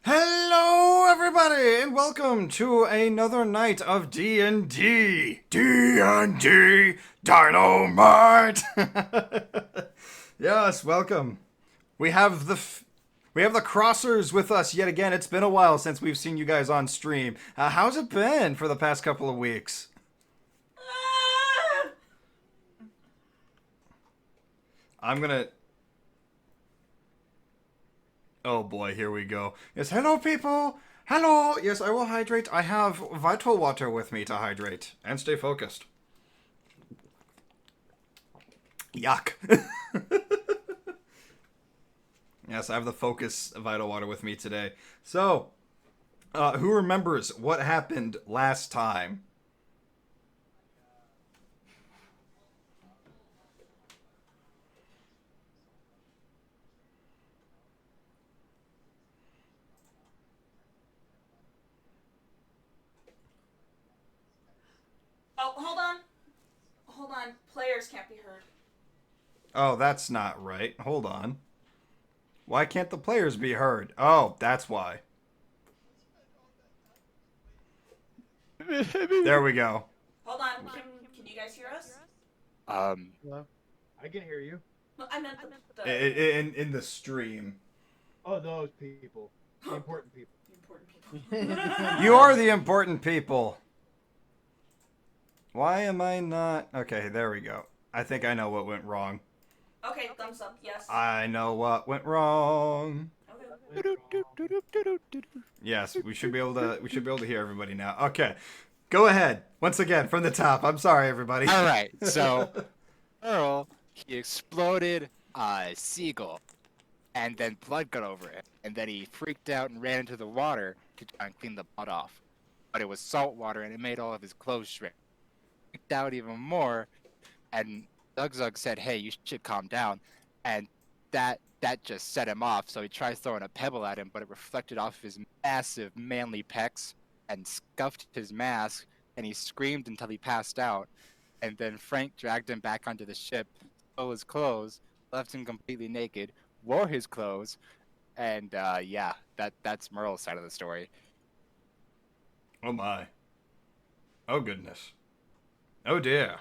Hello, everybody, and welcome to another night of D&D. D&D Dynamite. Yes, welcome. We have the crossers with us yet again. It's been a while since we've seen you guys on stream. How's it been for the past couple of weeks? I'm gonna. Oh boy, here we go. Yes, hello people! Hello! Yes, I will hydrate. I have vital water with me to hydrate and stay focused. Yuck. Yes, I have the focus vital water with me today. So, who remembers what happened last time? Oh, hold on. Hold on. Players can't be heard. Oh, that's not right. Hold on. Why can't the players be heard? Oh, that's why. There we go. Hold on. Can you guys hear us? Hello? I can hear you. No, I meant the In the stream. Oh, those people. The important people. important people. You are the important people. Why am I not... Okay, there we go. I think I know what went wrong. Okay, thumbs up. Yes. I know what went wrong. Okay. Yes, we should be able to hear everybody now. Okay. Go ahead. Once again, from the top. I'm sorry, everybody. All right, so Earl, he exploded a seagull, and then blood got over it, and then he freaked out and ran into the water to try and clean the blood off. But it was salt water, and it made all of his clothes shrink. Freaked out even more, and Zug said, "Hey, you should calm down," and that just set him off. So he tried throwing a pebble at him, but it reflected off his massive, manly pecs and scuffed his mask, and he screamed until he passed out. And then Frank dragged him back onto the ship, stole his clothes, left him completely naked, wore his clothes, and yeah, that's Merle's side of the story. Oh my. Oh goodness. Oh dear.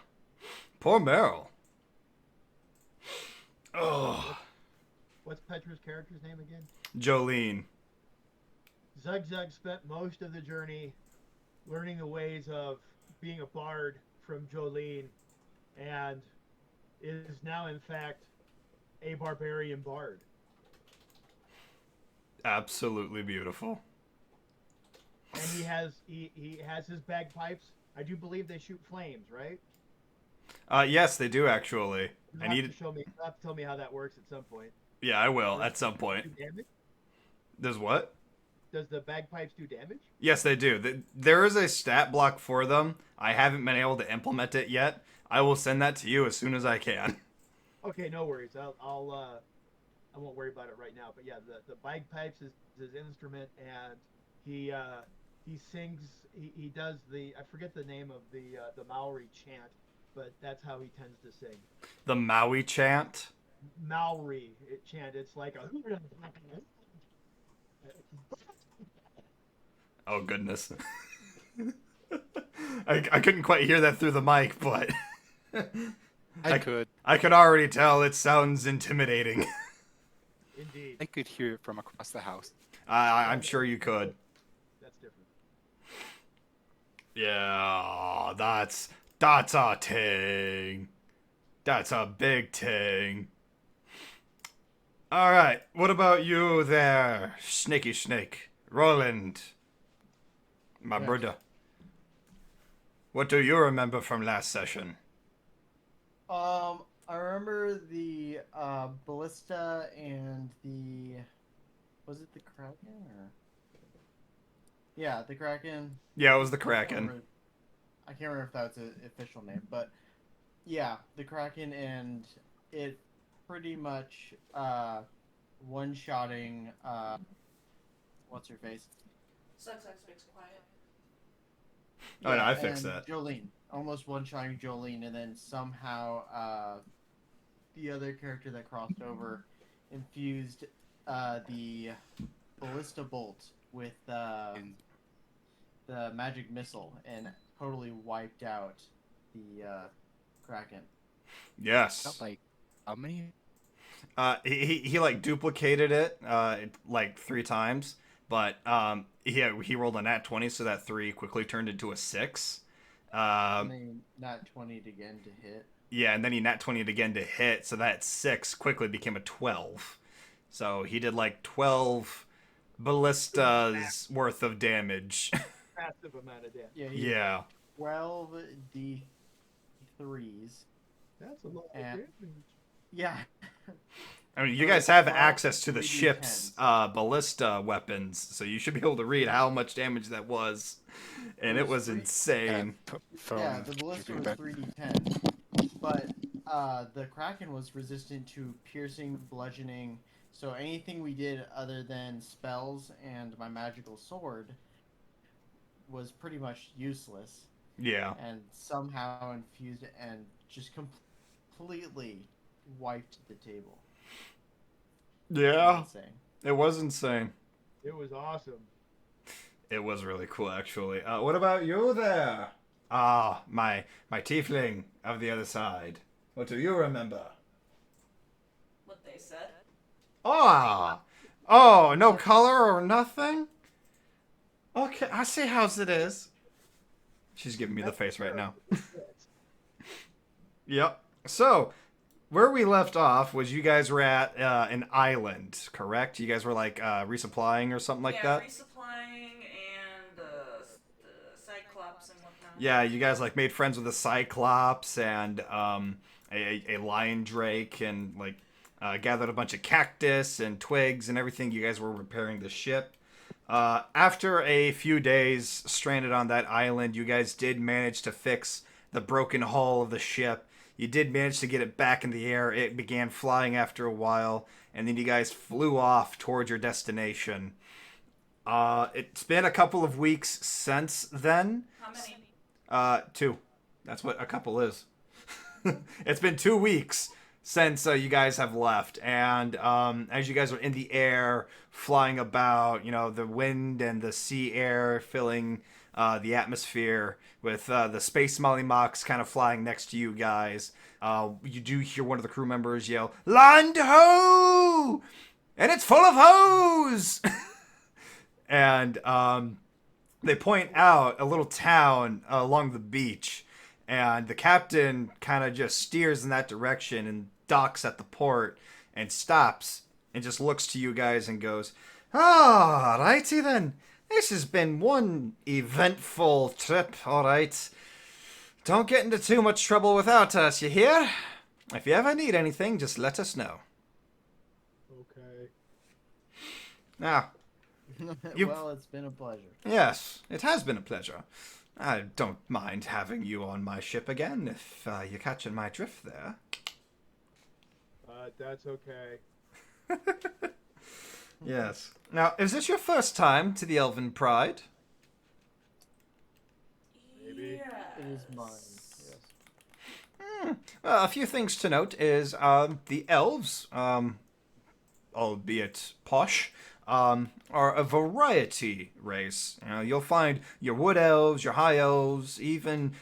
Poor Meryl. Oh. What's Petra's character's name again? Jolene. Zug spent most of the journey learning the ways of being a bard from Jolene, and is now, in fact, a barbarian bard. Absolutely beautiful. And he has his bagpipes. I do believe they shoot flames, right? Yes, they do actually. You'll have to tell me how that works at some point. Yeah, I will at some point. Do damage? Does what? Does the bagpipes do damage? Yes, they do. There is a stat block for them. I haven't been able to implement it yet. I will send that to you as soon as I can. Okay, no worries. I won't worry about it right now. But yeah, the bagpipes is his instrument, and he sings. He does the, I forget the name of the Maori chant, but that's how he tends to sing. The Maui chant. Maori chant. It's like a. Oh, goodness. I couldn't quite hear that through the mic, but I could. I could already tell it sounds intimidating. Indeed. I could hear it from across the house. I'm sure you could. That's different. Yeah, that's a ting. That's a big ting. All right, what about you there, Snaky Snake? Roland, my Yes. brother. What do you remember from last session? I remember the ballista and the was it the Kraken or yeah, the Kraken. Yeah, it was the I can't Kraken. remember- I can't remember if that's an official name, but yeah, the Kraken, and it pretty much one-shotting what's her face? Sucks, makes quiet. Oh, no, I fixed and that. Jolene, almost one-shotting Jolene, and then somehow the other character that crossed over infused the ballista bolt with And the magic missile and totally wiped out the Kraken. Yes. felt like how many? He like duplicated it like 3 times, but he rolled a nat 20, so that 3 quickly turned into a 6. And then not 20 again to hit. Yeah, and then he nat 20 it again to hit, so that 6 quickly became a 12. So he did like 12 ballistas worth of damage. Massive amount of damage. Yeah. He Yeah. 12 D3s. That's a lot of And- damage. Yeah. I mean, you guys have Well, access to the 3d10s. ship's ballista weapons, so you should be able to read how much damage that was. And it was insane. Yeah, the ballista was 3d10, but the Kraken was resistant to piercing, bludgeoning, so anything we did other than spells and my magical sword was pretty much useless, Yeah. and somehow infused it and just completely wiped the table. Yeah. Insane. It was insane. It was awesome. It was really cool, actually. What about you there? Ah, my tiefling of the other side. What do you remember? What they said. Ah! Oh, no color or nothing? Okay, I see how's it is. She's giving me the face right now. Yep. So, where we left off was you guys were at an island, correct? You guys were like resupplying or something like yeah, that? resupplying and the Cyclops and whatnot. Yeah, you guys like made friends with a Cyclops and a lion drake and like gathered a bunch of cactus and twigs and everything. You guys were repairing the ship. After a few days stranded on that island, you guys did manage to fix the broken hull of the ship. You did manage to get it back in the air. It began flying after a while, and then you guys flew off towards your destination. It's been a couple of weeks since then. How many? 2. That's what a couple is. It's been 2 weeks since you guys have left, and as you guys are in the air, flying about, the wind and the sea air filling the atmosphere with the space mollymocks kind of flying next to you guys, you do hear one of the crew members yell, "Land ho! And it's full of hose!" And they point out a little town along the beach, and the captain kind of just steers in that direction and docks at the port and stops and just looks to you guys and goes, "Ah, righty then. This has been one eventful trip, all right. Don't get into too much trouble without us, you hear? If you ever need anything, just let us know." Okay. Now, You- Well, it's been a pleasure. yes, it has been a pleasure. I don't mind having you on my ship again, if you're catching my drift there. That's okay. Yes. Now, is this your first time to the Elven Pride? Maybe. It is mine. Yes. A few things to note is the elves, albeit posh, are a variety race. You know, you'll find your wood elves, your high elves, even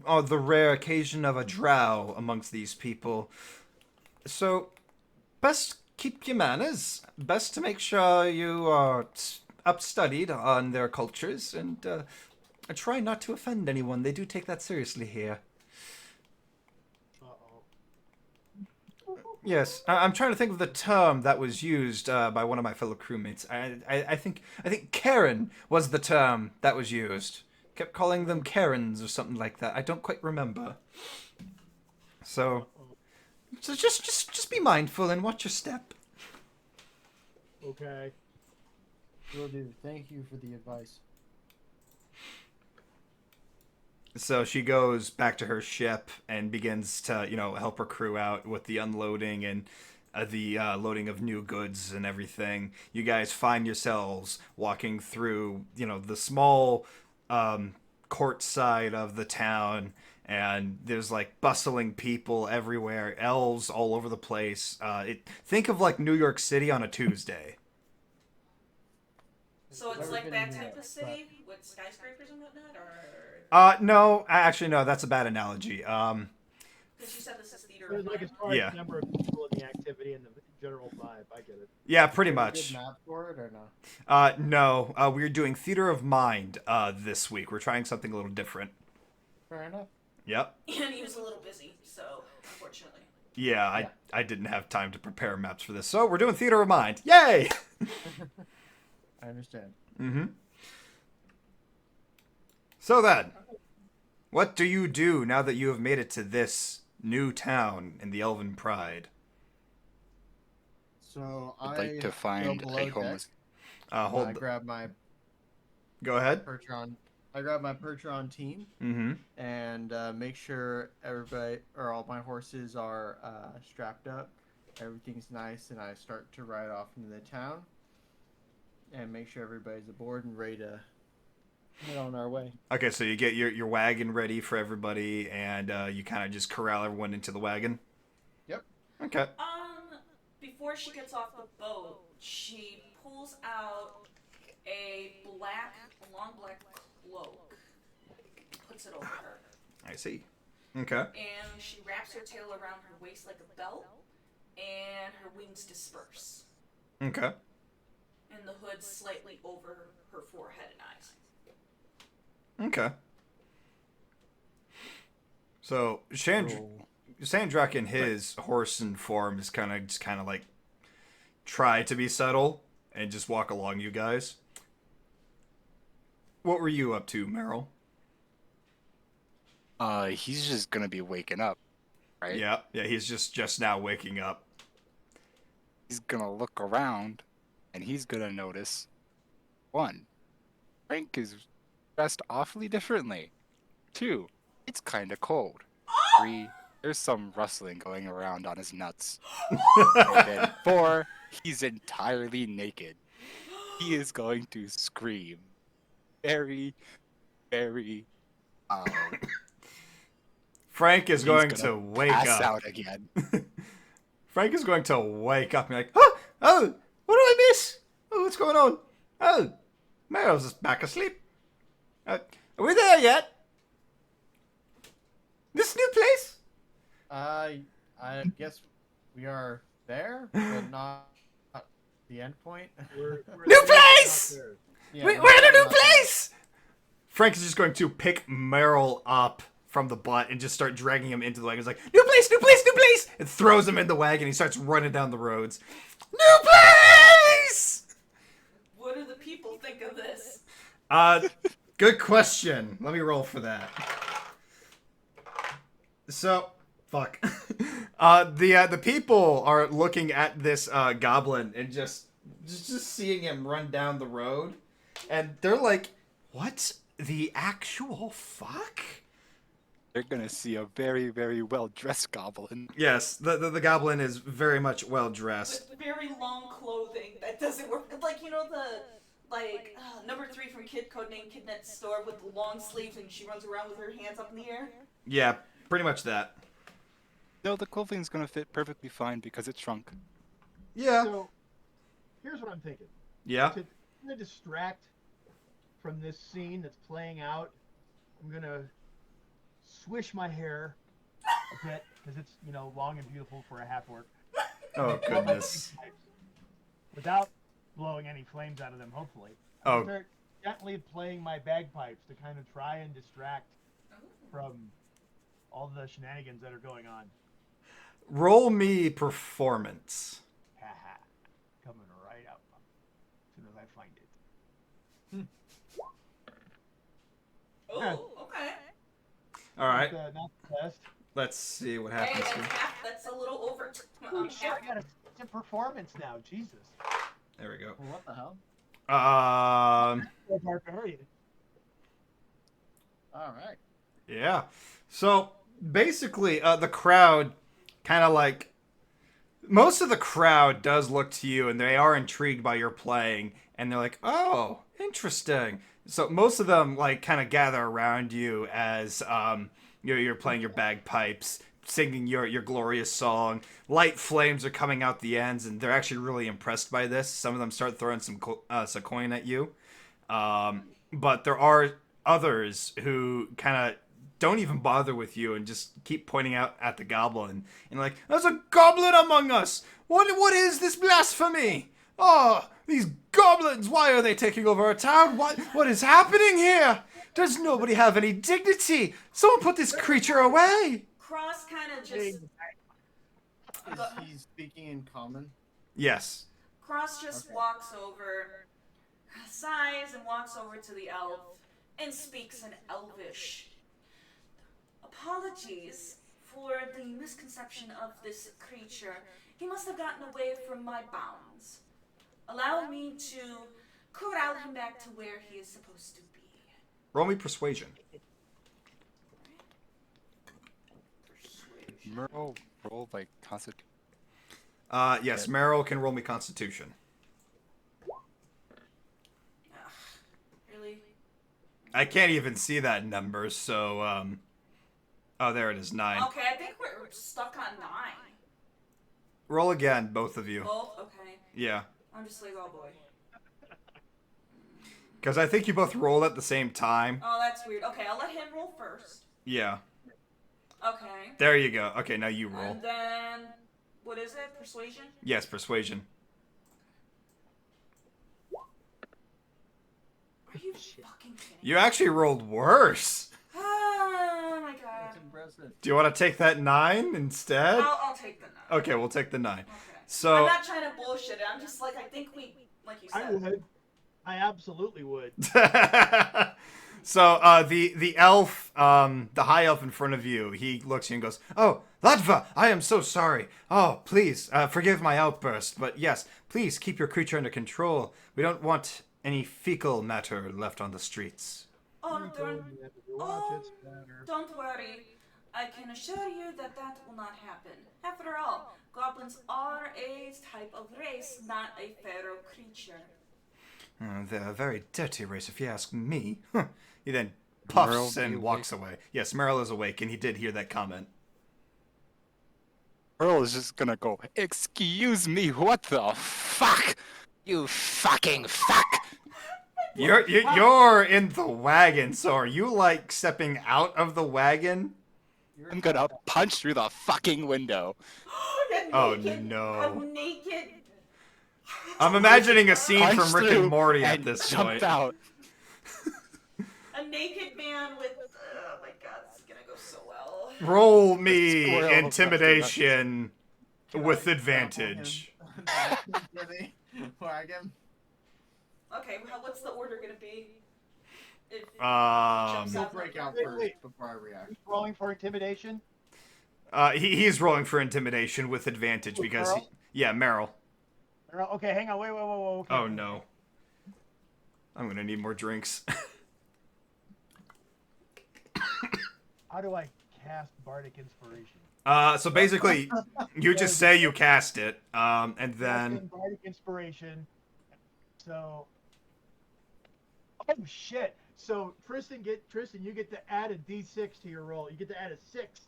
on the rare occasion of a drow amongst these people. So, best keep your manners. Best to make sure you are up-studied on their cultures, and try not to offend anyone. They do take that seriously here. Uh-oh. Yes, I'm trying to think of the term that was used by one of my fellow crewmates. I think Karen was the term that was used. Kept calling them Karens or something like that. I don't quite remember. So, just be mindful and watch your step. Okay. Will do. Thank you for the advice. So she goes back to her ship and begins to, help her crew out with the unloading and the loading of new goods and everything. You guys find yourselves walking through, the small court side of the town, and there's like bustling people everywhere, elves all over the place. Think of like New York City on a Tuesday. So it's Never like been that to New type York, of city with skyscrapers and whatnot, or No, actually, no, that's a bad analogy. because you said this is theater There's of like as mind. far Yeah. as number of people in the activity and the general vibe. I get it. Yeah, pretty Is there a much. good map for it or no? No, we're doing Theater of Mind this week. We're trying something a little different. Fair enough. Yep. And he was a little busy, so unfortunately. Yeah, Yeah. I didn't have time to prepare maps for this, so we're doing Theater of Mind. Yay! I understand. Mm-hmm. So then, what do you do now that you have made it to this new town in the Elven Pride? So I'd I like to find go below a deck. homeless. Hold. I grab my Go ahead. Pertron. I grab my Pertron team Mm-hmm. and make sure everybody or all my horses are strapped up. Everything's nice, and I start to ride off into the town and make sure everybody's aboard and ready to head on our way. Okay, so you get your wagon ready for everybody, and you kind of just corral everyone into the wagon. Yep. Okay. Before she gets off the boat, she pulls out a long black cloak, puts it over her, I see. Okay. and she wraps her tail around her waist like a belt, and her wings disperse, Okay. and the hood slightly over her forehead and eyes. Okay. So Sandrak in his horse and form is kind of like try to be subtle and just walk along you guys. What were you up to, Meryl? He's just gonna be waking up, right? Yeah, he's just now waking up. He's gonna look around, and he's gonna notice, 1, Frank is dressed awfully differently. 2, it's kind of cold. 3, there's some rustling going around on his nuts. And then 4, he's entirely naked. He is going to scream very, very loud. Frank is He's going gonna to wake pass up. out again. Frank is going to wake up and be like, oh, what did I miss? Oh, what's going on? Oh, Meryl's just back asleep. Are we there yet? This new place? I guess we are there, but not the end point. We're New place! downstairs. Yeah, We're in a new place! Frank is just going to pick Meryl up from the butt and just start dragging him into the wagon. He's like, new place, new place, new place! And throws him in the wagon. He starts running down the roads. New place! What do the people think of this? Good question. Let me roll for that. So, fuck. The people are looking at this goblin and just seeing him run down the road, and they're like, "What the actual fuck?" They're gonna see a very, very well-dressed goblin. Yes, the goblin is very much well dressed. With very long clothing that doesn't work. Like, number 3 from Kid Codename Kidnet's store with the long sleeves and she runs around with her hands up in the air. Yeah, pretty much that. No, the clothing's gonna fit perfectly fine because it shrunk. Yeah. So, here's what I'm thinking. Yeah. To kind of distract from this scene that's playing out, I'm gonna swish my hair a bit because it's long and beautiful for a half orc. Oh Blow my goodness. bagpipes without blowing any flames out of them. Hopefully, I'm Oh. gonna start gently playing my bagpipes to kind of try and distract from all the shenanigans that are going on. Roll me performance. Haha, coming right up as soon as I find it. Oh, okay. All right. Not the best. Let's see what Hey, happens that's here. that's a little over. Holy shit! I got a performance now. Jesus. There we go. Well, what the hell? Barbarian. All right. Yeah. So basically, the crowd kind of like most of the crowd does look to you, and they are intrigued by your playing, and they're like, "Oh, interesting." So most of them like kind of gather around you as you're playing your bagpipes, singing your glorious song. Light flames are coming out the ends, and they're actually really impressed by this. Some of them start throwing some coin at you, but there are others who kind of don't even bother with you and just keep pointing out at the goblin and like, there's a goblin among us. What is this blasphemy? Oh, these goblins! Why are they taking over our town? What is happening here? Does nobody have any dignity? Someone put this creature away. Cross kind of just. Is he speaking in common? Yes. Cross just Okay. walks over, sighs, and walks over to the elf and speaks in Elvish. Apologies for the misconception of this creature. He must have gotten away from my bounds. Allow me to corral him back to where he is supposed to be. Roll me persuasion. Merle, roll like constitution. Yes, Meryl can roll me Constitution. Really? I can't even see that number, so oh, there it is, 9. Okay, I think we're stuck on 9. Roll again, both of you. Both? Okay. Yeah. I'm just like, oh boy. Because I think you both rolled at the same time. Oh, that's weird. Okay, I'll let him roll first. Yeah. Okay. There you go. Okay, now you roll. And then, what is it? Persuasion? Yes, persuasion. Are you fucking kidding? You actually rolled worse. Oh my god. That's impressive. Do you want to take that 9 instead? I'll take the 9. Okay, we'll take the 9. Okay. So I'm not trying to bullshit it. I'm just like, I think we, like you I said. would. I absolutely would. So the elf, the high elf in front of you, he looks at you and goes, "Oh, Ladva, I am so sorry. Oh, please, forgive my outburst, but yes, please keep your creature under control. We don't want any fecal matter left on the streets." Oh, You told me that if you watch it splatter. don't worry. I can assure you that that will not happen. After all, goblins are a type of race, not a feral creature. They're a very dirty race, if you ask me. He then puffs Merle, and you walks away. Yes, Merrill is awake, and he did hear that comment. Merle is just gonna go, excuse me, what the fuck? You fucking fuck! You're in the wagon, so are you like stepping out of the wagon? I'm gonna punch through the fucking window. Oh, Naked- no. A naked. I'm imagining a scene Punch from Rick through and Morty at and this jump point. out. A naked man with. Oh my god, this is gonna go so well. Roll me Squirrel intimidation Can with I advantage. grapple him? Wag him? Okay, well, what's the order gonna be? If Um, He'll break out Wait, first wait. before I react. Who's rolling for intimidation? he's rolling for intimidation with advantage Who, because Merrill? yeah, Merrill. Okay, hang on. Wait. Okay. Oh no. I'm gonna need more drinks. How do I cast Bardic Inspiration? So basically, you just say you cast it, and then Casting Bardic Inspiration. So. Oh shit! So Tristan, you get to add a D6 to your roll. You get to add a 6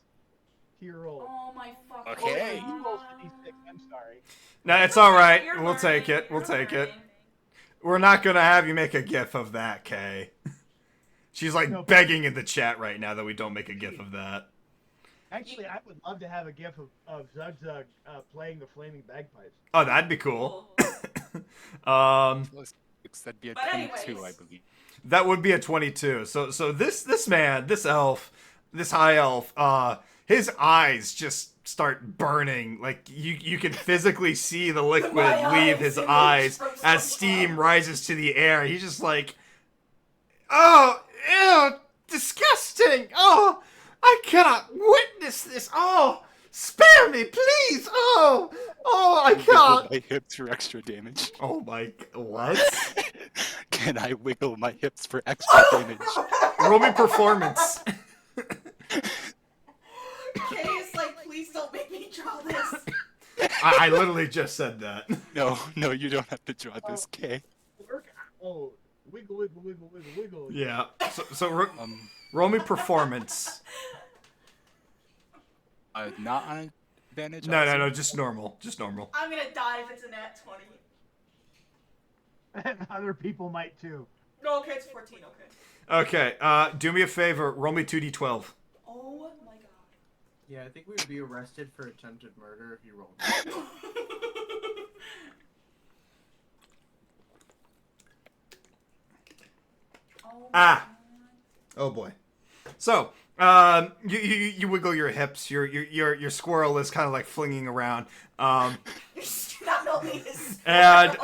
to to your roll. Oh my fucking Okay. God. You rolled a d6. I'm sorry. No, it's all right. You're We'll take learning. it. We'll You're take it. learning. We're not gonna have you make a gif of that, Kay. She's like No. begging in the chat right now that we don't make a gif of that. Actually, I would love to have a gif of Zug Zug playing the flaming bagpipes. Oh, that'd be cool. That'd be a But 22, I anyways. believe. That would be a 22. So this man, this elf, this high elf, his eyes just start burning. Like you can physically see the liquid My leave eyes, his image eyes from as SpongeBob. steam rises to the air. He's just like, oh, ew, disgusting. Oh, I cannot witness this. Oh, spare me, please. Oh, I Wiggle can't. my hips for extra damage. Oh my, what? Can I wiggle my hips for extra damage? Roll me performance. Kay is like, please don't make me draw this. I literally just said that. No, you don't have to draw this, K. Oh, wiggle, wiggle, wiggle, wiggle, wiggle. Yeah. So Um, roll me performance. not on advantage. No, just normal. Just normal. I'm gonna die if it's a nat 20. And other people might too. No, okay, it's 14, okay. Okay, do me a favor, roll me 2d12. Oh my god. Yeah, I think we would be arrested for attempted murder if you rolled. Oh Ah. Oh boy. So, you wiggle your hips. Your squirrel is kind of like flinging around. Not only is And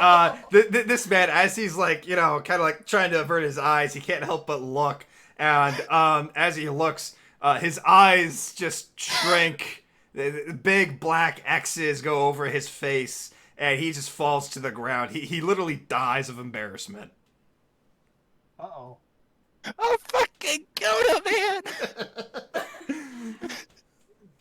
this man, as he's like, kind of like trying to avert his eyes, he can't help but look. And as he looks, his eyes just shrink. The big black X's go over his face, and he just falls to the ground. He literally dies of embarrassment. Uh-oh. Oh, fucking Coda, man!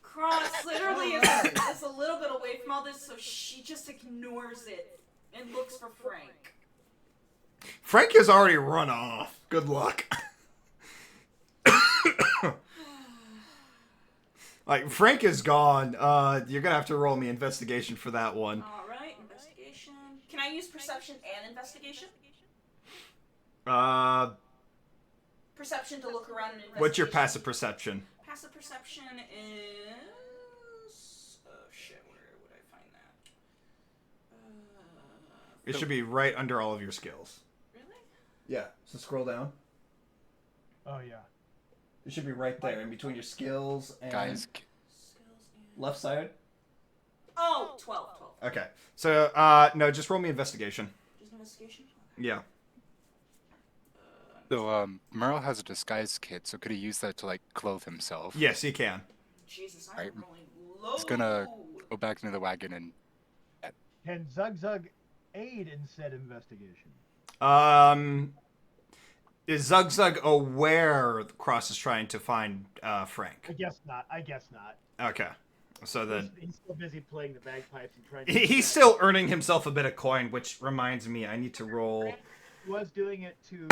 Cross literally is a little bit away from all this, so she just ignores it and looks for Frank. Frank has already run off. Good luck. Like, Frank is gone. You're gonna have to roll me investigation for that one. Alright, investigation. Can I use perception and investigation? Perception to look around and investigation. What's your passive perception? Passive perception is... Oh shit, where would I find that? It should be right under all of your skills. Really? Yeah, so scroll down. Oh yeah. It should be right there, in between your skills and... Guys, Skills and... Left side? Oh, 12. Okay. So, no, just roll me investigation. Just investigation? Okay. Yeah. so, Merle has a disguise kit, so could he use that to, like, clothe himself? Yes, you can. Jesus, I'm Right. rolling low. He's gonna go back into the wagon and... Can Zug Zug aid in said investigation? Is Zug Zug aware Cross is trying to find Frank? I guess not. Okay. So then... He's still busy playing the bagpipes and trying to... He's still earning himself a bit of coin, which reminds me, I need to roll... He was doing it to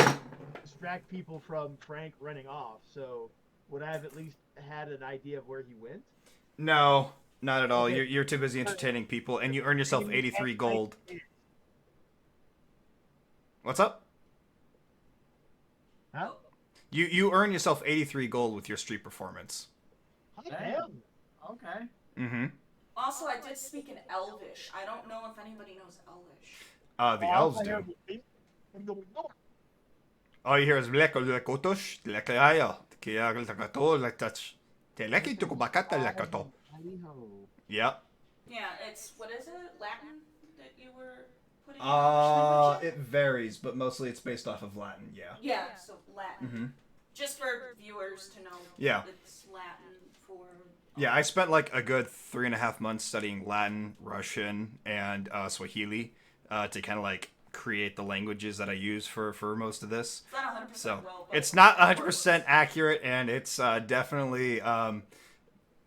distract people from Frank running off, so would I have at least had an idea of where he went? No, not at all. Okay. You're too busy entertaining people, and you earn yourself 83 gold. What's up? Huh? You earn yourself 83 gold with your street performance. Damn. Okay. Mm-hmm. Also, I did speak in Elvish. I don't know if anybody knows Elvish. The elves do. All you hear is "Leko lekotosh, lekaya, kia lekato letach, teleki tukubakata lekato." Yep. Yeah, it's, what is it? Latin that you were putting in English It varies, but mostly it's based off of Latin. Yeah. Yeah, so Latin. Mm-hmm. Just for viewers to know. Yeah. It's Latin for... Yeah, I spent like a good 3.5 months studying Latin, Russian, and Swahili to kind of like create the languages that I use for most of this. It's not 100% So well, but it's not 100% accurate, and it's definitely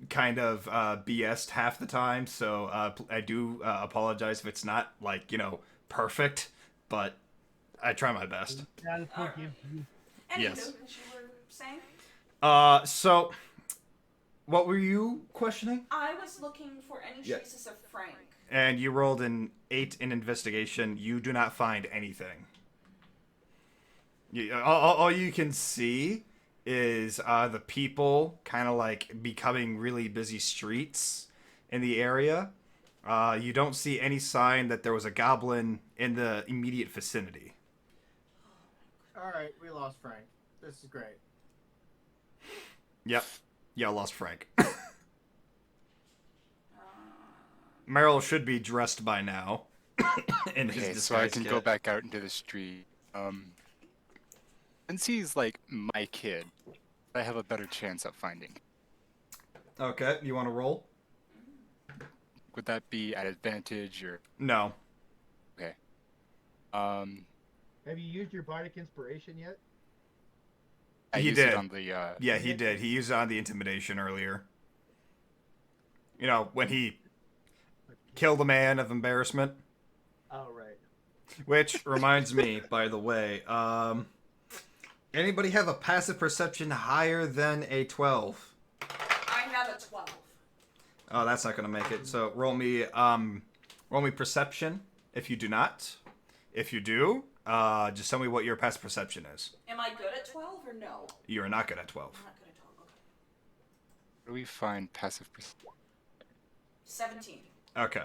kind of BS'd half the time. So I do apologize if it's not like perfect, but I try my best. God forgive you. Anywho, Yes. as you were saying? So What were you questioning? I was looking for any Yeah. traces of Frank. And you rolled an 8 in investigation. You do not find anything. All you can see is the people kind of like becoming really busy streets in the area. You don't see any sign that there was a goblin in the immediate vicinity. All right, we lost Frank. This is great. Yep. Yeah, lost Frank. Meryl should be dressed by now. In his Okay, disguise so I can kit. go back out into the street. Since he's like my kid, I have a better chance of finding. Okay, you want to roll? Would that be at advantage or No. okay? Have you used your bardic inspiration yet? I He used did. it on the Yeah, he did. He used it on the intimidation earlier. You know, when he killed a man of embarrassment. Oh, right. Which reminds me, by the way, anybody have a passive perception higher than a 12? I have a 12. Oh, that's not gonna make it. So roll me perception if you do not. If you do, just tell me what your passive perception is. Am I good at 12 or no? You are not good at 12. I'm not good at 12. Okay. where do we find passive perception? 17. Okay.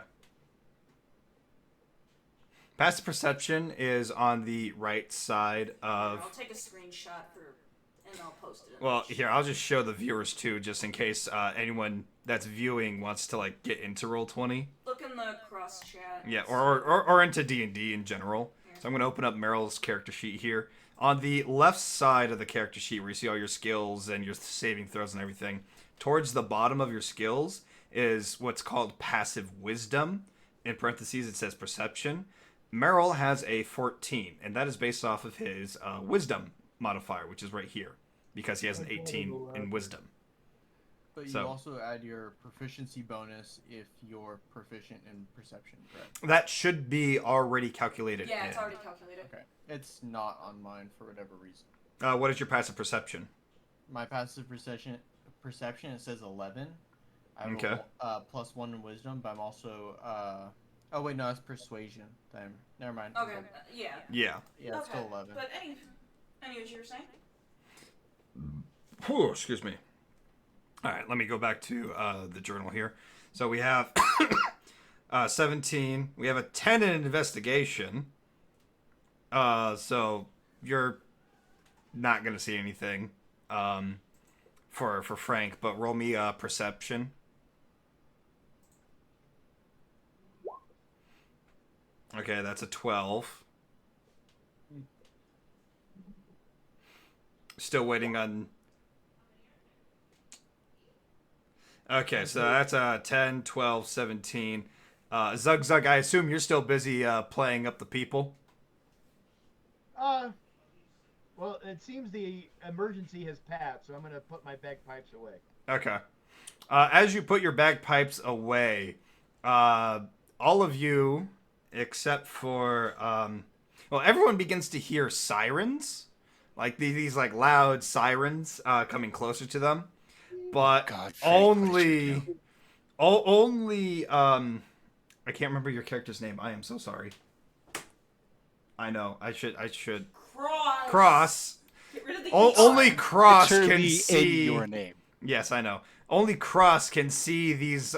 Passive perception is on the right side I'll of. take a screenshot and I'll post it. Well, here I'll just show the viewers too, just in case anyone that's viewing wants to like get into Roll20. Look in the cross chat. Yeah, or into D&D in general. So I'm gonna open up Meryl's character sheet here. On the left side of the character sheet, where you see all your skills and your saving throws and everything, towards the bottom of your skills is what's called passive wisdom. In parentheses, it says perception. Meryl has a 14, and that is based off of his wisdom modifier, which is right here, because he has an 18 in wisdom. But you So- also add your proficiency bonus if you're proficient in perception, correct? That should be already calculated Yeah, in. it's already calculated. Okay. It's not on mine for whatever reason. What is your passive perception? My passive perception it says 11. I Okay. roll +1 in wisdom, but I'm also oh wait, no, that's persuasion. Then never mind. Okay, yeah. Yeah. Yeah, it's Okay. still 11. But anyways, you were saying? Whew, excuse me. All right, let me go back to the journal here. So we have 17. We have a 10 in investigation. So you're not gonna see anything for Frank, but roll me perception. Okay, that's a 12. Still waiting on. Okay, so that's 10, 12, 17. Zug, I assume you're still busy playing up the people? Well, it seems the emergency has passed, so I'm going to put my bagpipes away. Okay. As you put your bagpipes away, all of you, except for... well, everyone begins to hear sirens. Like these like loud sirens coming closer to them. But God, Frank, what did you do? only I can't remember your character's name. I am so sorry. I know. I should Cross. Get rid of the Only E. Cross can Literally see in your name. Yes, I know. Only Cross can see these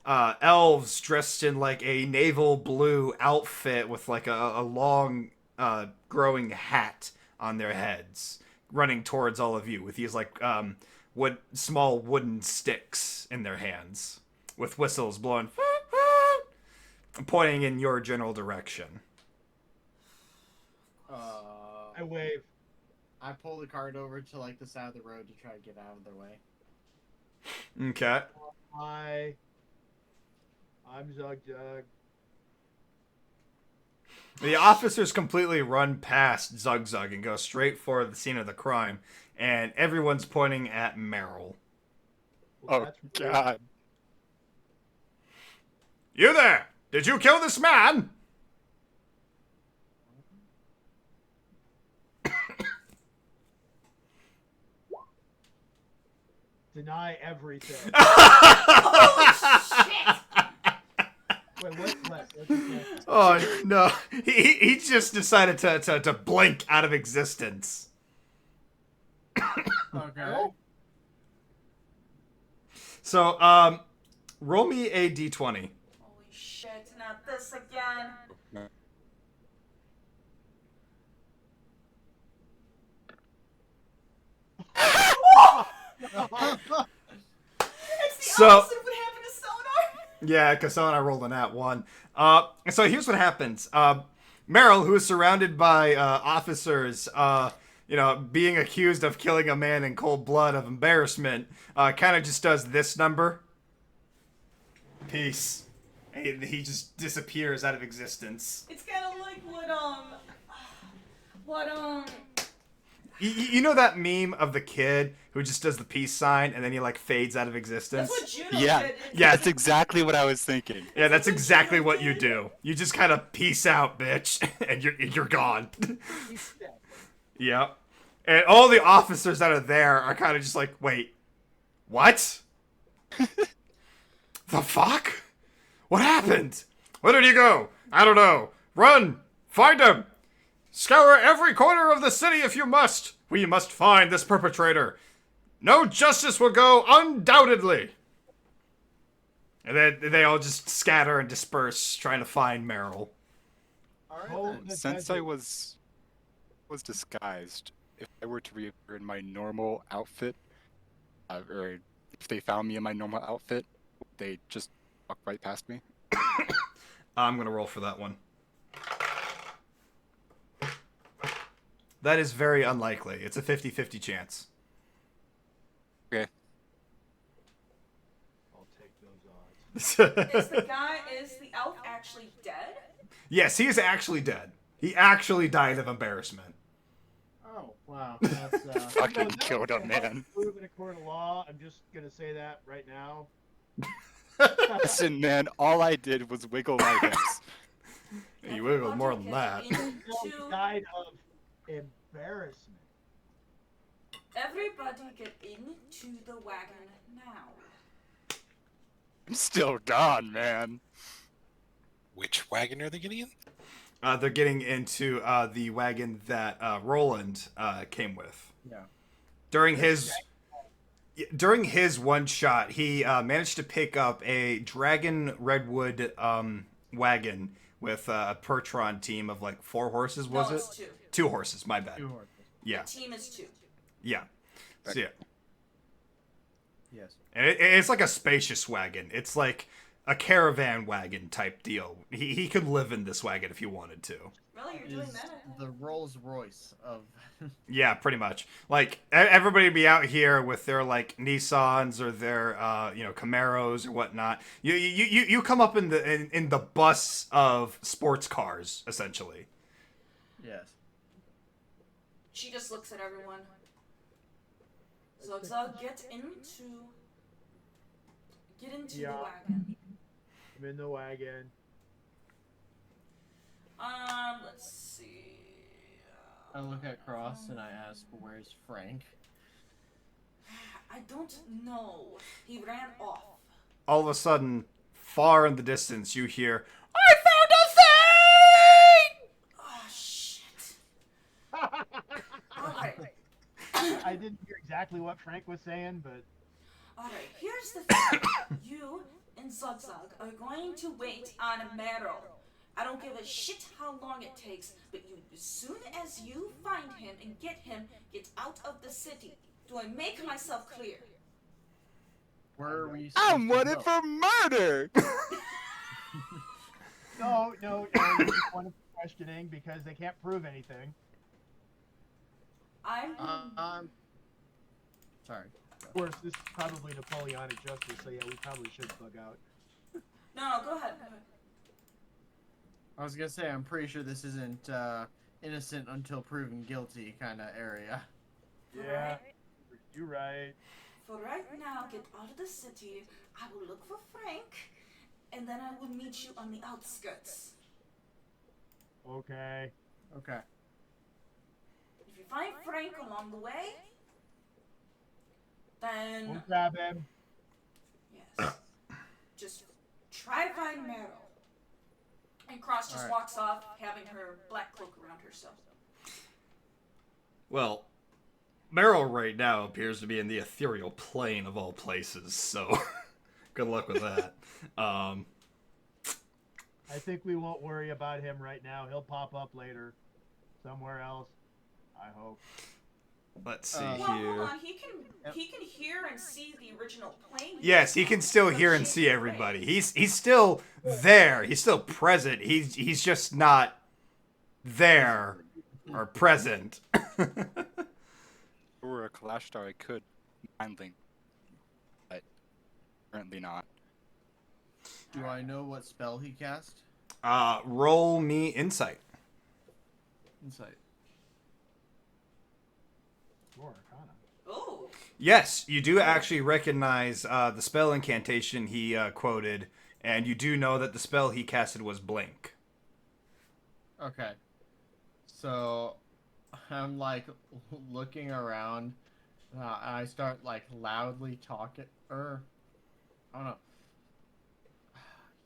elves dressed in like a naval blue outfit with like a long growing hat on their heads, running towards all of you with these like small wooden sticks in their hands with whistles blowing pointing in your general direction. I wave. I pull the cart over to like the side of the road to try to get out of their way. Okay. I'm Zug. The officers completely run past Zug and go straight for the scene of the crime, and everyone's pointing at Meryl. Well, Oh that's God! You there! Did you kill this man? Deny everything. Oh shit! Wait, what's that? Oh no, he just decided to blink out of existence. Okay. So roll me a d20. Holy shit! Not this again. It's the So- opposite of what happened to Sonar. Yeah, because someone I rolled an at one. So here's what happens. Meryl, who is surrounded by officers, being accused of killing a man in cold blood of embarrassment, kind of just does this number. Peace. And he just disappears out of existence. It's kind of like what You know that meme of the kid who just does the peace sign and then he like fades out of That's existence? what Juno Yeah, did. Yeah. that's exactly what I was thinking. Yeah, that's exactly what you do. You just kind of peace out, bitch, and you're gone. Yep. And all the officers that are there are kind of just like, wait, what? The fuck? What happened? Where did he go? I don't know. Run! Find him! Scour every corner of the city if you must. We must find this perpetrator. No justice will go undoubtedly. And then they all just scatter and disperse, trying to find Meryl. All right. Oh, then. that's Since magic. I was disguised, if I were to reappear in my normal outfit, or if they found me in my normal outfit, they just walk right past me. I'm gonna roll for that one. That is very unlikely. It's a 50-50 chance. Okay. I'll take those odds. Is the elf actually dead? Yes, he is actually dead. He actually died of embarrassment. Oh wow. That's Fucking that killed was a man. Prove in a court of law. I'm just gonna say that right now. Listen, man, all I did was wiggle my hips. You wiggled more than that. No, he died of embarrassment. Everybody get into the wagon now. I'm still gone, man. Which wagon are they getting in? They're getting into the wagon that Roland came with. Yeah. During his one shot, he managed to pick up a dragon redwood wagon with a Pertron team of like 4 horses. Was No, it? it's 2. 2 horses. My bad. 2 horses. Yeah, The team is 2. yeah. So, yeah. Yes. And it's like a spacious wagon. It's like a caravan wagon type deal. He could live in this wagon if he wanted to. Really, you're doing Is that? the Rolls Royce of Yeah, pretty much. Like everybody would be out here with their like Nissans or their Camaros or whatnot. You come up in the bus of sports cars essentially. yes. She just looks at everyone. Zugzug, get into Yeah. the wagon. I'm in the wagon. Let's see. I look at Cross and I ask, "Where's Frank?" I don't know. He ran off. All of a sudden, far in the distance, you hear, "I found a thing!" Oh shit. Alright. I didn't hear exactly what Frank was saying, but Alright, here's the thing. You and Zugzug are going to wait on Meryl. I don't give a shit how long it takes, but as soon as you find him and get him, get out of the city. Do I make myself clear? Where are we? I'm supposed to wanted go? for murder! no, you just wanted questioning because they can't prove anything. I'm. Sorry. Of course, this is probably Napoleonic justice, so yeah, we probably should bug out. No, go ahead. I was gonna say I'm pretty sure this isn't innocent until proven guilty kind of area. Yeah, you're right. For right now, get out of the city. I will look for Frank, and then I will meet you on the outskirts. Okay. Okay. If you find Frank along the way, Then, We'll grab him. yes, just try to find Meryl. And Cross just Alright. walks off, having her black cloak around herself. Well, Meryl right now appears to be in the ethereal plane of all places, so good luck with that. I think we won't worry about him right now. He'll pop up later, somewhere else. I hope. Let's see Well, here. hold on. He can hear and see the original plane. Yes, he can still hear and see everybody. He's still there. He's still present. He's just not there or present. Or a Clash Star, I could handling, but currently not. Do I know what spell he cast? Roll me insight. Insight. Or Arcana. Oh. Yes, you do actually recognize the spell incantation he quoted, and you do know that the spell he casted was Blink. Okay. So I'm like looking around, and I start like loudly talking. I don't know.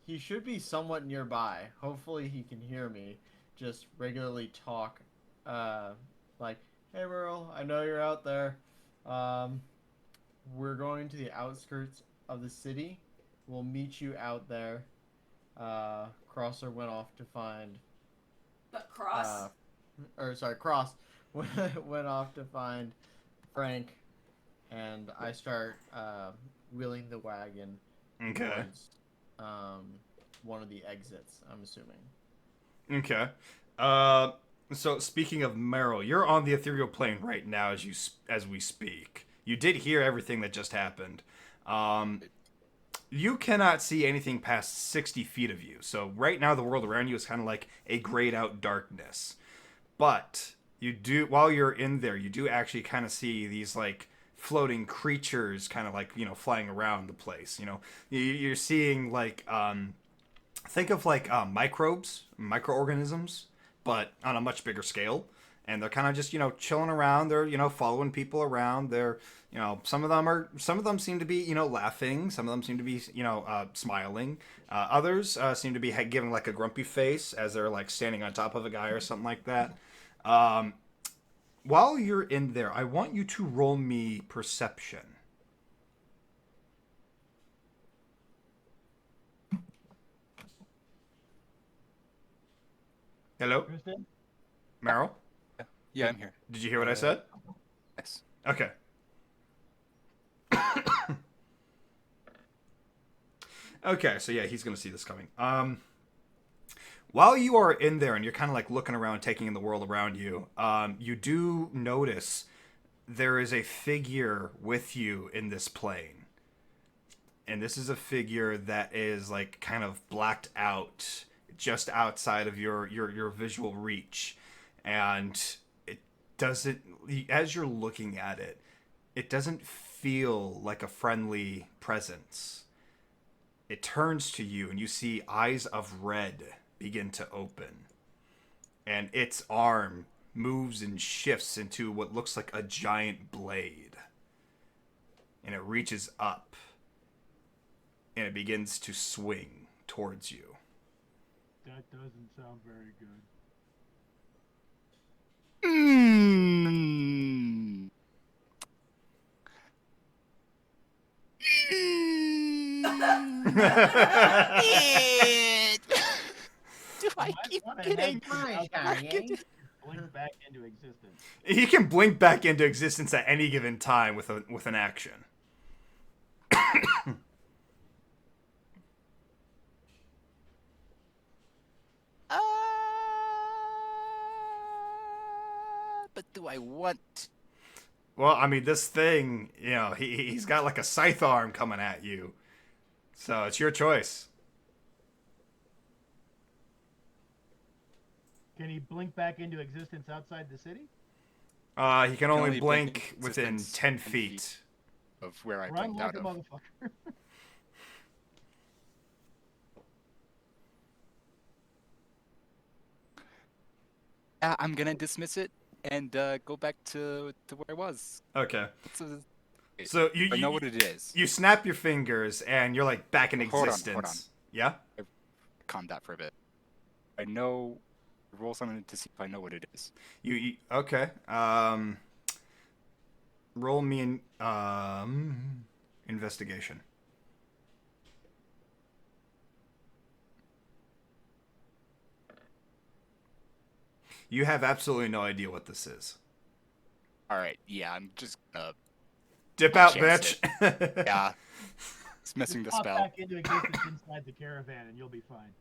He should be somewhat nearby. Hopefully he can hear me. Just regularly talk, like, "Hey Merle, I know you're out there. We're going to the outskirts of the city. We'll meet you out there." Crosser went off to find. But Cross. Cross went off to find Frank, and I start wheeling the wagon Okay. towards one of the exits, I'm assuming. Okay. So speaking of Meryl, you're on the ethereal plane right now as we speak. You did hear everything that just happened. You cannot see anything past 60 feet of you. So right now the world around you is kind of like a grayed out darkness. But you do, while you're in there, you do actually kind of see these like floating creatures kind of like, flying around the place. You're seeing like, think of like microorganisms, but on a much bigger scale. And they're kind of just, chilling around. They're, following people around. They're, some of them seem to be, laughing. Some of them seem to be, smiling. Others seem to be giving like a grumpy face as they're like standing on top of a guy or something like that. While you're in there, I want you to roll me perception. Hello, Kristen? Meryl? Yeah, I'm here. Did you hear what I said? Yes. Okay. Okay, so yeah, he's gonna see this coming. While you are in there and you're kind of like looking around, taking in the world around you, you do notice there is a figure with you in this plane, and this is a figure that is like kind of blacked out, just outside of your visual reach, and it doesn't. As you're looking at it, it doesn't feel like a friendly presence. It turns to you, and you see eyes of red begin to open. And its arm moves and shifts into what looks like a giant blade. And it reaches up. And it begins to swing towards you. That doesn't sound very good. Do I keep getting Blink back into existence. He can blink back into existence at any given time with an action. But do I want? Well, I mean, this thing, he's got like a scythe arm coming at you. So it's your choice. Can he blink back into existence outside the city? He can only only blink blink within existence 10 10 feet. feet. Of where I Run blinked like out a of. motherfucker. I'm gonna dismiss it and go back to where I was. Okay. So, So I know what it is. you snap your fingers and you're like back in Hold on, existence. hold on. Yeah. Calm that for a bit. I know. Roll something to see if I know what it is. You okay? Roll me an investigation. You have absolutely no idea what this is. All right. Yeah, I'm just gonna Dip out, chance bitch. yeah. It's missing the Pop spell. back into existence inside the caravan, and you'll be fine.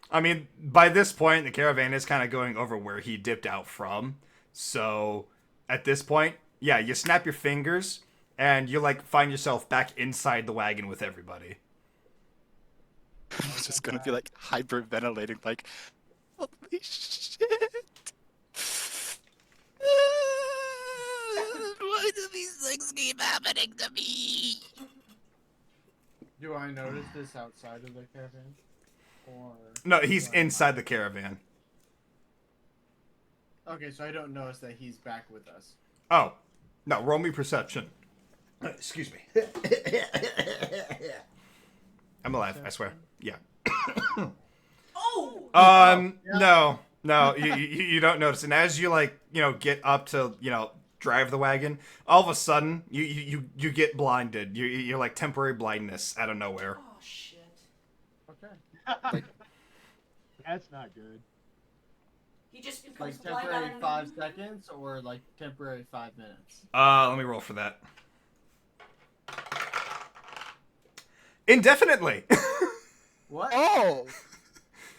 I mean, by this point, the caravan is kind of going over where he dipped out from. So, at this point, yeah, you snap your fingers and you like find yourself back inside the wagon with everybody. I'm just gonna be like hyperventilating, like, holy shit! Why do these things keep happening to me? Do I notice this outside of the caravan? Or No, he's do I- inside the caravan. Okay, so I don't notice that he's back with us. Oh, no, roll me perception. Excuse me. I'm alive, I swear. Yeah. Oh! No, you don't notice. And as you like, get up to, drive the wagon, all of a sudden you get blinded. You're like temporary blindness out of nowhere. Oh shit. Okay. That's not good. He just becomes Like blind temporary on 5 seconds or like temporary 5 minutes? Let me roll for that. Indefinitely. What? Oh!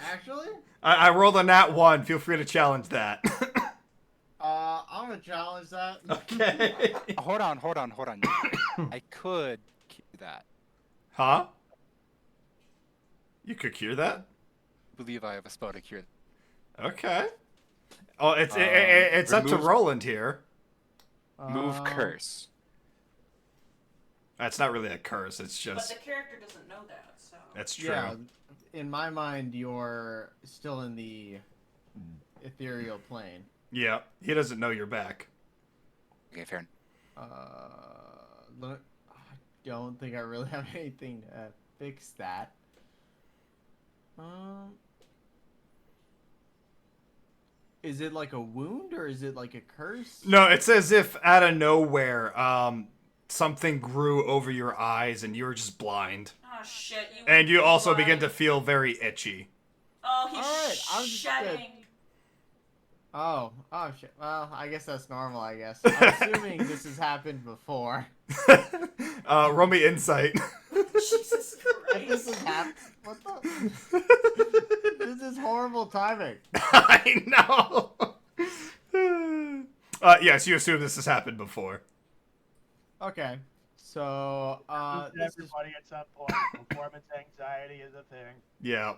Actually? I rolled a nat 1. Feel free to challenge that. I'm gonna challenge that. Okay. Hold on. I could keep that. Huh? You could cure that? I believe I have a spell to cure. Okay. Oh, it's up to remove- Roland here. Move curse. That's not really a curse. It's But just the character doesn't know that, so. that's true. Yeah, in my mind, you're still in the ethereal plane. Yeah, he doesn't know you're back. Okay, fair. I don't think I really have anything to fix that. Is it like a wound or is it like a curse? No, it's as if out of nowhere, something grew over your eyes and you were just blind. Oh shit, you. And you also begin blind. to feel very itchy. Oh, he's Alright, I'm just shedding. Oh shit. Well, I guess that's normal. I guess. I'm assuming this has happened before. Roll me insight. Jesus If this Christ. has happened. What the? This is horrible timing. I know. Yes, you assume this has happened before. Okay. So, this is Everybody at some point, performance anxiety is a thing. Yeah,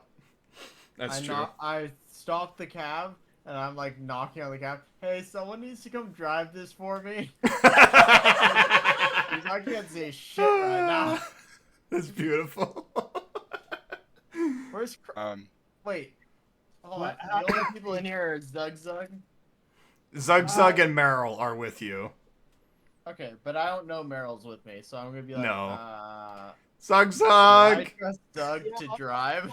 that's true. I stopped the cab and I'm like knocking on the cab. Hey, someone needs to come drive this for me. I can't say shit right now. That's beautiful. Where's wait? Hold on. What? The only people in here are Zug Zug. Zug and Meryl are with you. Okay, but I don't know Meryl's with me, so I'm gonna be like, No. do Zug. I trust Doug to Yeah, drive?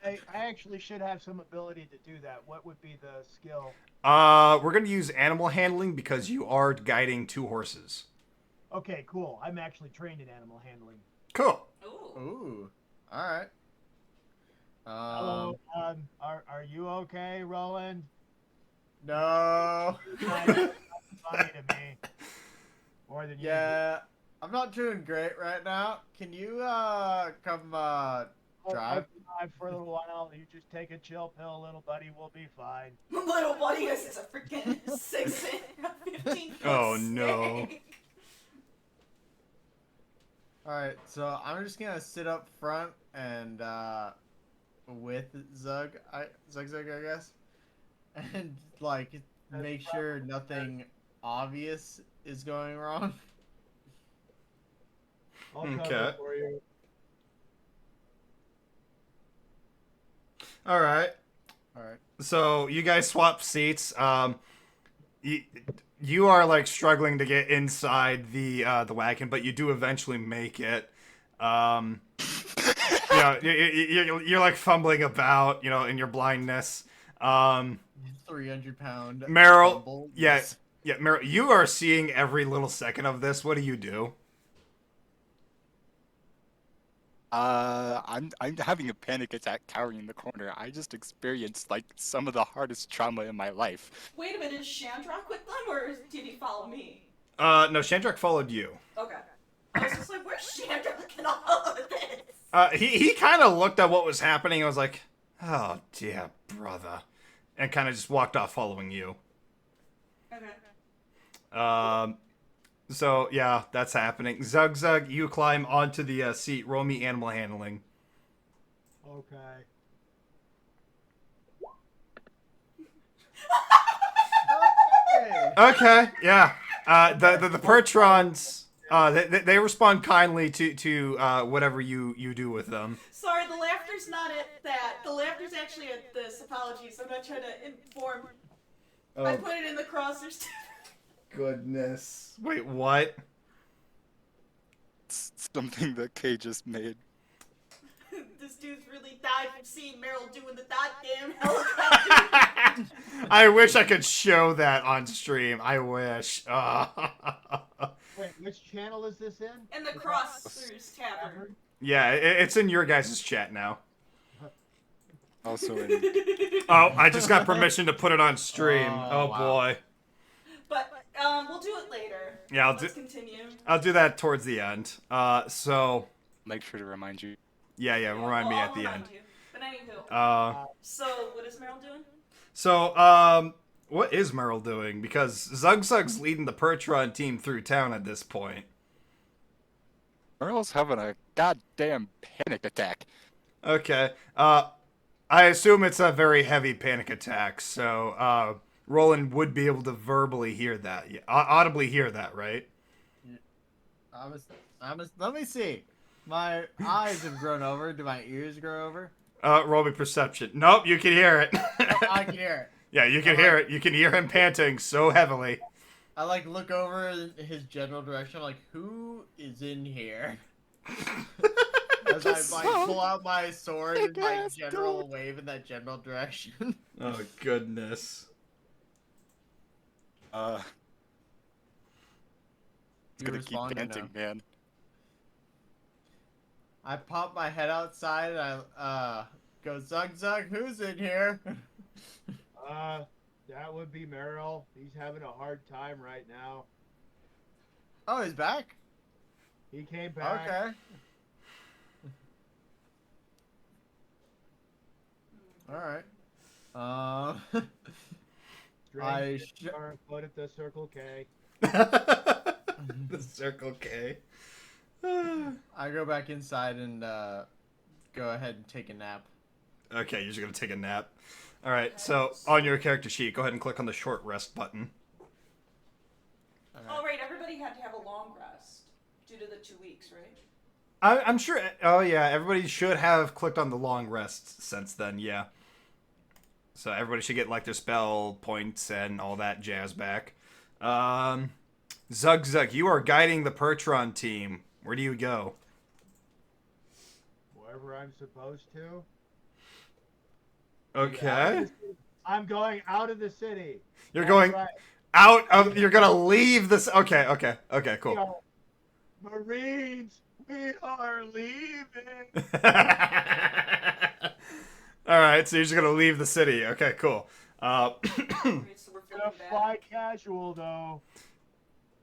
I actually should have some ability to do that. What would be the skill? We're gonna use animal handling because you are guiding 2 horses. Okay, cool. I'm actually trained in animal handling. Cool. Ooh. Ooh. All right. Hello. Are you okay, Roland? No. Funny to me. More than Yeah, I'm not doing great right now. Can you come usual. drive? Drive for a little while. You just take a chill pill, little buddy. We'll be fine. Little buddy is a freaking 15 foot Oh, no. snake. All right, so I'm just gonna sit up front and with Zug, I guess, and like make sure nothing obvious is going wrong. I'll cover Okay. for you. All right. All right. So you guys swap seats. you are like struggling to get inside the wagon, but you do eventually make it. You know, you're like fumbling about, you know, in your blindness. 300-pound Meryl, fumble. yeah, Yes. yeah, Meryl, you are seeing every little second of this. What do you do? I'm having a panic attack cowering in the corner. I just experienced like some of the hardest trauma in my life. Wait a minute, is Shandrock with them, or did he follow me? No, Shandrak followed you. Okay. I was just like, where's Shandrock in all of this? He kind of looked at what was happening and was like, "Oh dear, brother," and kind of just walked off following you. Okay. So yeah, that's happening. Zug Zug, you climb onto the seat. Roll me animal handling. Okay. Okay. Okay, yeah. The Pertrons, they respond kindly to whatever you do with them. Sorry, the laughter's not at that. The laughter's actually at this. Apologies. I'm not trying to inform. I put it in the crosshairs. Goodness. Wait, what? It's something that Kay just made. This dude's really died from seeing Meryl doing the goddamn helicopter. I wish I could show that on stream. I wish. Wait, which channel is this in? And the Crossers Tavern. Yeah, it's in your guys' chat now. Also in Oh, I just got permission to put it on stream. Oh, wow. boy. But we'll do it later. Yeah, Let's continue. I'll do that towards the end. So make sure to remind you. yeah, remind me Well, at I'll the remind end. you. But anywho. Uh, So, what is Meryl doing? so what is Merle doing? Because Zug Zug's leading the Pertron team through town at this point. Merle's having a goddamn panic attack. Okay. I assume it's a very heavy panic attack, so Roland would be able to verbally hear that, audibly hear that, right? Let me see. My eyes have grown over. Do my ears grow over? Roll me perception. Nope, you can hear it. I can hear it. Yeah, you can hear it. You can hear him panting so heavily. I like look over in his general direction. I'm like, who is in here? As I like pull out my sword and like general wave in that general direction. Oh goodness. It's You gonna keep respond or panting, no? man. I pop my head outside and I go, Zug Zug, who's in here? That would be Meryl. He's having a hard time right now. Oh, he's back? He came back. Okay. Alright. Strange are put at the Circle K. The Circle K. I go back inside and go ahead and take a nap. Okay, you're just gonna take a nap. Alright, so on your character sheet, go ahead and click on the short rest button. Oh, right. Everybody had to have a long rest due to the 2 weeks, right? I'm sure. Oh yeah, everybody should have clicked on the long rest since then. Yeah. So everybody should get like their spell points and all that jazz back. Zug Zug, you are guiding the Pertron team. Where do you go? Wherever I'm supposed to. Okay. I'm going out of the city. You're That's going right. out of. You're gonna leave this. Okay. Cool. Yo, Marines, we are leaving. All right, so you're just gonna leave the city. Okay, cool. Great, so we're Gonna flipping fly back. casual though.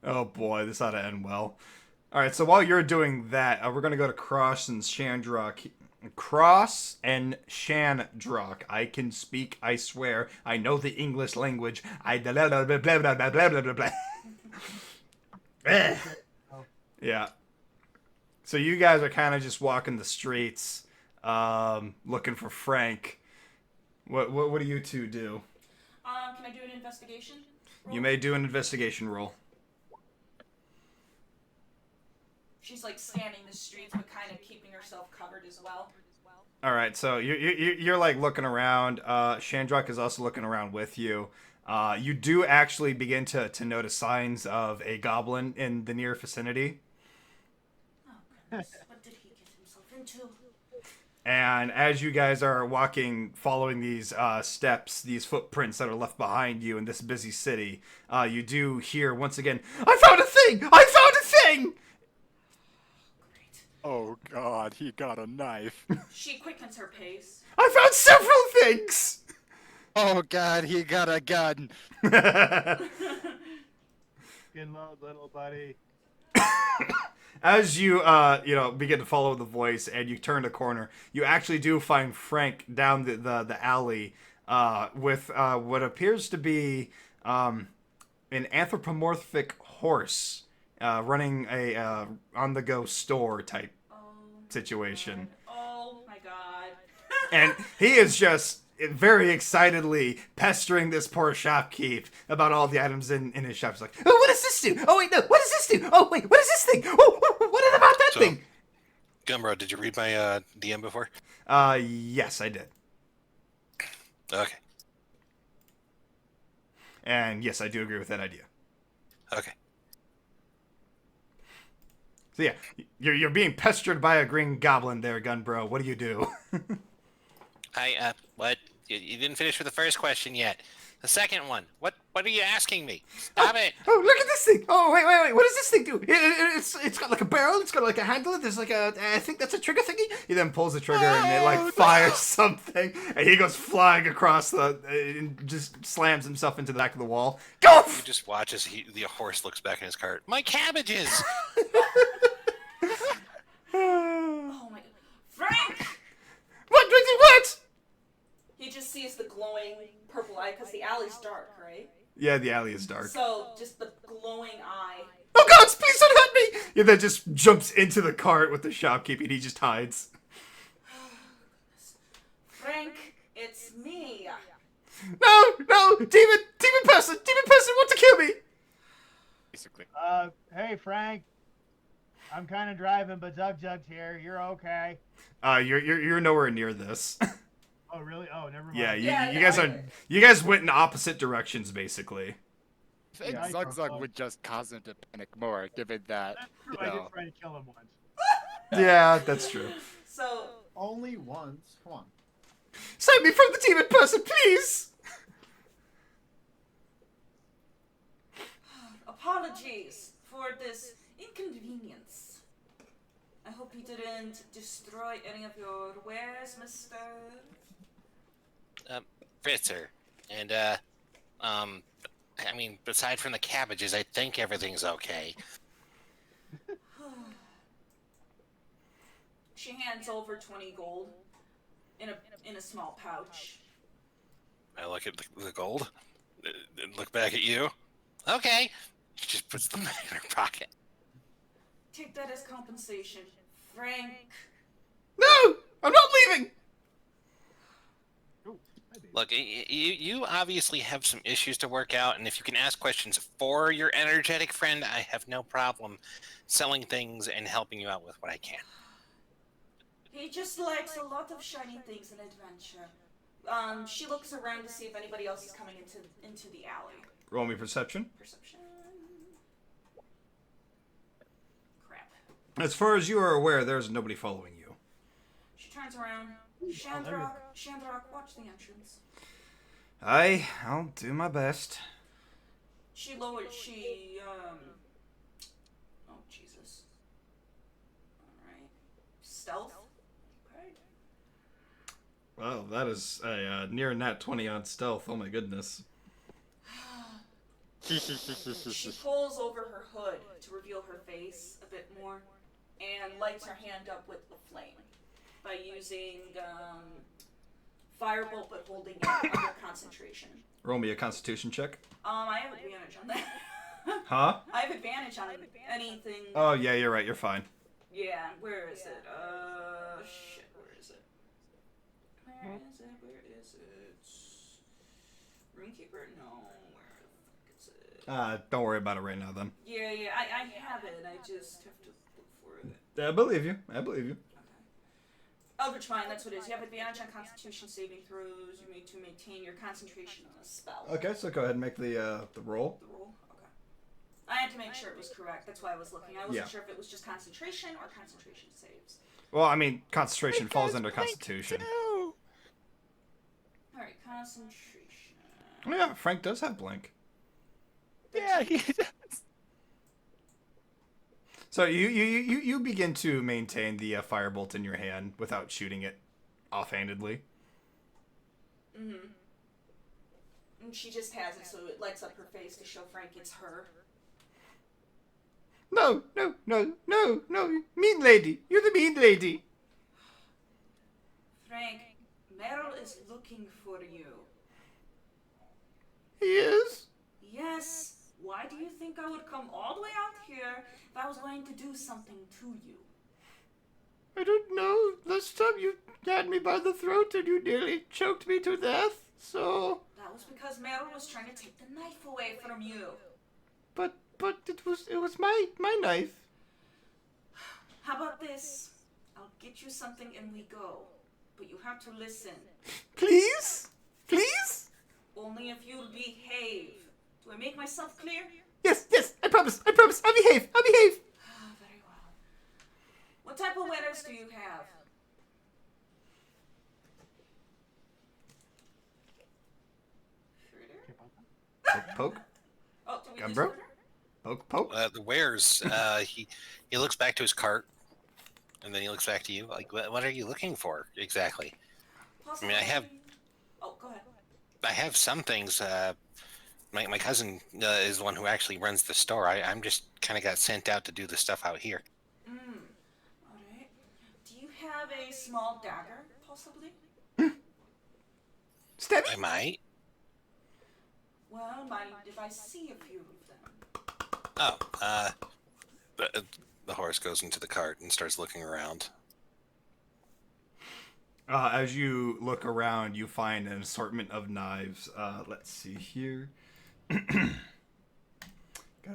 Oh boy, this ought to end well. All right, so while you're doing that, we're gonna go to Cross and Shandrock. Cross and Shandrock. I can speak. I swear. I know the English language. I blah blah blah blah blah blah blah blah blah. Yeah. So you guys are kind of just walking the streets, looking for Frank. What do you two do? Can I do an investigation? You may do an investigation roll. She's like scanning the streets, but kind of keeping herself covered as well. All right, so you're like looking around. Shandrock is also looking around with you. You do actually begin to notice signs of a goblin in the near vicinity. Oh goodness, what did he get himself into? And as you guys are walking, following these steps, these footprints that are left behind you in this busy city, you do hear once again, I found a thing! I found a thing! Great. Oh God, he got a knife. She quickens her pace. I found several things! Oh God, he got a gun. Good load, little buddy. As you begin to follow the voice and you turn a corner, you actually do find Frank down the alley with what appears to be an anthropomorphic horse running a on-the-go store type Oh. situation. Oh my god. And he is just very excitedly pestering this poor shopkeep about all the items in his shop. He's like, oh, what does this do? Oh, wait, no, what does this do? Oh, wait, what is this thing? Oh, what about that So- thing? Gumbro, did you read my DM before? Yes, I did. Okay. And yes, I do agree with that idea. Okay. So yeah, you're being pestered by a green goblin there, Gunbro. What do you do? What? You didn't finish with the first question yet. The second one. What are you asking me? Stop it. Oh, look at this thing! Oh, wait, what does this thing do? It's got like a barrel, it's got like a handle, there's like I think that's a trigger thingy. He then pulls the trigger and it like fires something, and he goes flying across and just slams himself into the back of the wall. Go! You just watch as the horse looks back in his cart. My cabbages! Oh my god. Frank! What? He just sees the glowing purple eye because the alley's dark, right? Yeah, the alley is dark. So just the glowing eye. Oh God, please don't hurt me! He then just jumps into the cart with the shopkeep and he just hides. Frank, it's me. No, demon person wants to kill me. Basically. Hey Frank. I'm kind of driving, but Zug's here. You're okay. You're nowhere near this. Oh really? Oh, never mind. Yeah, Yeah, you guys went in opposite directions basically. I think Yeah, I Zug know. would just cause him to panic more, given that, That's true. you I know. did try to kill him once. Yeah, that's true. So Only once. Come on. Save me from the demon person, please. apologies for this inconvenience. I hope he didn't destroy any of your wares, mister. Fritzer. And, I mean, aside from the cabbages, I think everything's okay. She hands over 20 gold in a small pouch. I look at the gold, and look back at you. Okay. She just puts the money in her pocket. Take that as compensation, Frank. No, I'm not leaving. Look, you obviously have some issues to work out, and if you can ask questions for your energetic friend, I have no problem selling things and helping you out with what I can. He just likes a lot of shiny things and adventure. She looks around to see if anybody else is coming into the alley. Roll me perception. Perception. Crap. As far as you are aware, there's nobody following you. She turns around. Shandrock, watch the entrance. I'll do my best. Oh Jesus. Alright. Stealth? Okay. Well, that is a near nat 20 on stealth. Oh my goodness. She pulls over her hood to reveal her face a bit more and lights her hand up with the flame by using firebolt but holding it under concentration. Roll me a constitution check. I have advantage on that. Huh? I have advantage on anything. Oh, yeah, you're right. You're fine. Yeah, where is it? Shit, where is it? Where is it? Runekeeper? No, where the fuck is it? Don't worry about it right now, then. Yeah, I have it. I just have to look for it. I believe you. Okay. Eldritch Mind, that's what it is. You have advantage on Constitution saving throws. You need to maintain your concentration on a spell. Okay, so go ahead and make the roll. The roll? Okay. I had to make sure it was correct. That's why I was looking. I wasn't sure if it was just concentration or concentration saves. Well, I mean, concentration falls under Constitution. Alright, concentration. Oh, yeah, Frank does have blink. Yeah, he does. So you begin to maintain the firebolt in your hand without shooting it offhandedly. Mm-hmm. And she just has it, so it lights up her face to show Frank it's her. No, mean lady. You're the mean lady. Frank, Meryl is looking for you. He is? Yes. Why do you think I would come all the way out here if I was going to do something to you? I don't know. Last time you had me by the throat and you nearly choked me to death, so... That was because Meryl was trying to take the knife away from you. But it was my knife. How about this? I'll get you something and we go. But you have to listen. Please? Please? Only if you'll behave. Do I make myself clear? Yes, I promise. I'll behave. Very well. What type of letters do you have? Poke. Oh, do we Gun lose bro? order? Poke. The wares, he looks back to his cart, and then he looks back to you. Like, what are you looking for exactly? Possibly... I have- Oh, go ahead. I have some things. My cousin is the one who actually runs the store. I'm just kind of got sent out to do the stuff out here. Alright. Do you have a small dagger, possibly? Stab I might. Well, mind if I see a few of them? Oh, the horse goes into the cart and starts looking around. As you look around, you find an assortment of knives. Let's see here. Gotta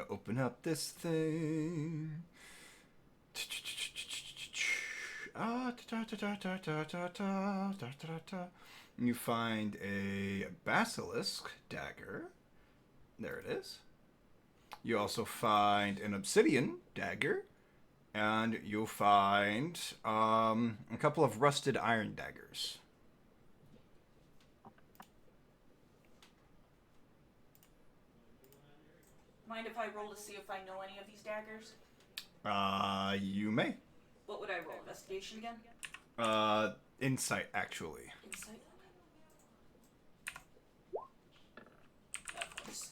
open up this thing. You find a basilisk dagger. There it is. You also find an obsidian dagger. And you'll find a couple of rusted iron daggers. Mind if I roll to see if I know any of these daggers? You may. What would I roll? Investigation again? Insight, actually. Insight? Of course.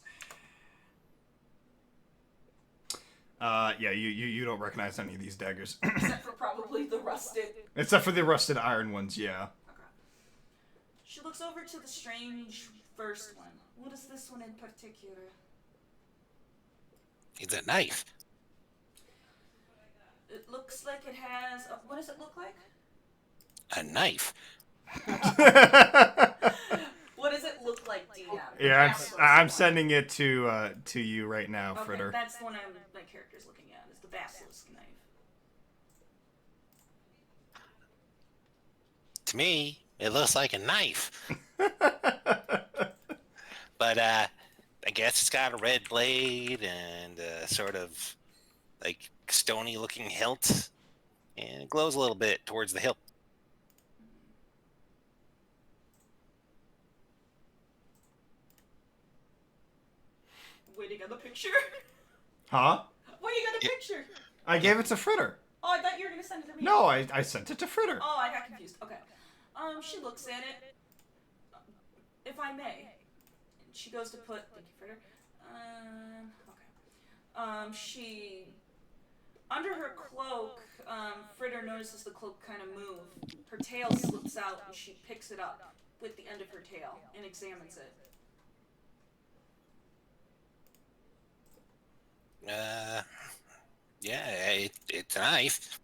Yeah, you don't recognize any of these daggers. Except for probably the rusted. Except for the rusted iron ones, yeah. Okay. She looks over to the strange first one. What is this one in particular? It's a knife. It looks like it has... what does it look like? A knife. What does it look like, DM? Yeah, That's I'm one. sending it to you right now, Okay, Fritter. that's the one my character's looking at, is the basilisk knife. To me, it looks like a knife. But I guess it's got a red blade and a sort of like stony looking hilt, and it glows a little bit towards the hilt. Where do you get the picture? Huh? Where do you get the picture? I gave it to Fritter. Oh, I thought you were gonna send it to me. No, I sent it to Fritter. Oh, I got confused. Okay. She looks at it. If I may. She goes to put... Thank you, Fritter. Okay. She... Under her cloak, Fritter notices the cloak kind of move. Her tail slips out and she picks it up with the end of her tail and examines it. Yeah, it's a knife.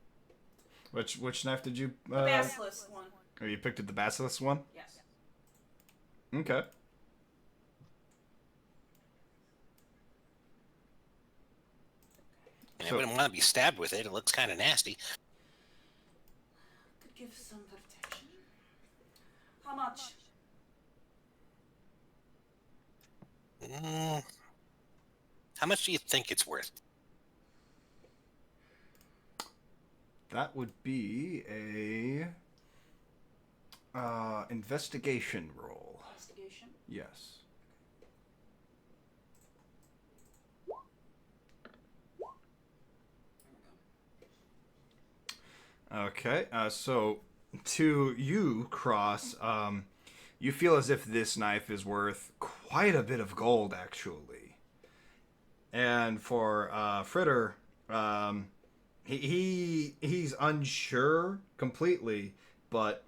Which knife did you... The basilisk one. Oh, you picked up the basilisk one? Yes. Okay. I wouldn't want to be stabbed with it. It looks kind of nasty. Could give some How much? Mm, how much do you think it's worth? That would be a investigation roll. Investigation. Yes. Okay. So to you, Cross, you feel as if this knife is worth quite a bit of gold, actually. And for Fritter, he's unsure completely, but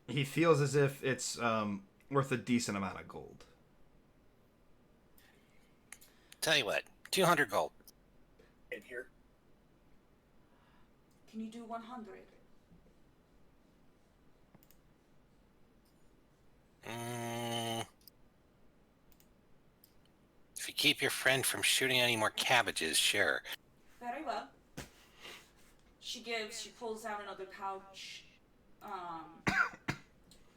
he feels as if it's worth a decent amount of gold. Tell you what, 200 gold. In here. Can you do 100? If you keep your friend from shooting any more cabbages, sure. Very well. She pulls out another pouch.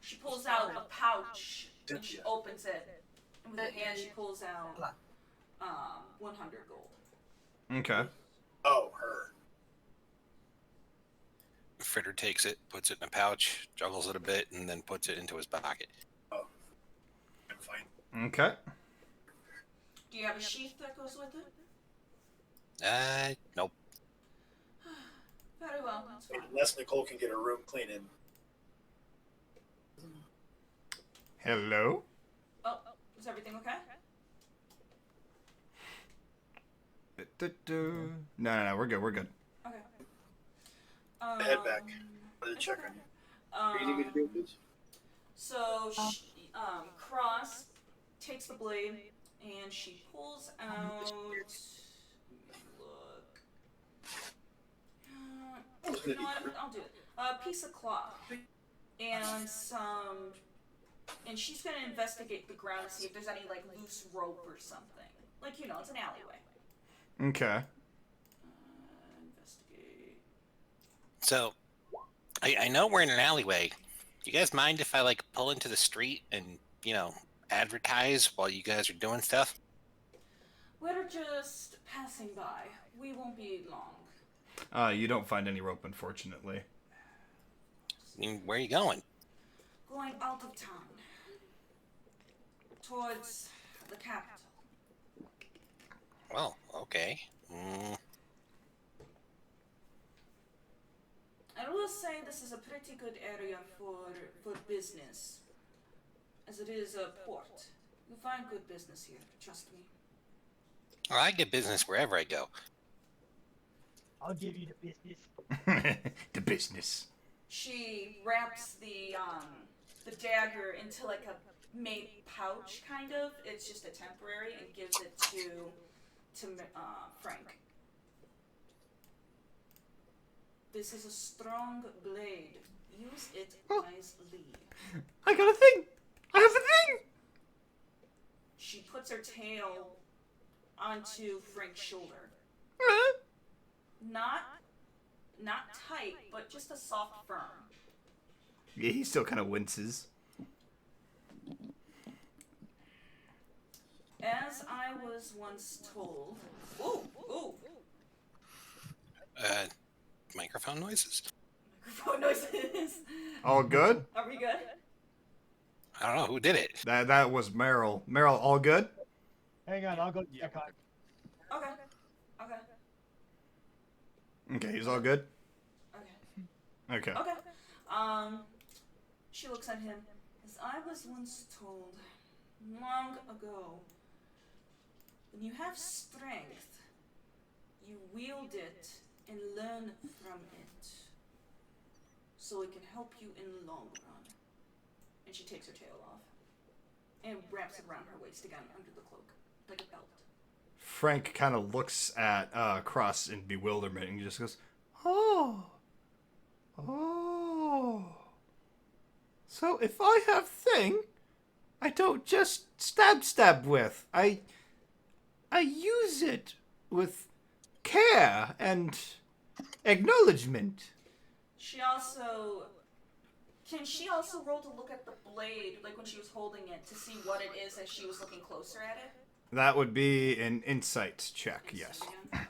She pulls out a pouch and she opens it. And with her hand she pulls out 100 gold. Okay. Oh, her. Fritter takes it, puts it in a pouch, juggles it a bit, and then puts it into his pocket. Oh. I'm fine. Okay. Do you have a sheath that goes with it? Nope. Very well, that's fine. Unless Nicole can get her room cleaning. Hello? Oh, is everything okay? No, we're good. We're good. Okay. Head back. I'm gonna check on you. Do you need me to do this? So, Cross takes the blade and she pulls out. Look. You know what? I'll do it. A piece of cloth and some. And she's gonna investigate the ground to see if there's any like loose rope or something. Like it's an alleyway. Okay. Investigate. So, I know we're in an alleyway. Do you guys mind if I like pull into the street and advertise while you guys are doing stuff? We're just passing by. We won't be long. You don't find any rope, unfortunately. Where are you going? Going out of town. Towards the capital. Well, okay. I will say this is a pretty good area for business. As it is a port. You'll find good business here, trust me. Well, I get business wherever I go. I'll give you the business. The business. She wraps the dagger into like a made pouch, kind of. It's just a temporary, and gives it to Frank. This is a strong blade. Use it wisely. I got a thing. I have a thing. She puts her tail onto Frank's shoulder. Not tight, but just a soft firm. Yeah, he still kind of winces. As I was once told. Ooh. Microphone noises? Microphone noises. All good? Are we good? I don't know who did it. That was Meryl. Meryl, all good? Hang on, I'll go check on. Okay. Okay, he's all good? Okay. Okay. She looks at him. As I was once told, long ago, when you have strength, you wield it and learn from it. So it can help you in the long run. And she takes her tail off and wraps it around her waist again under the cloak, like a belt. Frank kind of looks at Cross in bewilderment and he just goes, Oh. So if I have thing, I don't just stab with. I use it with care and acknowledgement. She also Can she also roll to look at the blade, like when she was holding it, to see what it is as she was looking closer at it? That would be an insight check, yes. Okay.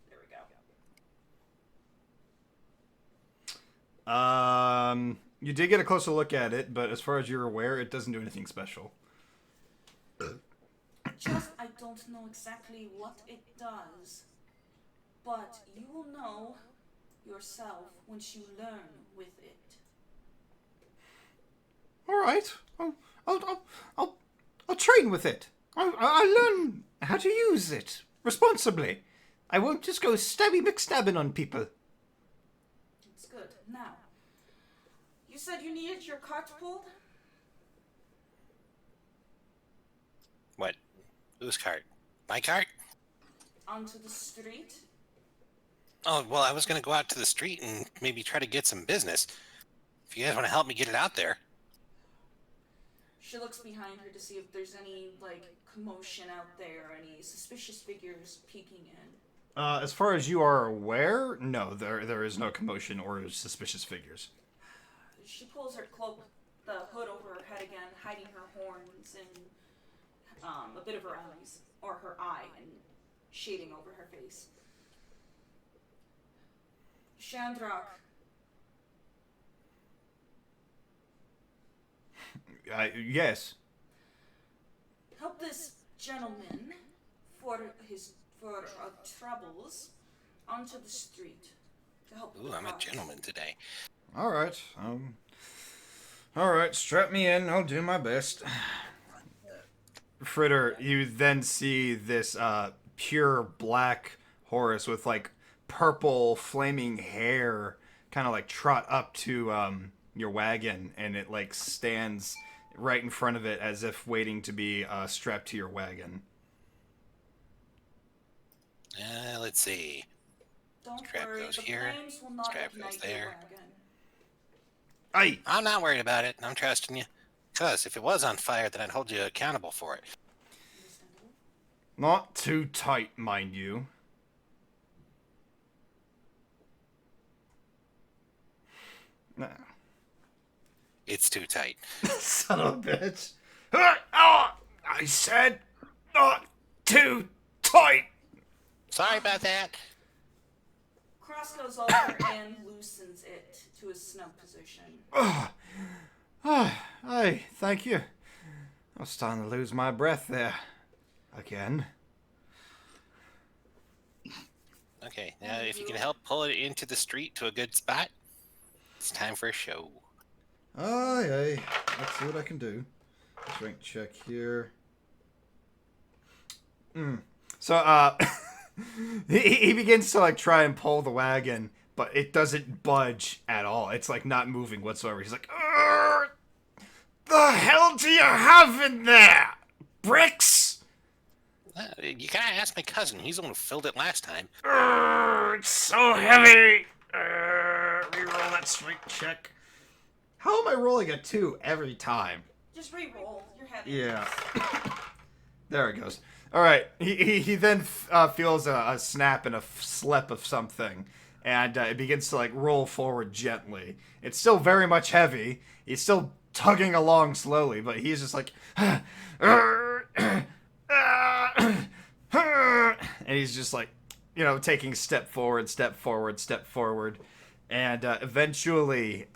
There we go. You did get a closer look at it, but as far as you're aware, it doesn't do anything special. Just, I don't know exactly what it does, but you will know yourself once you learn with it. All right, I'll train with it. I'll learn how to use it responsibly. I won't just go stabby McStabbing on people. It's good. Now, you said you needed your cart pulled? What? Whose cart? My cart? Onto the street? Oh, well, I was going to go out to the street and maybe try to get some business. If you guys want to help me get it out there. She looks behind her to see if there's any, like, commotion out there, any suspicious figures peeking in. As far as you are aware, no, there is no commotion or suspicious figures. She pulls her cloak, the hood over her head again, hiding her horns and a bit of her eyes, or her eye, and shading over her face. Shandrak. Yes. Help this gentleman for troubles onto the street to help. Ooh, I'm a gentleman today. All right. All right. Strap me in. I'll do my best. Fritter, you then see this pure black horse with like purple flaming hair, kind of like trot up to your wagon, and it like stands right in front of it as if waiting to be strapped to your wagon. Let's see. Don't Strap worry, goes the here, flames will not strap ignite goes your there. wagon. Aye. I'm not worried about it. I'm trusting you. Because if it was on fire, then I'd hold you accountable for it. Understandable? Not too tight, mind you. Nah. It's too tight. Son of a bitch. I said not too tight. Sorry about that. Cross goes over and loosens it to a snug position. Aye, thank you. I was starting to lose my breath there. Again. Okay, now if you can help pull it into the street to a good spot, it's time for a show. Aye. Let's see what I can do. Strength check here. So, he begins to, like, try and pull the wagon, but it doesn't budge at all. It's, like, not moving whatsoever. He's like, the hell do you have in there? Bricks? You gotta ask my cousin. He's the one who filled it last time. It's so heavy. Reroll that strength check. How am I rolling a 2 every time? Just re-roll. You're heavy. Yeah. There it goes. All right. He then feels a snap and a slip of something, and it begins to like roll forward gently. It's still very much heavy. He's still tugging along slowly, but he's just like, and he's just like, you know, taking step forward, and eventually,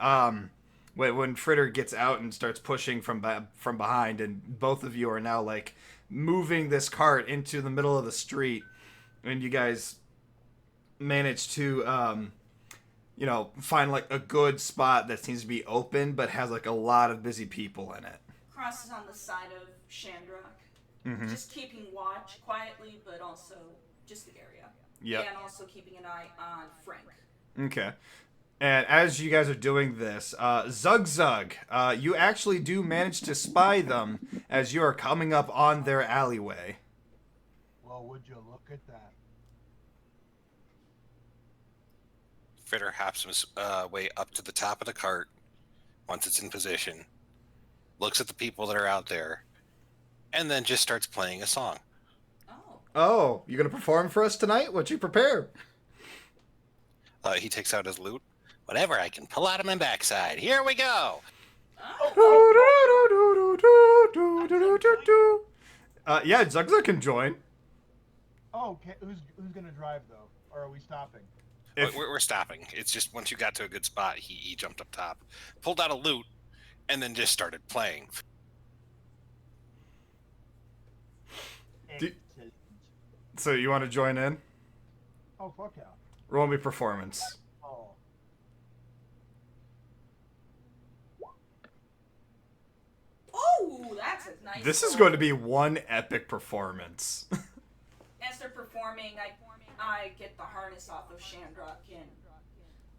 when Fritter gets out and starts pushing from behind, and both of you are now like moving this cart into the middle of the street, and you guys manage to find like a good spot that seems to be open but has like a lot of busy people in it. Cross is on the side of Shandrak. Mm-hmm. Just keeping watch quietly, but also just the area. Yep. And also keeping an eye on Frank. Okay. And as you guys are doing this, Zug, you actually do manage to spy them as you are coming up on their alleyway. Well, would you look at that? Fritter hops his way up to the top of the cart once it's in position, looks at the people that are out there, and then just starts playing a song. Oh, you gonna perform for us tonight? What'd you prepare? He takes out his lute, whatever I can pull out of my backside. Here we go. Yeah, Zugzug can join. Oh, okay. Who's gonna drive though, or are we stopping? We're stopping. It's just once you got to a good spot, he jumped up top, pulled out a loot, and then just started playing. So you want to join in? Oh, fuck yeah. Roll me performance. Oh. Oh, that's a nice. This is roll. going to be one epic performance. As they're performing, I get the harness off of Shandrock and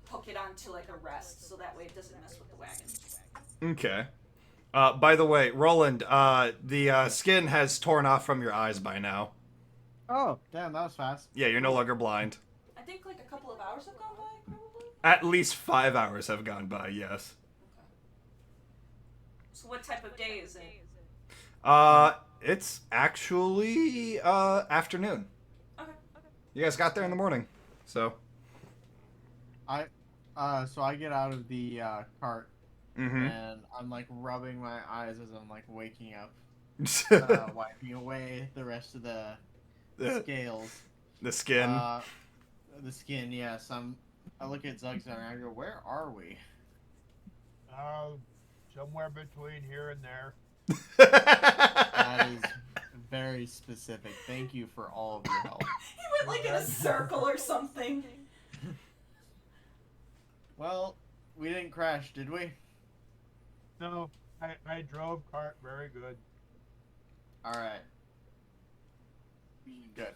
hook it onto like a rest, so that way it doesn't mess with the wagon. Okay. By the way, Roland, the skin has torn off from your eyes by now. Oh, damn, that was fast. Yeah, you're no longer blind. I think like a couple of hours have gone by, probably. At least 5 hours have gone by, yes. Okay. So what type of day is it? It's actually, afternoon. Okay. You guys got there in the morning, so. So I get out of the cart Mm-hmm. and I'm like rubbing my eyes as I'm like waking up, wiping away the rest of the scales. The skin. The skin, yes. I look at Zugzug and I go, "Where are we?" Somewhere between here and there. That is very specific. Thank you for all of your help. He went like in a circle or something. Well, we didn't crash, did we? No, I drove cart very good. All right. Good.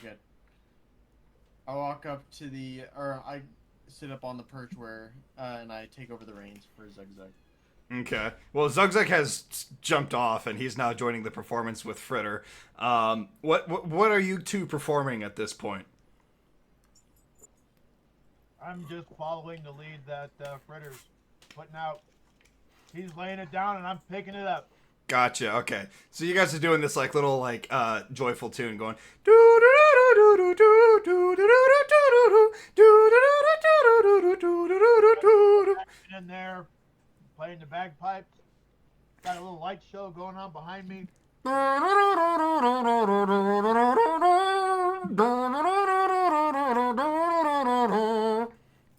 Good. I walk up to I sit up on the perch and I take over the reins for Zugzug. Okay. Well, Zugzug has jumped off, and he's now joining the performance with Fritter. What are you two performing at this point? I'm just following the lead that Fritter's putting out. He's laying it down, and I'm picking it up. Gotcha. Okay. So you guys are doing this like little joyful tune going. In there, playing the bagpipes. Got a little light show going on behind me.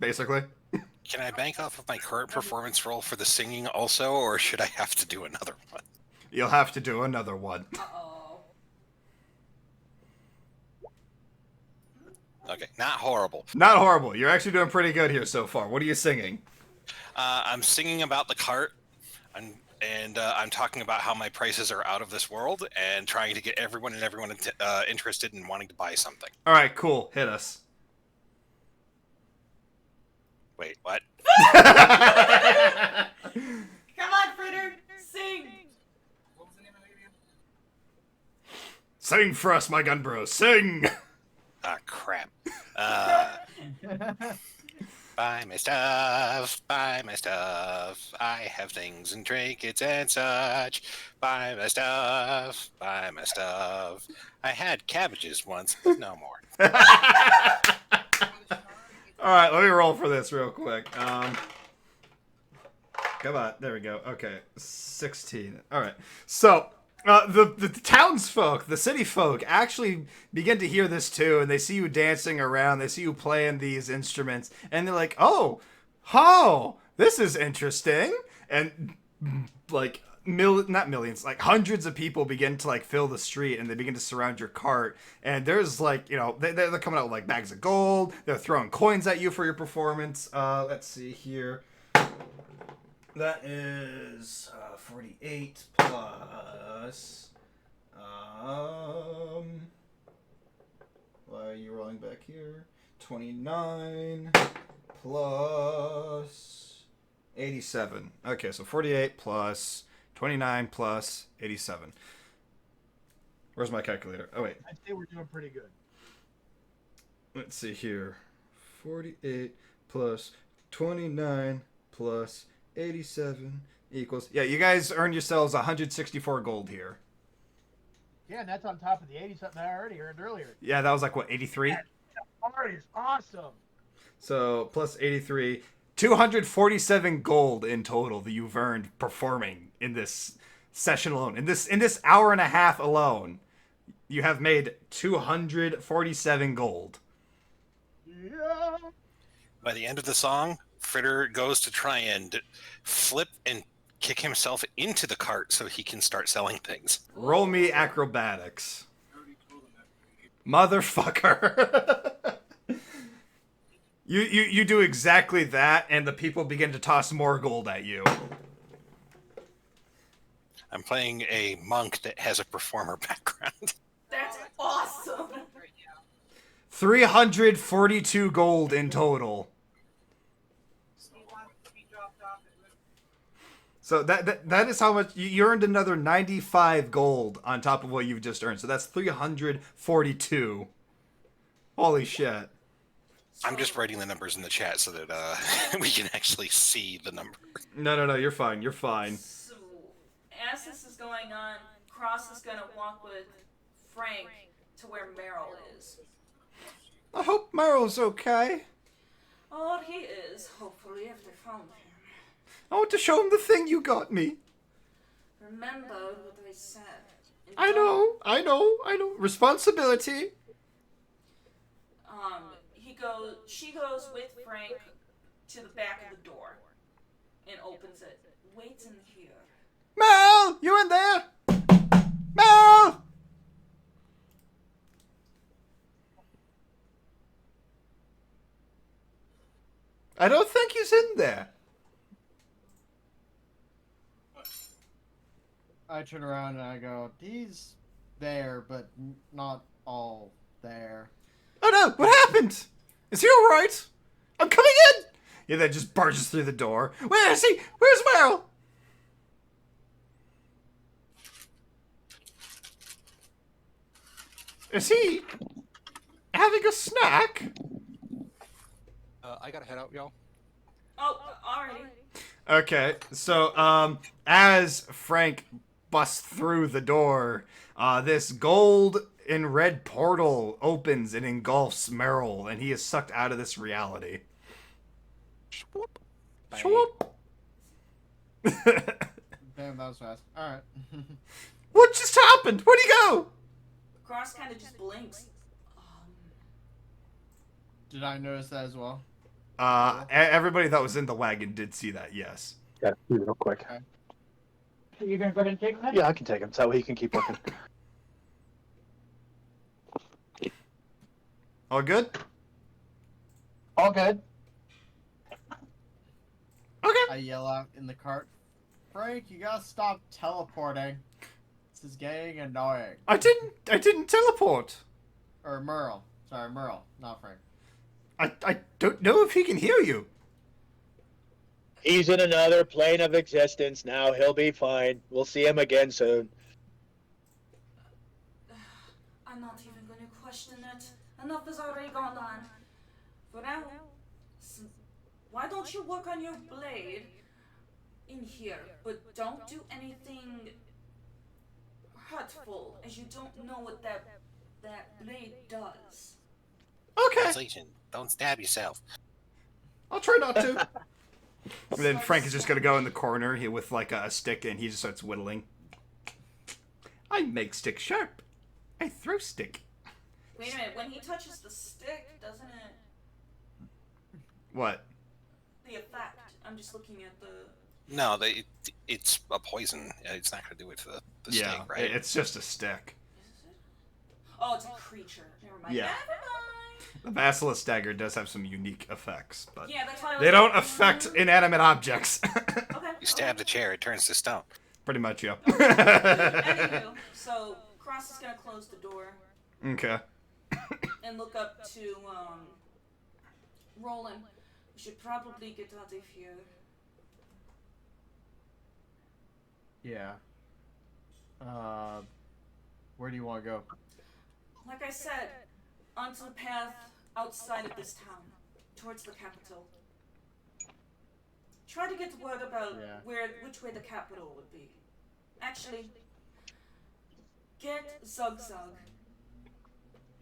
Basically. Can I bank off of my current performance roll for the singing also, or should I have to do another one? You'll have to do another one. Uh-oh. Okay, not horrible. Not horrible. You're actually doing pretty good here so far. What are you singing? I'm singing about the cart, and I'm talking about how my prices are out of this world, and trying to get everyone interested in wanting to buy something. All right, cool. Hit us. Wait, what? Come on, Fritter, sing. What was the name of it again? Sing for us, my gun bros. Sing. Ah, crap. Buy my stuff, buy my stuff. I have things and trinkets and such. Buy my stuff, buy my stuff. I had cabbages once, but no more. All right, let me roll for this real quick. Come on, there we go. Okay, 16. All right, so the townsfolk, the city folk, actually begin to hear this too, and they see you dancing around. They see you playing these instruments, and they're like, "Oh, this is interesting." And like not millions, like hundreds of people begin to like fill the street, and they begin to surround your cart. And there's like, they're coming out with like bags of gold. They're throwing coins at you for your performance. Let's see here. That is 48 plus. Why are you rolling back here? 29 plus 87. Okay, so 48 plus 29 plus 87. Where's my calculator? Oh, wait. I'd say we're doing pretty good. Let's see here. 48 plus 29 plus 87 equals... Yeah, you guys earned yourselves 164 gold here. Yeah, and that's on top of the 80 something I already earned earlier. Yeah, that was like, what, 83? How art is awesome. So plus 83, 247 gold in total that you've earned performing in this session alone. In this hour and a half alone, you have made 247 gold. Yeah. By the end of the song, Fritter goes to try and flip and kick himself into the cart so he can start selling things. Roll me acrobatics. Motherfucker. You do exactly that, and the people begin to toss more gold at you. I'm playing a monk that has a performer background. That's awesome. 342 gold in total. So that is how much you earned. Another 95 gold on top of what you've just earned. So that's 342. Holy shit. I'm just writing the numbers in the chat so that we can actually see the number. No, you're fine. You're fine. So, as this is going on, Cross is gonna walk with Frank to where Meryl is. I hope Meryl's okay. Oh, he is, hopefully, if they found him. I want to show him the thing you got me. Remember what I said. And I know. Responsibility. She goes with Frank to the back of the door and opens it. Wait in here. Mel, you in there? Mel! I don't think he's in there. I turn around and I go, he's there, but not all there. Oh no, what happened? Is he alright? I'm coming in! Yeah, that just barges through the door. Where is he? Where's Meryl? Is he having a snack? I gotta head out, y'all. Oh, alrighty. Okay, so as Frank busts through the door, this gold and red portal opens and engulfs Meryl, and he is sucked out of this reality. Swoop. Bang. Swoop. Damn, that was fast. Alright. What just happened? Where'd he go? Cross kind of just blinks. Did I notice that as well? Everybody that was in the wagon did see that, yes. Yeah, real quick. Okay. You gonna go ahead and take that? Yeah, I can take him. So he can keep working. All good? All good. Okay. I yell out in the cart, Frank, you gotta stop teleporting. This is getting annoying. I didn't teleport. Or Merle. Sorry, Merle, not Frank. I don't know if he can hear you. He's in another plane of existence now. He'll be fine. We'll see him again soon. I'm not even going to question it. Enough has already gone on. For now, why don't you work on your blade in here, but don't do anything hurtful, as you don't know what that blade does. Okay, Translation, don't stab yourself. I'll try not to. And then Frank is just gonna go in the corner with like a stick, and he just starts whittling. I make stick sharp. I throw stick. Wait a minute, when he touches the stick, doesn't it... What? The effect. I'm just looking at the... No, it's a poison. It's not going to do it to the Yeah, steak, right? it's just a stick. Is it? Oh, it's a creature. Never mind. Yeah. Never mind. The Basilisk Dagger does have some unique effects, but Yeah, that's why I was they don't like, affect inanimate objects. Okay. You stab the chair, it turns to stone. Pretty much, yeah. Anywho, so Cross is gonna close the door Okay. and look up to Roland. We should probably get out of here. Yeah. Where do you want to go? Like I said, onto the path outside of this town, towards the capital. Try to get word about which way the capital would be. Actually, get Zug Zug.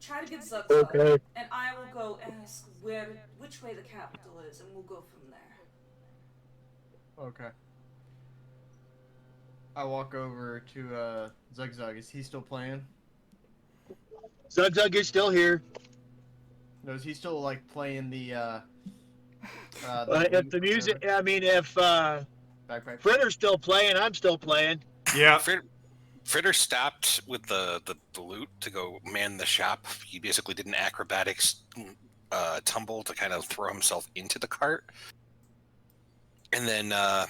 Try to get Zugzug, Okay. and I will go ask which way the capital is, and we'll go from there. Okay. I walk over to Zugzug. Is he still playing? Zugzug is still here. No, is he still like playing the If the music, I mean, if bagpipe? Fritter's still playing, I'm still playing. Yeah. Fritter stopped with the loot to go man the shop. He basically did an acrobatics tumble to kind of throw himself into the cart. And then, I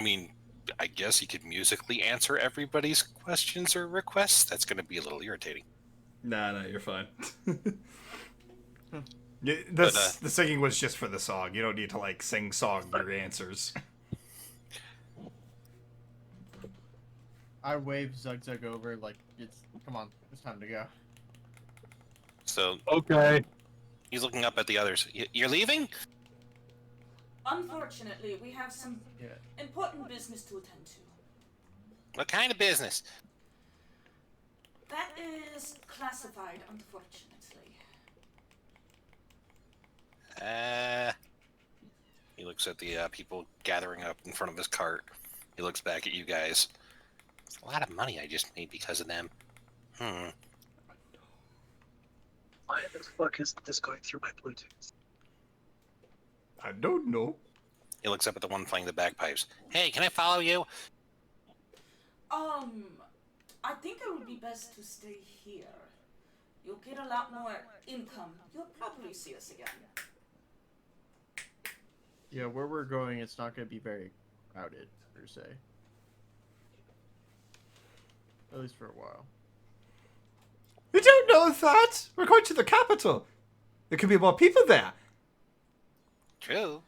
mean, I guess he could musically answer everybody's questions or requests. That's going to be a little irritating. Nah, you're fine. But, The singing was just for the song. You don't need to like sing song your answers. I wave Zugzug over like come on, it's time to go. So Okay. he's looking up at the others. You're leaving? Unfortunately, we have some important business to attend to. What kind of business? That is classified, unfortunately. He looks at the people gathering up in front of his cart. He looks back at you guys. It's a lot of money I just made because of them. Why the fuck is this going through my Bluetooth? I don't know. He looks up at the one playing the bagpipes. Hey, can I follow you? I think it would be best to stay here. You'll get a lot more income. You'll probably see us again. Yeah, where we're going, it's not going to be very crowded per se. At least for a while. You don't know that. We're going to the capital. There could be more people there. True.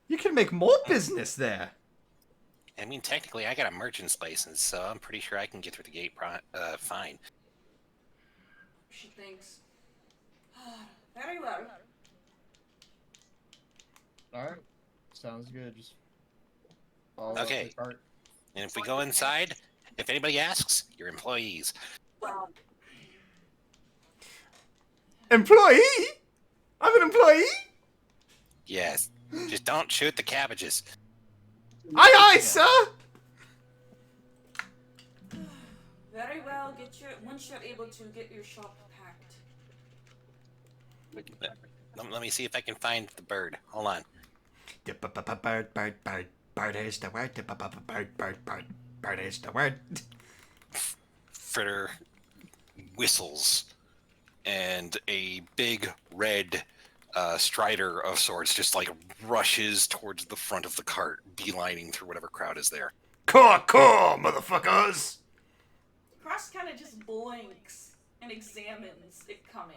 You can make more business there. I mean, technically, I got a merchant's license, so I'm pretty sure I can get through the gate fine. She thinks. Very well. Alright. Sounds good. Just follow Okay. up the cart. And if we go inside, if anybody asks, you're employees. Well, Employee? I'm an employee? Yes. Just don't shoot the cabbages. Aye, sir. very well. Once you're able to get your shop packed. Let me see if I can find the bird. Hold on. Bird is the word. Bird is the word. Fritter whistles, and a big red strider of sorts just like rushes towards the front of the cart, beelining through whatever crowd is there. Caw, motherfuckers. Cross kind of just blinks and examines it coming.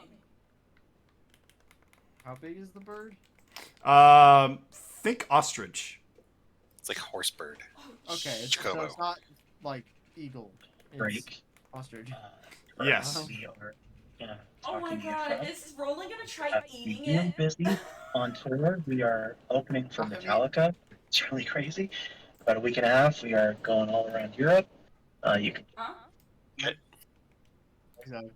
How big is the bird? Think ostrich. It's like horse bird. Okay, so Chocobo. it's not like eagle. It's Break. ostrich. Yes. We are Oh my talking god, about is Roland gonna try eating medium it? busy on tour. We are opening for Metallica. It's really crazy. About a week and a half, we are going all around Europe. You can Huh? Exactly.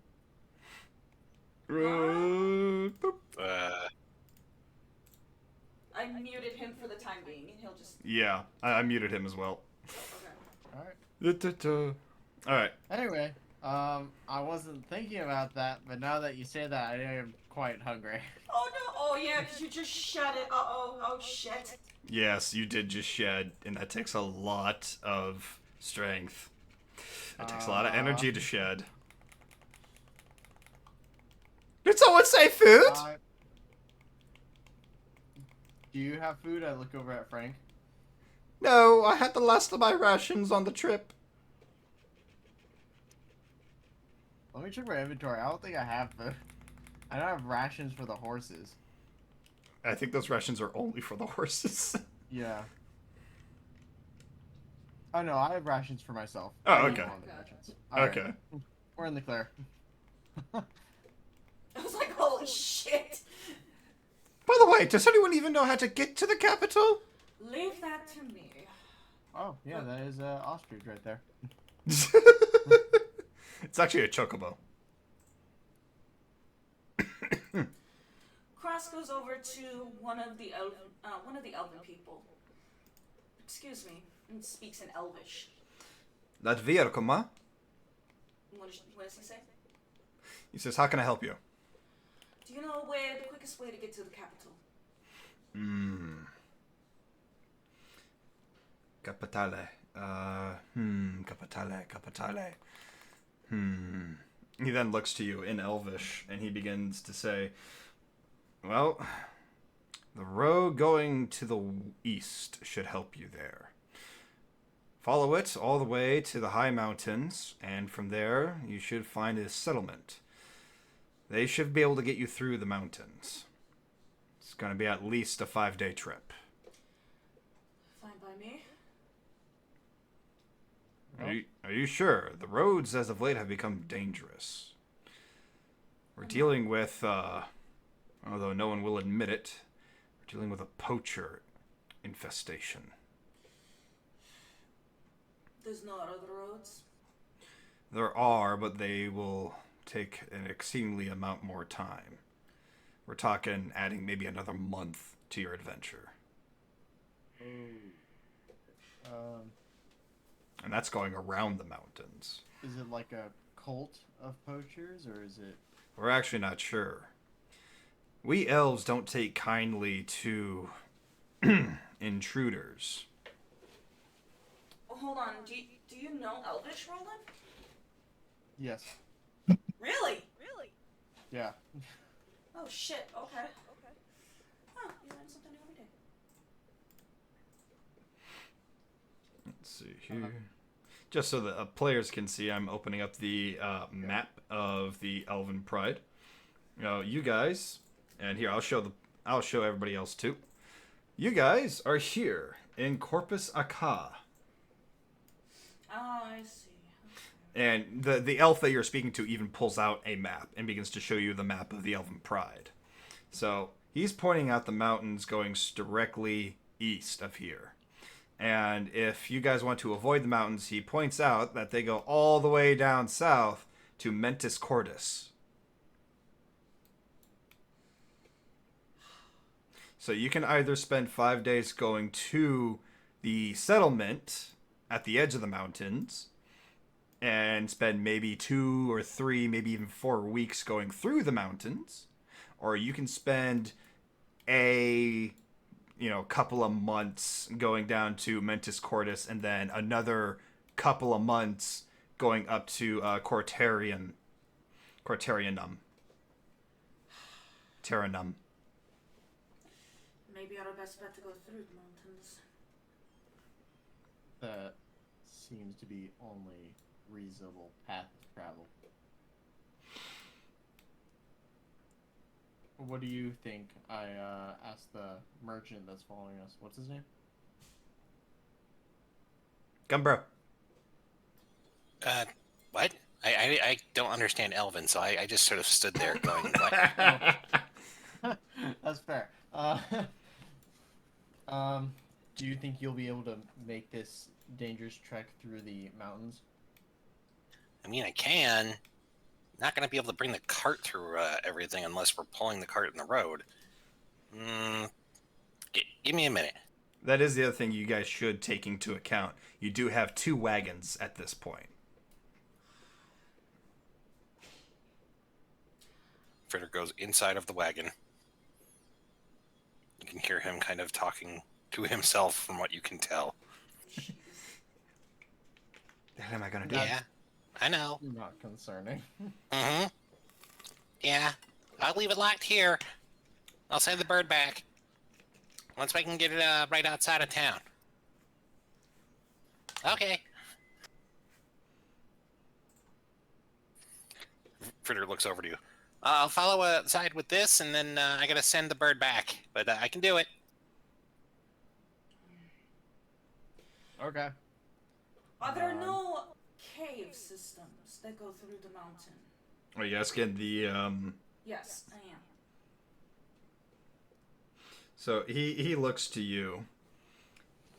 I muted him for the time being, and he'll just. Yeah, I muted him as well. Okay. Alright. Anyway, I wasn't thinking about that, but now that you say that, I am quite hungry. Oh no! Oh yeah, because you just shut it. Oh shit. Yes, you did just shed, and that takes a lot of strength. It takes a lot of energy to shed. Did someone say food? Do you have food? I look over at Frank. No, I had the last of my rations on the trip. Let me check my inventory. I don't think I have food. I don't have rations for the horses. I think those rations are only for the horses. Yeah. Oh no, I have rations for myself. Oh, I need okay. more of the rations. All right, Okay. we're in the clear. I was like, holy shit. By the way, does anyone even know how to get to the capital? Leave that to me. Oh yeah, that is ostrich right there. It's actually a chocobo. pass goes over to one of the elven people. Excuse me, and speaks in Elvish. That välkomna. What does he say? He says, how can I help you? Do you know where the quickest way to get to the capital? Capitale. Capitale. He then looks to you in Elvish, and he begins to say, well, the road going to the east should help you there. Follow it all the way to the high mountains, and from there you should find a settlement. They should be able to get you through the mountains. It's going to be at least a 5-day trip. Fine by me. Are you sure? The roads as of late have become dangerous. We're dealing with, although no one will admit it, we're dealing with a poacher infestation. There's no other roads? There are, but they will take an exceedingly amount more time. We're talking adding maybe another month to your adventure. And that's going around the mountains. Is it like a cult of poachers, or is it... We're actually not sure. We elves don't take kindly to intruders. Hold on, do you know Elvish, Roland? Yes. Really? Yeah. Oh shit, okay. Huh, you learn something new every day. Let's see here. Just so the players can see, I'm opening up the map of the Elven Pride. You guys, and here I'll show everybody else too. You guys are here in Corpus Aka. Oh, I see. And the elf that you're speaking to even pulls out a map and begins to show you the map of the Elven Pride. So he's pointing out the mountains going directly east of here. And if you guys want to avoid the mountains, he points out that they go all the way down south to Mentis Cordis. So you can either spend 5 days going to the settlement at the edge of the mountains and spend maybe 2 or 3, maybe even 4 weeks going through the mountains, or you can spend a couple of months going down to Mentis Cordis and then another couple of months going up to Cortarianum. Terranum. Maybe our best bet to go through the mountains. That seems to be only reasonable path to travel. What do you think? I asked the merchant that's following us. What's his name? Gumbro. What? I don't understand Elven, so I just sort of stood there going, what? That's fair. Do you think you'll be able to make this dangerous trek through the mountains? I mean, I can. Not going to be able to bring the cart through everything unless we're pulling the cart in the road. Give me a minute. That is the other thing you guys should take into account. You do have 2 wagons at this point. Fritter goes inside of the wagon. You can hear him kind of talking to himself from what you can tell. The hell am I going to do? Yeah, I know. Not concerning. Mm-hmm. Yeah, I'll leave it locked here. I'll send the bird back once I can get it right outside of town. Okay. Fritter looks over to you. I'll follow aside with this, and then I gotta send the bird back. But I can do it. Okay. Are there no cave systems that go through the mountain? Are you asking the Yes, I am. So he looks to you,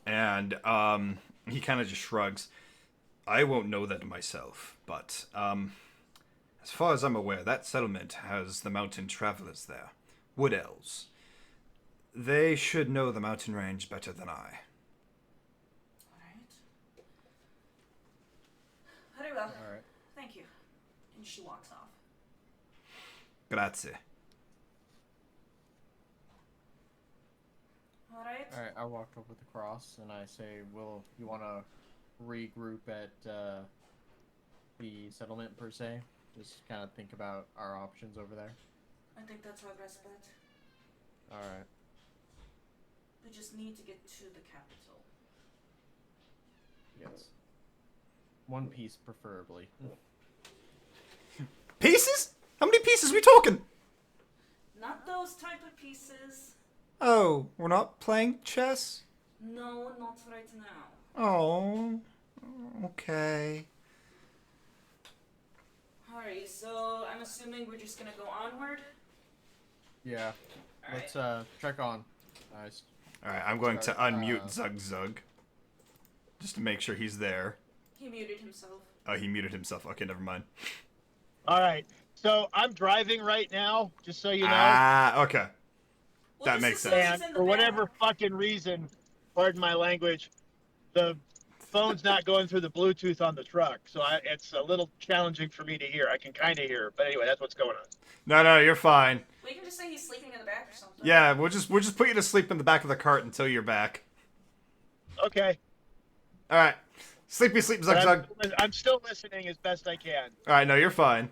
and he kind of just shrugs. I won't know that myself, but as far as I'm aware, that settlement has the mountain travelers there. wood elves. They should know the mountain range better than I. Alright. Very well. Alright. Thank you. And she walks off. Grazie. Alright. Alright, I walk up with the cross and I say, "Will you want to regroup at the settlement per se? Just kind of think about our options over there." I think that's our best bet. Alright. We just need to get to the capital. Yes. One piece, preferably. Pieces? How many pieces we talking? Not those type of pieces. Oh, we're not playing chess? No, not right now. Oh, okay. Alright, so I'm assuming we're just gonna go onward? Yeah. Alright. Let's check on. Nice. Alright, I'm going to Start, unmute Zug Zug. Just to make sure he's there. He muted himself. Oh, he muted himself. Okay, never mind. All right. So I'm driving right now, just so you know. Ah, okay. Well, That just makes assume sense. he's And in the for whatever back. fucking reason, pardon my language, the phone's not going through the Bluetooth on the truck, so it's a little challenging for me to hear. I can kind of hear, but anyway, that's what's going on. No, you're fine. We can just say he's sleeping in the back or something. Yeah, we'll just put you to sleep in the back of the cart until you're back. Okay. All right, sleepy sleep, Zug But Zug. I'm still listening as best I can. All right, no, you're fine.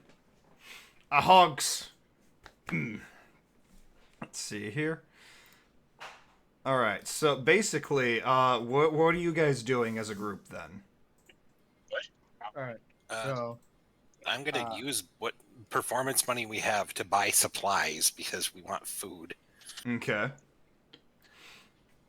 Honks. Let's see here. All right, so basically, what are you guys doing as a group then? Alright. Uh, So, I'm gonna use what performance money we have to buy supplies because we want food. Okay.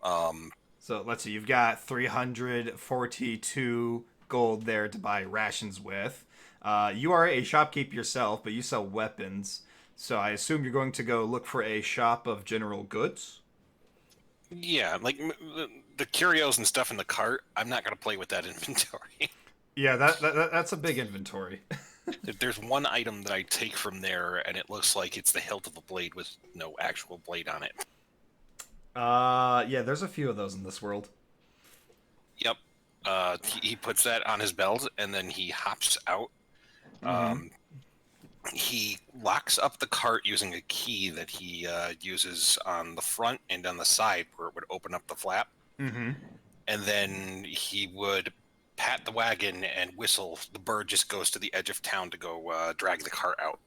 Um, So let's see, you've got 342 gold there to buy rations with. You are a shopkeep yourself, but you sell weapons. So I assume you're going to go look for a shop of general goods? yeah, like the curios and stuff in the cart. I'm not gonna play with that inventory. Yeah, that's a big inventory. There's one item that I take from there, and it looks like it's the hilt of a blade with no actual blade on it. Yeah, there's a few of those in this world. Yep. He puts that on his belt, and then he hops out. He locks up the cart using a key that he uses on the front and on the side where it would open up the flap. Mm-hmm. And then he would pat the wagon and whistle. The bird just goes to the edge of town to go drag the cart out.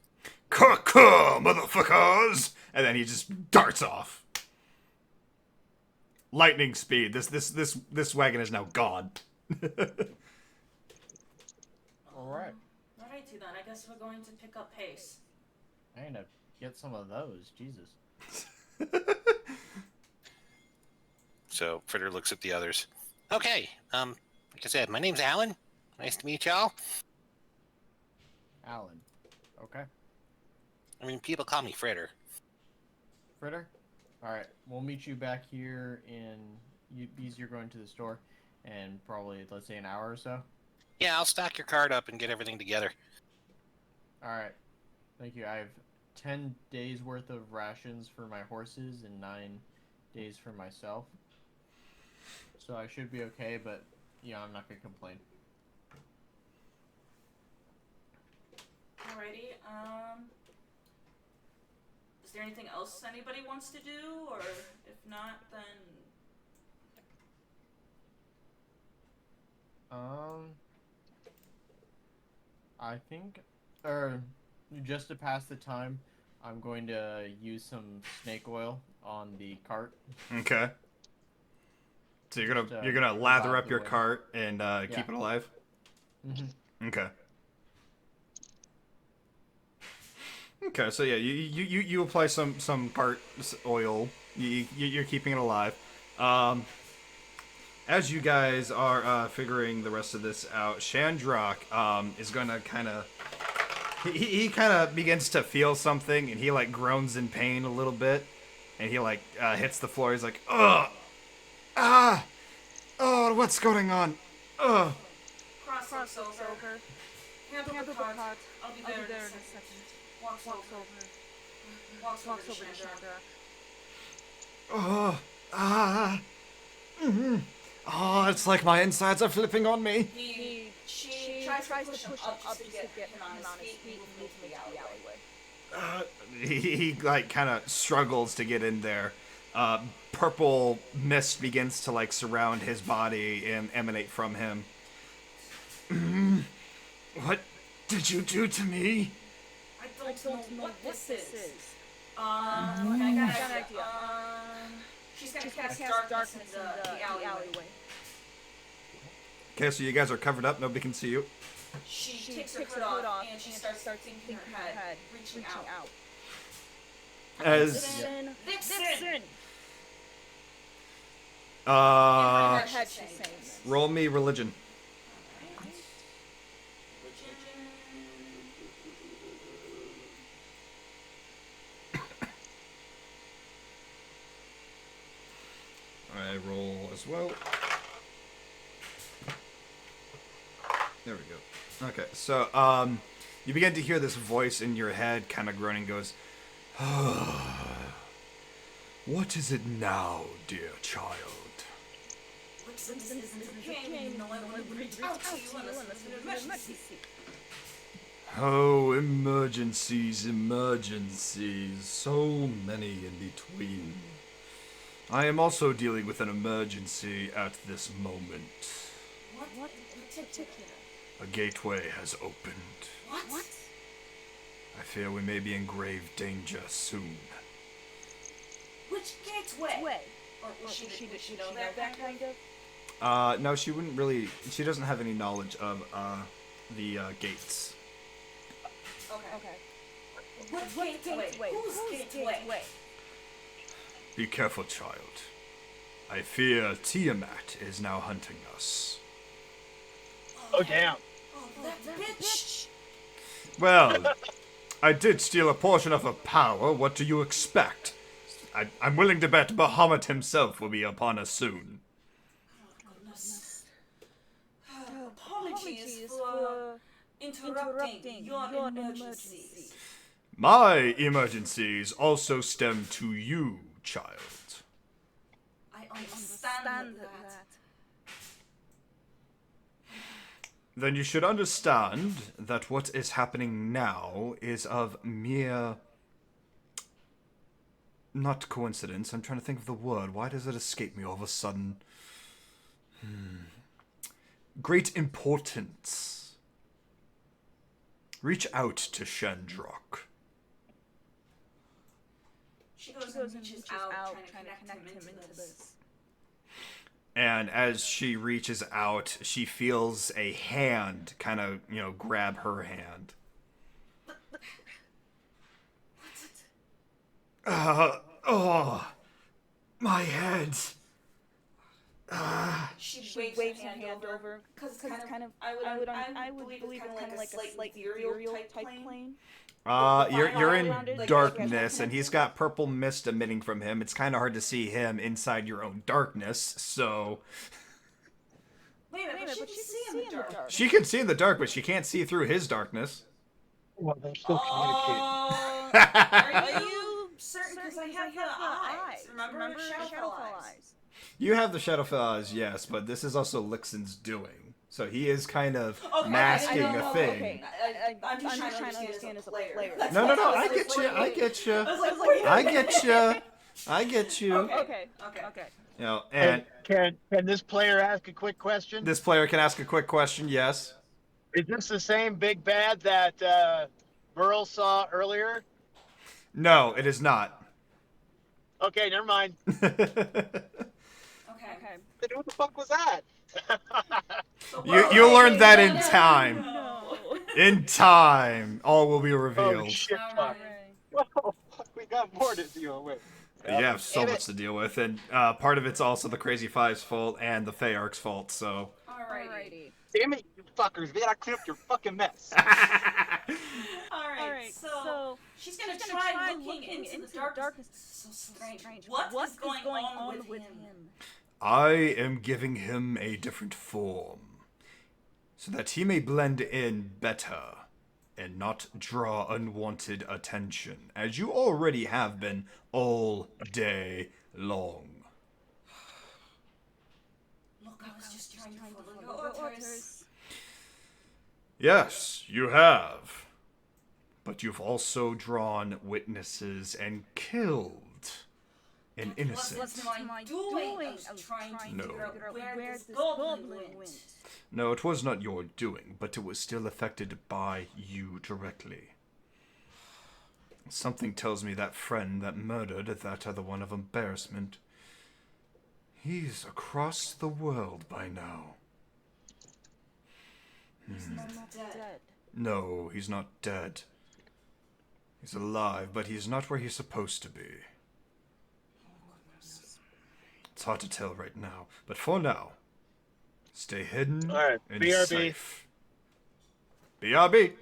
Caw, motherfuckers! And then he just darts off. Lightning speed. This wagon is now gone. alright. Alrighty then, I guess we're going to pick up pace. I need to get some of those. Jesus. So Fritter looks at the others. Okay, like I said, my name's Alan. Nice to meet y'all. Alan. Okay. I mean, people call me Fritter. Fritter? Alright, we'll meet you back here in... You're going to the store in probably, let's say, an hour or so. Yeah, I'll stock your cart up and get everything together. Alright. Thank you. I have 10 days worth of rations for my horses and 9 days for myself. So I should be okay, but, yeah, I'm not going to complain. Alrighty, is there anything else anybody wants to do, or if not, then... I think, just to pass the time, I'm going to use some snake oil on the cart. Okay. So you're Just, gonna lather revive up the your wind. cart and keep it alive? Mm-hmm. Okay. Okay, so yeah, you apply some cart oil. You're keeping it alive. As you guys are figuring the rest of this out, Shandrock is gonna kind of he kind of begins to feel something, and he like groans in pain a little bit, and he like hits the floor. He's like, ugh, ah, oh, what's going on? Ugh. Cross looks over. Handle the pot. I'll be there in a second. Walks over. Walks over to Chandra. Oh, oh, it's like my insides are flipping on me. She tries to push him up just to get him on his feet and move to the alleyway. He like kind of struggles to get in there. Purple mist begins to like surround his body and emanate from him. What did you do to me? I don't know what this is. I got an idea. She's gonna cast darkness in the alleyway. Okay, so you guys are covered up. Nobody can see you. She takes her hood off and she starts thinking her head, reaching out. As Vixen! uh, In her head, she's saying this. roll me religion. I roll as well. There we go. Okay, so you begin to hear this voice in your head, kind of groaning, goes, "What is it now, dear child?" This isn't a game, no one would reach out to you unless it's an emergency. Oh, emergencies, emergencies. So many in between. I am also dealing with an emergency at this moment. What in particular? A gateway has opened. What? I fear we may be in grave danger soon. Which gateway? Or she know that kind of? No, she wouldn't really. She doesn't have any knowledge of the gates. Okay. What gateway? Whose gateway? Be careful, child. I fear Tiamat is now hunting us. Oh, damn. Oh, that bitch! Well, I did steal a portion of her power. What do you expect? I'm willing to bet Bahamut himself will be upon us soon. Oh, goodness. Apologies for interrupting your emergencies. My emergencies also stem to you, child. I understand that. Then you should understand that what is happening now is of mere... not coincidence. I'm trying to think of the word. Why does it escape me all of a sudden? Great importance. Reach out to Shandrock. She goes and reaches out, trying to connect him into this. And as she reaches out, she feels a hand kind of, grab her hand. My head. She waves her hand over, because kind of, I would believe it's kind of like a slight ethereal type plane. You're in darkness, and he's got purple mist emitting from him. It's kind of hard to see him inside your own darkness, so... Wait a minute, but she can see in the dark. She can see in the dark, but she can't see through his darkness. Well, they're still communicating. Are you certain? Because I have the eyes. Remember Shadowfell eyes. You have the Shadowfell eyes, yes, but this is also Lixen's doing. So he is kind of masking a thing. Okay. I'm just trying to understand as a player. No, I get you. I get you. Okay. And Can this player ask a quick question? this player can ask a quick question, yes. Is this the same big bad that Burl saw earlier? No, it is not. Okay, never mind. Okay. What the fuck was that? You learned that in time. No. In time, all will be Oh, revealed. shit. Alright. Whoa, we got more to deal with. You have so much to deal with, and part of it's also the Crazy Five's fault and the Feyarch's fault, so... Alrighty. Damn it, you fuckers. We gotta clean up your fucking mess. Alright, so she's gonna try looking into the darkness. So strange. What is going on with him? I am giving him a different form, so that he may blend in better and not draw unwanted attention, as you already have been all day long. Look, I was just trying to follow your orders. Yes, you have. But you've also drawn witnesses and killed an innocent. What's my doing? I was trying to No. figure out where this goblin went. No, it was not your doing, but it was still affected by you directly. Something tells me that friend that murdered that other one of embarrassment, he's across the world by now. He's not dead. No, he's not dead. He's alive, but he's not where he's supposed to be. It's hard to tell right now, but for now, stay hidden All right, and BRB. safe. BRB.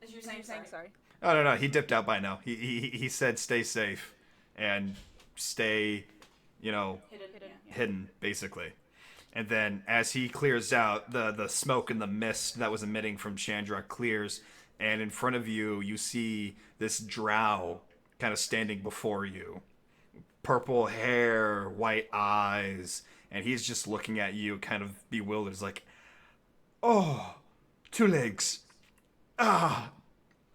As you're saying, sorry. Oh, no, he dipped out by now. He said stay safe and stay, hidden, basically. And then as he clears out, the smoke and the mist that was emitting from Chandra clears, and in front of you, you see this drow kind of standing before you. Purple hair, white eyes, and he's just looking at you kind of bewildered. He's like, oh, 2 legs. Ah,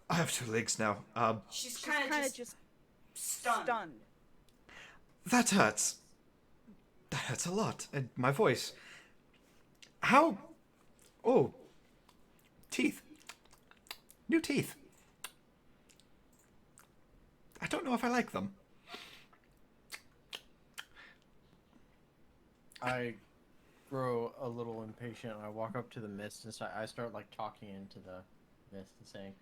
I have 2 legs now. She's kind of just stunned. That hurts. That hurts a lot. And my voice. How? Oh, teeth. New teeth. I don't know if I like them. I grow a little impatient. I walk up to the mist and I start like talking into the mist and saying,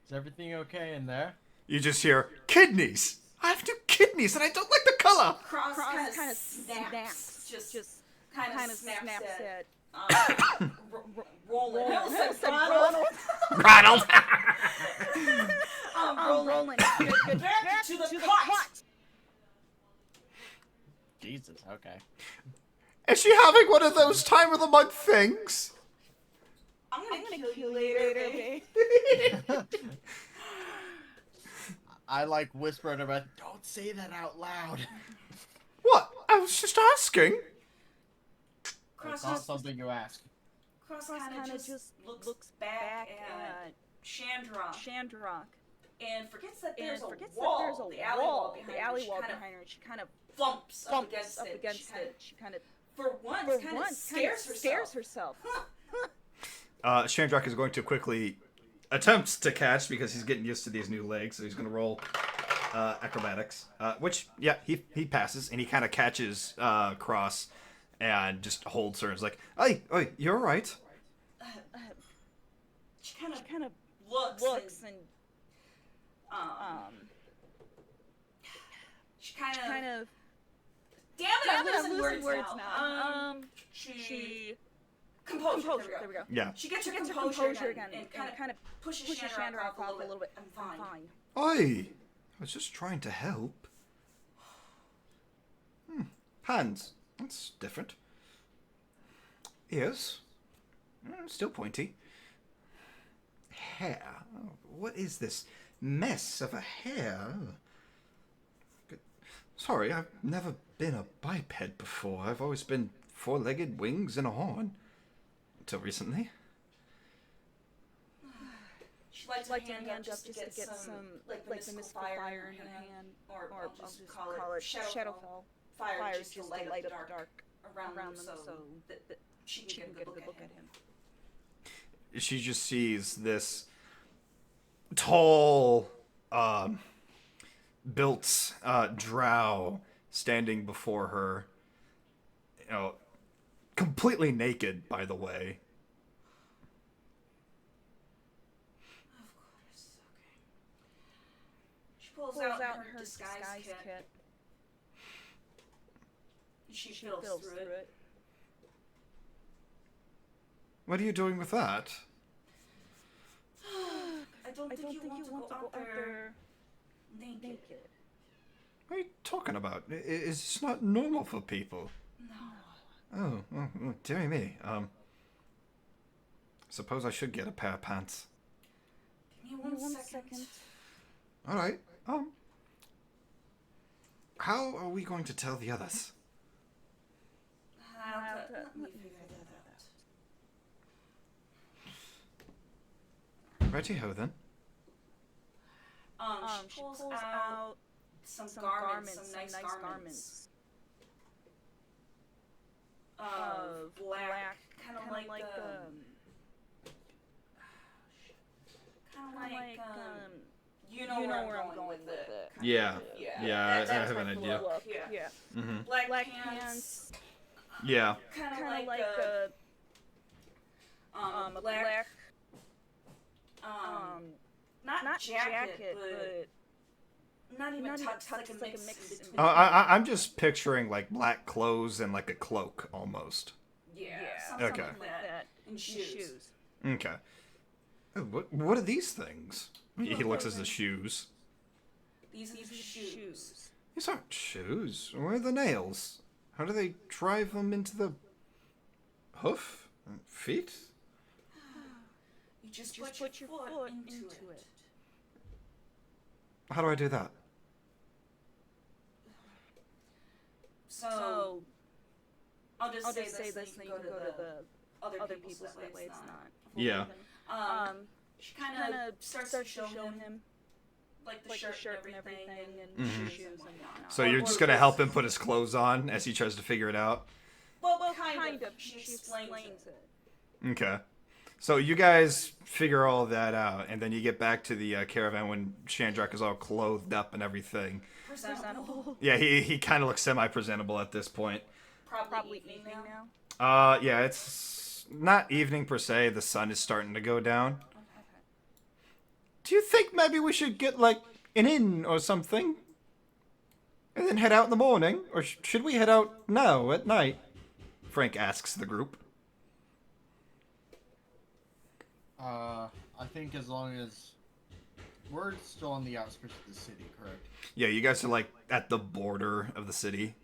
"Is everything okay in there?" You just hear kidneys. I have 2 kidneys and I don't like the color. Cross kind of snaps. Just kind of snaps at Roland. Ronald. Roland. Back to the pot. Jesus, okay. Is she having one of those time of the month things? I'm gonna kill you later, babe. I like whisper under breath, "Don't say that out loud." What? I was just asking. It's not something you ask. Cross kind of just looks back at Chandra. And forgets that there's a wall, the alley wall behind her. And she kind of thumps up against it. She kind of, for once, kind of scares herself. Shandrak is going to quickly attempt to catch because he's getting used to these new legs, so he's going to roll acrobatics, which, yeah, he passes, and he kind of catches Cross and just holds her and is like, hey, you're all right. She kind of looks and she kind of damn it, I'm losing words now. She composure. There we go. Yeah. She gets her composure again and kind of pushes Chandra off a little bit. I'm fine. I was just trying to help. Hands. That's different. Ears. Still pointy. Hair. Oh, what is this mess of a hair? Sorry, I've never been a biped before. I've always been 4-legged, wings, and a horn. Until recently. She likes her hand up just to get some, like the mystical fire in her hand. Or I'll just call it Shadowfall fire, just to light up the dark around them so that she can get a good look at him. She just sees this tall, built drow standing before her, completely naked, by the way. Of course, okay. She pulls out her disguise kit. She fills through it. What are you doing with that? I don't think you want to go out there naked. What are you talking about? It's not normal for people. No. Oh, dear me. Suppose I should get a pair of pants. Give me one second. All right. How are we going to tell the others? Let me figure that out. Righty-ho then. She pulls out some garments, some nice garments. Black, kind of like you know where I'm going with it. Yeah. Yeah, I have an my idea. look. Yeah. Mm-hmm. Black pants. Yeah. Kind of like a black not jacket, but not even tux, like a mix. I'm just picturing like black clothes and like a cloak almost. Yeah. Okay. Something like that. And shoes. Okay. Oh, what are these things? He looks at the shoes. These are shoes. These aren't shoes. Where are the nails? How do they drive them into the hoof? Feet? You just put your foot into it. How do I do that? So I'll just say this, then you go to the other people's that way it's not. Yeah. She kind of starts to show him like the shirt and everything and shoes and whatnot. So you're just gonna help him put his clothes on as he tries to figure it out? Well, kind of. She explains it. Okay. So you guys figure all that out, and then you get back to the caravan when Shandrak is all clothed up and everything. Presentable. Yeah, he kind of looks semi-presentable at this point. Probably evening now. Yeah, it's not evening per se. The sun is starting to go down. Do you think maybe we should get, like, an inn or something? And then head out in the morning? Or should we head out now, at night? Frank asks the group. I think as long as... We're still on the outskirts of the city, correct? Yeah, you guys are, like, at the border of the city.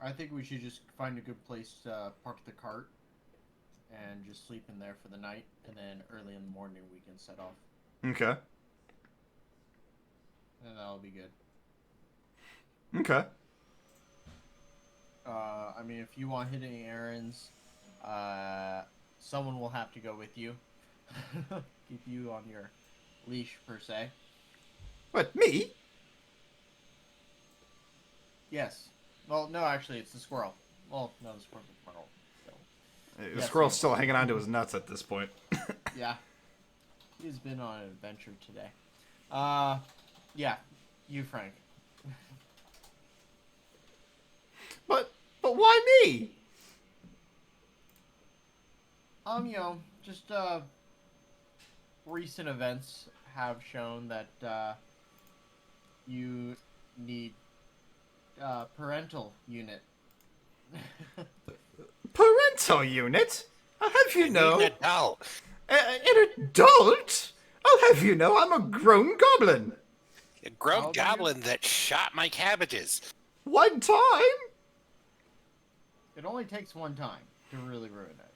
I think we should just find a good place to park the cart and just sleep in there for the night, and then early in the morning we can set off. Okay. And that'll be good. Okay. I mean, if you want hitting errands, someone will have to go with you. Keep you on your leash, per se. What, me? Yes. Well, no, actually, it's the squirrel. Well, no, the squirrel's a squirrel. So. The squirrel's still hanging on to his nuts at this point. Yeah. He's been on an adventure today. Yeah. You, Frank. But why me? You know, just, recent events have shown that, you need, parental unit. Parental unit? I'll have you know. An adult. An adult? I'll have you know I'm a grown goblin. A grown goblin that shot my cabbages. One time? It only takes one time to really ruin it.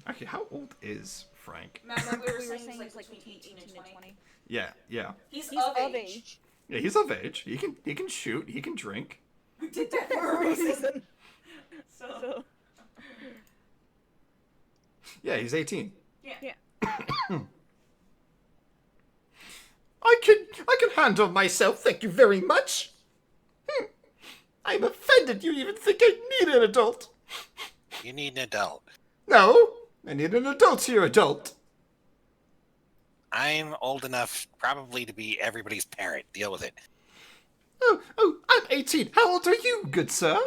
Actually, how old is Frank? Remember we were saying he's like between 18 and 20? Yeah. He's of age. Yeah, he's of age. He can shoot. He can drink. We did that for a reason. So. Yeah, he's 18. Yeah. I can handle myself, thank you very much. I'm offended you even think I need an adult. You need an adult. No, I need an adult here, adult. I'm old enough probably to be everybody's parent. Deal with it. Oh, I'm 18. How old are you, good sir?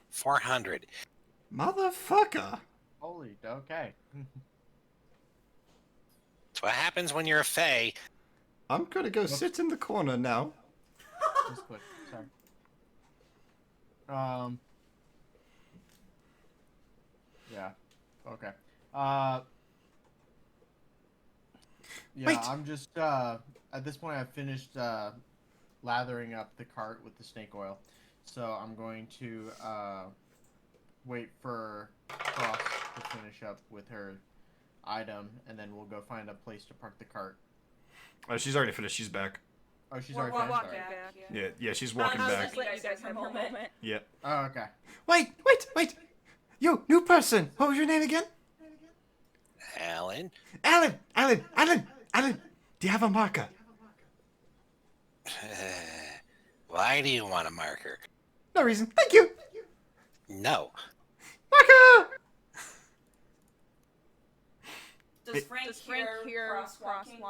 400. Motherfucker. Holy, okay. That's what happens when you're a fae. I'm gonna go sit in the corner now. Just quick, sorry. Yeah. Okay. Yeah, Wait. I'm just, at this point I've finished, lathering up the cart with the snake oil. So I'm going to, wait for Frost to finish up with her, item, and then we'll go find a place to park the cart. She's already finished. She's back. Oh, she's We're already finished. walking Alright. back. Yeah, she's walking I'll back. just let you guys have a moment. Yeah. Oh, okay. Wait! You, new person. What was your name again? Alan? Alan. Do you have a marker? Why do you want a marker? No reason. Thank you. No. Marker. Does Frank hear crosswalking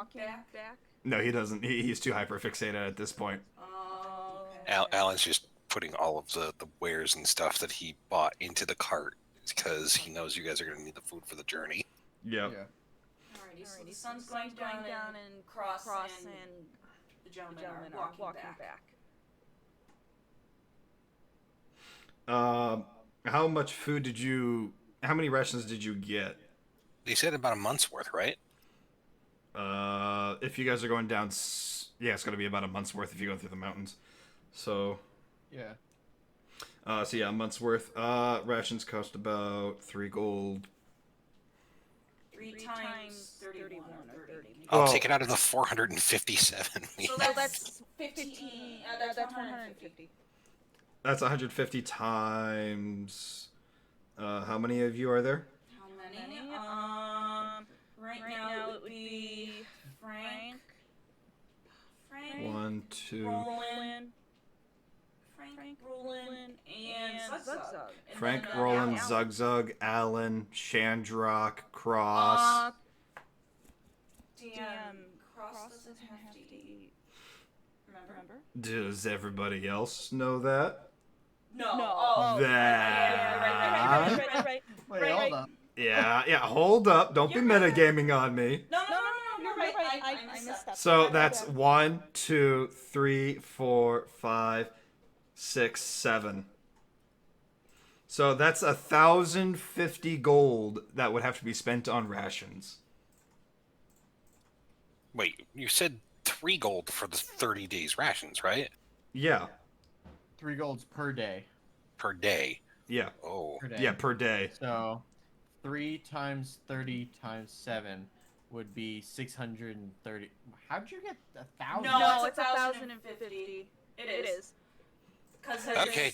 back? No, he doesn't. He's too hyperfixated at this point. Oh. Alan's just putting all of the wares and stuff that he bought into the cart because he knows you guys are going to need the food for the journey. Yep. Yeah. Alrighty, so the sun's going down and Cross and the gentlemen are walking back. How much food did you? How many rations did you get? They said about a month's worth, right? If you guys are going down, yeah, it's gonna be about a month's worth if you go through the mountains. So, Yeah. so yeah, a month's worth. Rations cost about 3 gold. 3 times 31 or 30. I'll Oh. take it out of the 457. So that's 15. That's 150. That's 150 times. How many of you are there? How many? Right now it would be Frank, 1, 2. Roland, and Zugzug. And Frank, then, Roland, Alan. Zugzug, Alan, Shandrock, Cross. Damn, Cross doesn't have to eat. Remember? Does everybody else know that? No. Oh. That. Right. Wait, hold up. Yeah. Hold up! Don't You're be right. metagaming on me. No. You're right. I messed up. So that's 1, 2, 3, 4, 5, 6, 7. So that's 1,050 gold that would have to be spent on rations. Wait, you said 3 gold for the 30 days rations, right? Yeah. 3 golds per day. Per day. Yeah. Oh. Per day. Yeah, per day. So, 3 times 30 times 7 would be 630. How'd you get 1,000? No, it's 1,050. It is. Because Okay.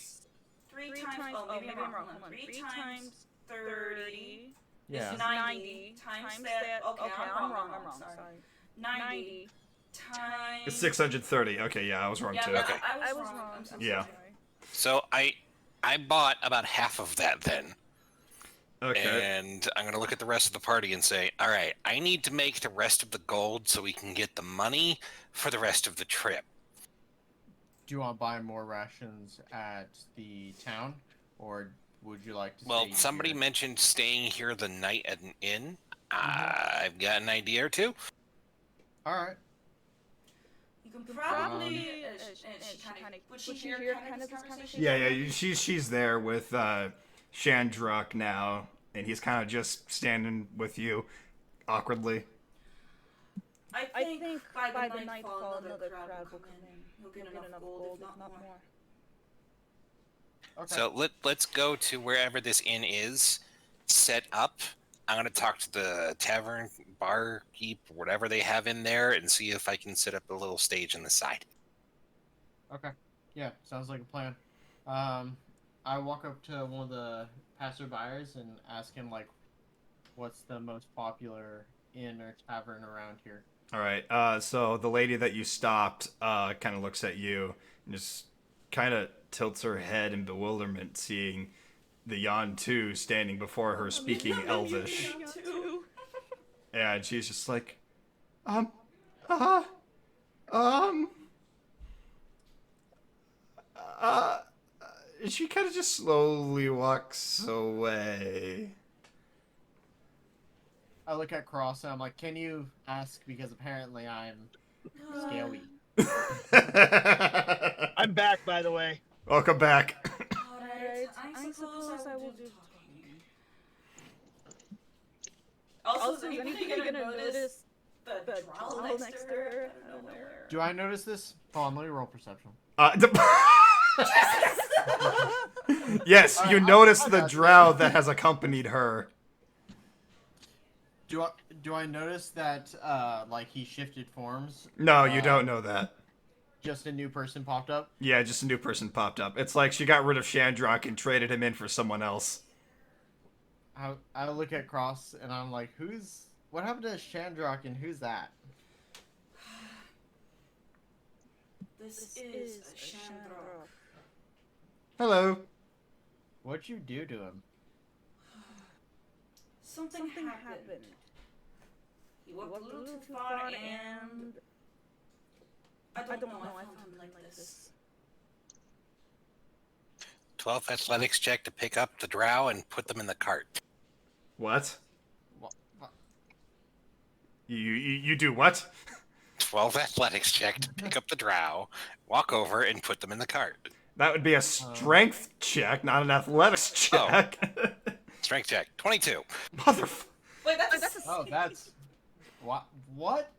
3 times. Oh, maybe I'm wrong. Hold on. 3 times 30 Yeah. is 90 times that. Okay, I'm wrong. Sorry. 90 times. It's 630. Okay, yeah, I was wrong Yeah, too. but Okay. I was wrong. I'm so Yeah. sorry. So I bought about half of that then. Okay. And I'm going to look at the rest of the party and say, all right, I need to make the rest of the gold so we can get the money for the rest of the trip. Do you want to buy more rations at the town, or would you like to Well, stay somebody here? mentioned staying here the night at an inn. I've got an idea or two. Alright. You can probably. Would she hear kind of this conversation? Yeah. She's there with Shandrock now, and he's kind of just standing with you, awkwardly. I think by the nightfall another crowd will come in. You'll get enough gold, if not more. Okay. So let's go to wherever this inn is, set up. I'm going to talk to the tavern, barkeep, whatever they have in there, and see if I can set up a little stage on the side. Okay. Yeah, sounds like a plan. I walk up to one of the passerbyers and ask him, like, what's the most popular inn or tavern around here? All right. So the lady that you stopped kind of looks at you and just kind of tilts her head in bewilderment, seeing the Yan-Tu standing before her speaking Elvish. And she's just like, she kind of just slowly walks away. I look at Cross and I'm like, can you ask, because apparently I'm scaly. I'm back, by the way. Welcome back. Alright, I suppose I will do talking. Also, is anybody gonna notice the drow next to her? I don't know where. Do I notice this? Hold on, let me roll perception. Yes, you Alright, notice I'll the got you. drow that has accompanied her. Do I notice that like he shifted forms? No, you don't know that. Just a new person popped up. Yeah, just a new person popped up. It's like she got rid of Shandrock and traded him in for someone else. I look at Cross and I'm like, what happened to Shandrock and who's that? This is a Shandrock. Hello. What'd you do to him? Something happened. He walked a little too far and... I don't know, I found him like this. 12 athletics check to pick up the drow and put them in the cart. What? What? You do what? 12 athletics check to pick up the drow, walk over, and put them in the cart. That would be a strength check, not an athletics check. Strength check, 22. Motherfucker. Wait, that's Oh, that's... What?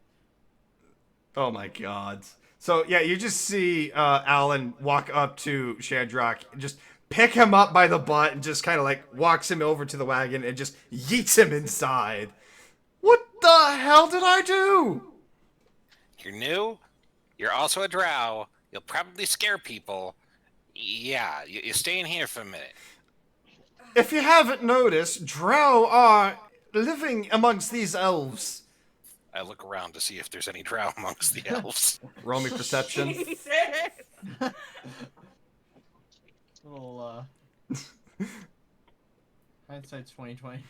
Oh my god. So, yeah, you just see Alan walk up to Shandrock, just pick him up by the butt, and just kind of like walks him over to the wagon and just yeets him inside. What the hell did I do? You're new. You're also a drow. You'll probably scare people. Yeah, you stay in here for a minute. If you haven't noticed, drow are living amongst these elves. I look around to see if there's any drow amongst the elves. Roll me perception. Little hindsight's 2020.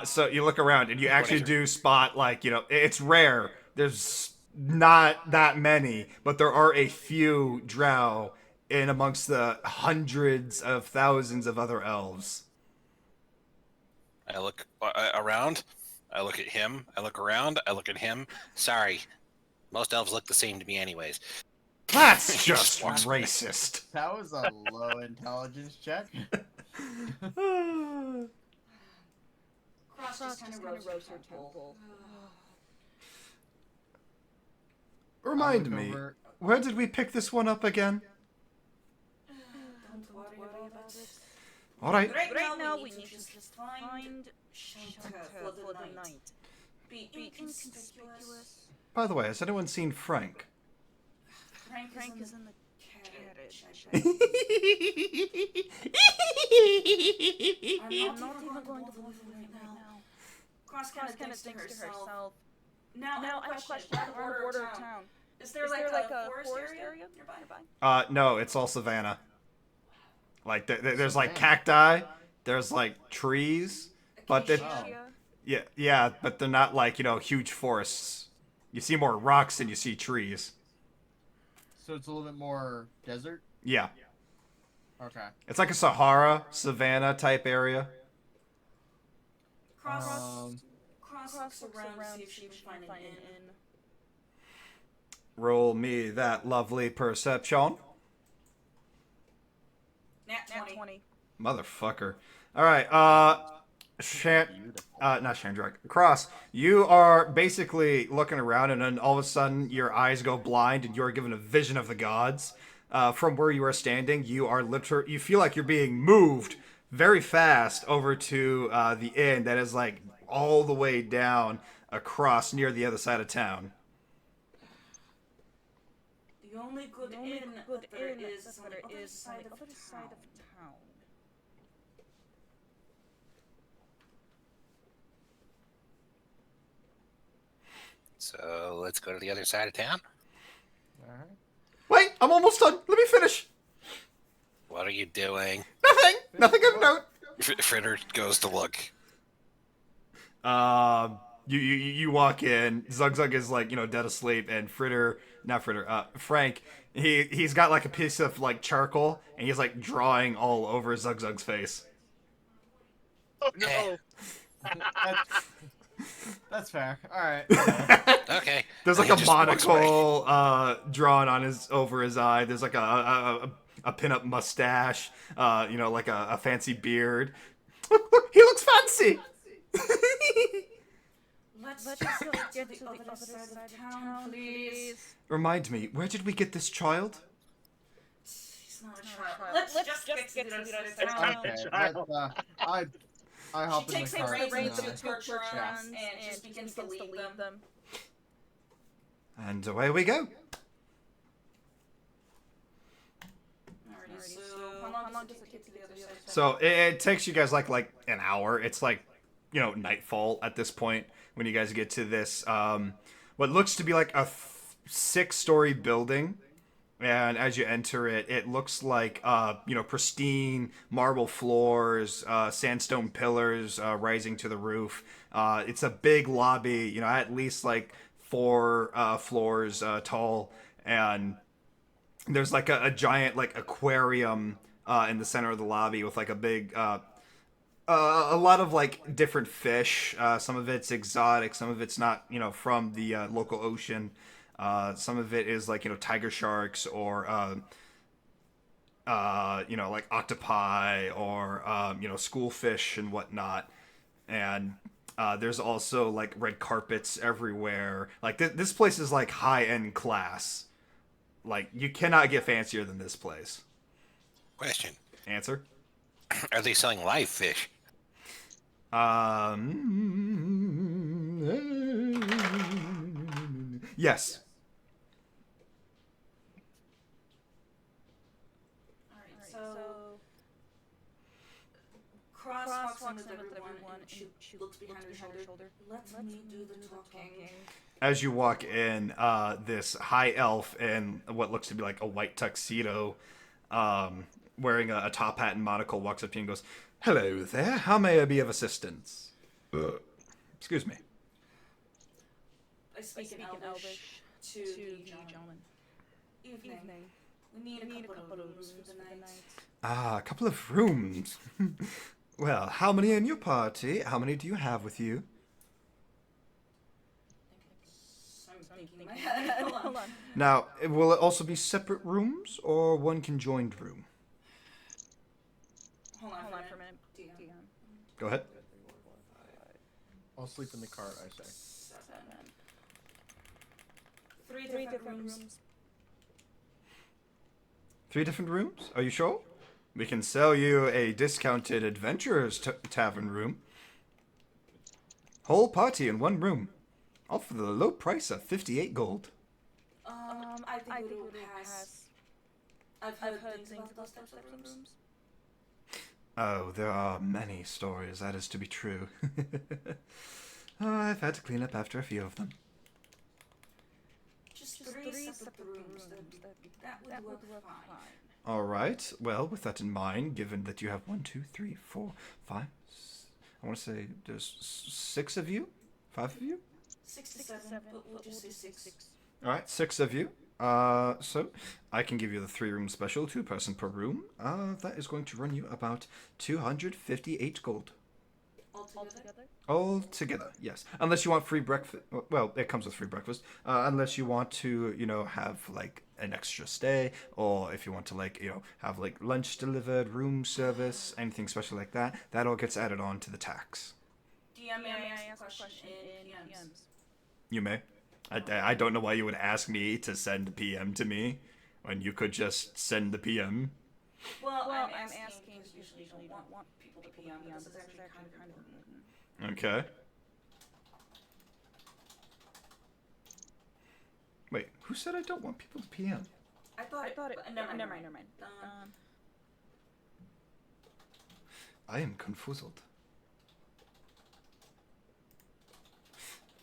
So you look around and you actually do spot, like, you know, it's rare. There's not that many, but there are a few drow in amongst the hundreds of thousands of other elves. I look around. I look at him. I look around. I look at him. Sorry. Most elves look the same to me anyways. That's just racist. That was a low intelligence check. Cross just kind of rose her temple. Remind me, where did we pick this one up again? Don't worry about it. Alright. Right now, we need to just find shelter for the night. Be inconspicuous. By the way, has anyone seen Frank? Frank is in the carriage. I'm not even going to believe it right now. Cross kind of thinks to herself. Now I have a question. We're on the border of town. Is there like a forest area nearby? No, it's all savanna. Like, there's like cacti, there's like trees, but yeah, but they're not like, you know, huge forests. You see more rocks than you see trees. So it's a little bit more desert? Yeah. Okay. It's like a Sahara, savanna type area. Cross looks around to see if she can find an inn. Roll me that lovely perception. Nat 20. Motherfucker. Alright, not Shandrock. Cross, you are basically looking around and then all of a sudden your eyes go blind and you're given a vision of the gods. From where you are standing, you feel like you're being moved very fast over to the inn that is like all the way down across near the other side of town. The only good inn that there is on the other side of town. So let's go to the other side of town. Alright. Wait, I'm almost done. Let me finish. What are you doing? Nothing of note. Fritter goes to look. You walk in. Zug is like, you know, dead asleep, and Frank, he's got like a piece of like charcoal, and he's like drawing all over Zug's face. Okay. That's fair. Alright. Okay. There's like He a just walks away. monocle drawn on over his eye. There's like a pinup mustache. You know, like a fancy beard. Look, he looks fancy. Let's just get to the other side of town, please. Remind me, where did we get this child? He's not a child. Let's just get to the other side of town. Okay. I hop She in takes the the cart. reins of the and, torch runs and just begins to lead them. And away we go. Alrighty, so how long does it take to the other side? So it takes you guys like an hour. It's like, you know, nightfall at this point when you guys get to this what looks to be like a 6-story building. And as you enter it, it looks like you know, pristine marble floors, sandstone pillars rising to the roof. It's a big lobby, you know, at least like 4 floors tall, and there's like a giant like aquarium in the center of the lobby with like a big a lot of like different fish. Some of it's exotic, some of it's not, you know, from the local ocean. Some of it is like, you know, tiger sharks or you know, like octopi or you know, schoolfish and whatnot. And there's also like red carpets everywhere. Like this place is like high end class. Like you cannot get fancier than this place. Question: Answer. Are they selling live fish? Yes. Alright, so Cross walks in with everyone and she looks behind her shoulder. Let me do the talking. As you walk in, this high elf in what looks to be like a white tuxedo, wearing a top hat and monocle, walks up to you and goes, "Hello there, how may I be of assistance?" Excuse me. I speak in Elvish to the gentleman. Evening. We need a couple of rooms for the night. Ah, a couple of rooms. Well, how many in your party? How many do you have with you? I'm thinking in my head. Hold on. Now, will it also be separate rooms or one conjoined room? Hold on for a minute. DM. Go ahead. I'll sleep in the cart, I say. 7. 3 different rooms. 3 different rooms? Are you sure? We can sell you a discounted adventurer's tavern room. Whole party in one room. All for the low price of 58 gold. I think it will pass. I've heard things about those types of rooms. Oh, there are many stories, that is to be true. Oh, I've had to clean up after a few of them. Just 3 separate rooms. That would work fine. All right. Well, with that in mind, given that you have 1, 2, 3, 4, 5, I want to say there's 6 of you, 5 of you. 6 to 7, but we'll just say 6. All right, 6 of you. So I can give you the 3-room special, 2 person per room. That is going to run you about 258 gold. All together, yes. Unless you want free breakfast. Well, it comes with free breakfast. Unless you want to, you know, have like an extra stay, or if you want to like, you know, have like lunch delivered, room service, anything special like that, that all gets added on to the tax. DM, may I ask a question in PMs? You may. I don't know why you would ask me to send PM to me when you could just send the PM. Well, I'm asking because usually you don't want people to PM, but this is actually kind of important. Okay. Wait, who said I don't want people to PM? I thought it. Never mind. I am confuzzled.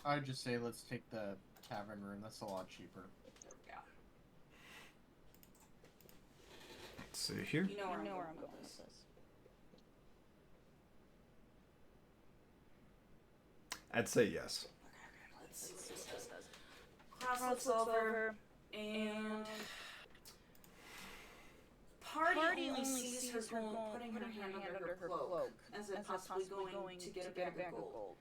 I'd just say let's take the tavern room. That's a lot cheaper. Yeah. Let's see here. You know where I'm going with this. I'd say yes. Let's see what this does. Cross looks over, and Party only sees her putting her hand under her cloak, as if possibly going to get a bag of gold.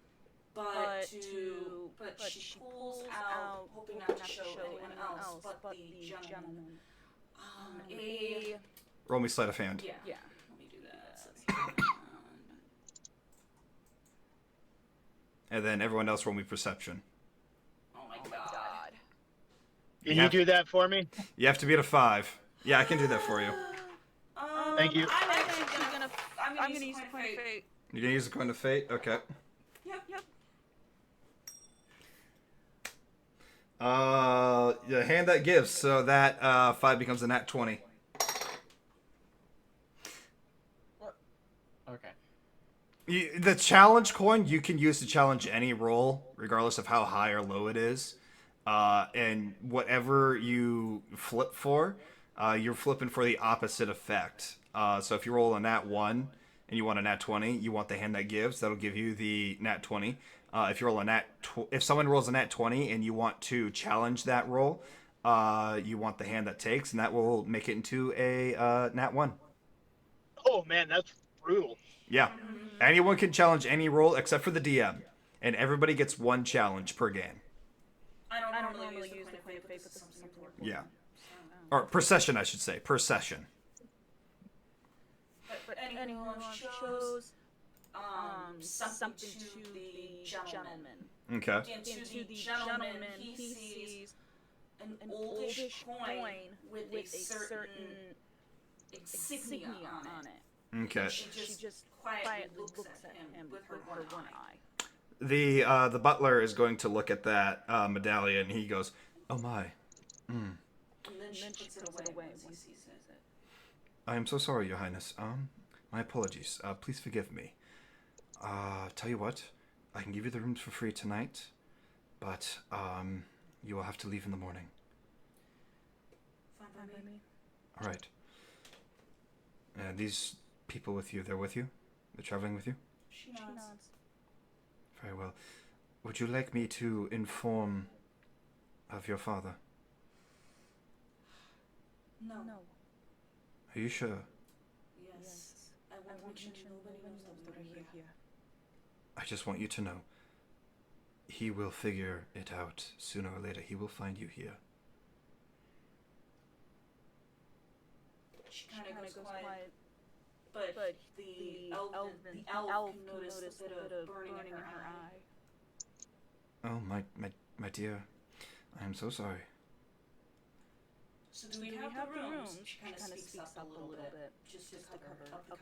But she pulls out, hoping not to show anyone else, but the gentleman. Roll me sleight of hand. Yeah. Let me do that. And then everyone else roll me perception. Oh my god. Can you do that for me? You have to be at a 5. Yeah, I can do that for you. Thank you. I'm actually gonna use a point of fate. You're gonna use the coin of fate? Okay. Yep. The hand that gives, so that 5 becomes a nat 20. Okay. The challenge coin you can use to challenge any roll, regardless of how high or low it is. And whatever you flip for, you're flipping for the opposite effect. So if you roll a nat 1 and you want a nat 20, you want the hand that gives. That'll give you the nat 20. If you roll a if someone rolls a nat 20 and you want to challenge that roll, you want the hand that takes, and that will make it into a nat 1. Oh man, that's brutal. Yeah. Anyone can challenge any roll except for the DM, and everybody gets 1 challenge per game. I don't normally use the coin of fate, but this is something important. Yeah. Or per session, I should say. Per session. But anyone chose something to the gentleman. Okay. And to the gentleman, he sees an oldish coin with a certain insignia on it. Okay. She just quietly looks at him with her one eye. The butler is going to look at that medallion. He goes, "Oh my." And then she puts it away once he sees it. I am so sorry, Your Highness. My apologies. Please forgive me. Tell you what, I can give you the rooms for free tonight, but you will have to leave in the morning. Fine by me. All right. And these people with you, they're with you? They're traveling with you? She nods. Very well. Would you like me to inform of your father? No. Are you sure? Yes. I won't mention nobody knows that we're here. I just want you to know. He will figure it out sooner or later. He will find you here. She kind of goes quiet. But the elf can notice a bit of burning in her eye. Oh, my dear. I am so sorry. So do we have the rooms? She kind of speaks up a little bit, just to cover up the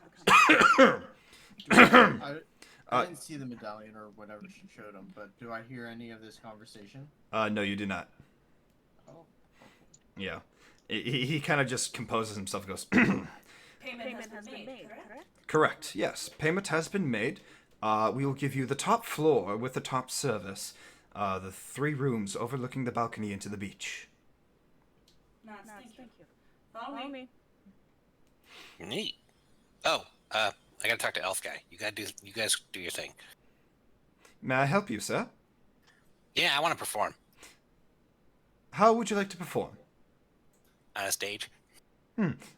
conversation. I didn't see the medallion or whatever she showed him, but do I hear any of this conversation? No, you do not. Oh. Yeah. He kind of just composes himself and goes, Payment has been made, correct? Correct, yes. Payment has been made. We will give you the top floor with the top service. The 3 rooms overlooking the balcony into the beach. Nice, thank you. Follow me. Neat. Oh, I gotta talk to Elf Guy. You guys do your thing. May I help you, sir? Yeah, I want to perform How would you like to perform? on a stage.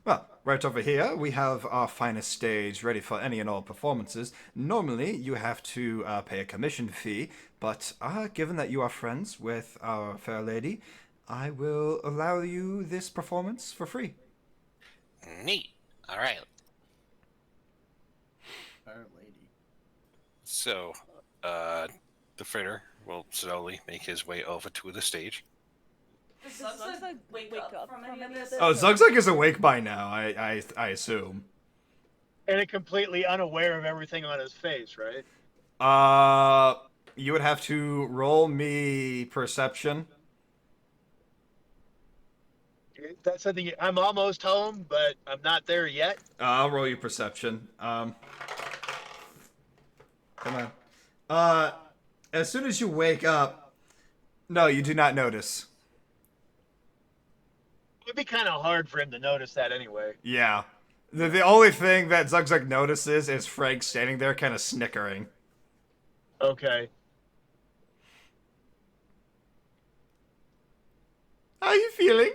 Well, right over here, we have our finest stage ready for any and all performances. Normally, you have to pay a commission fee, but given that you are friends with our fair lady, I will allow you this performance for free. Neat. All right. Fair lady. So, the fritter will slowly make his way over to the stage. Does Zugzug wake up from any of this? Oh, Zugzug is awake by now, I assume. And completely unaware of everything on his face, right? You would have to roll me perception. That's something I'm almost home, but I'm not there yet. I'll roll you perception. Come on. As soon as you wake up, no, you do not notice. It would be kind of hard for him to notice that anyway. Yeah. The only thing that Zugzug notices is Frank standing there kind of snickering. Okay. How are you feeling?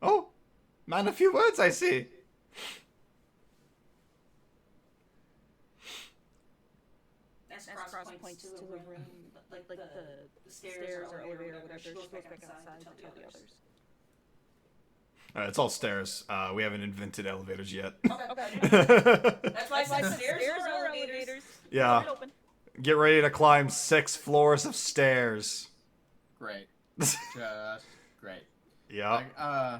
Oh, man, a few words, I see. As Cross points to a room, like the stairs or elevator or whatever, she goes back outside to tell the others. It's all stairs. We haven't invented elevators yet. Okay. That's why I said stairs or elevators. Yeah. Get ready to climb 6 floors of stairs. Great. Just great. Yeah.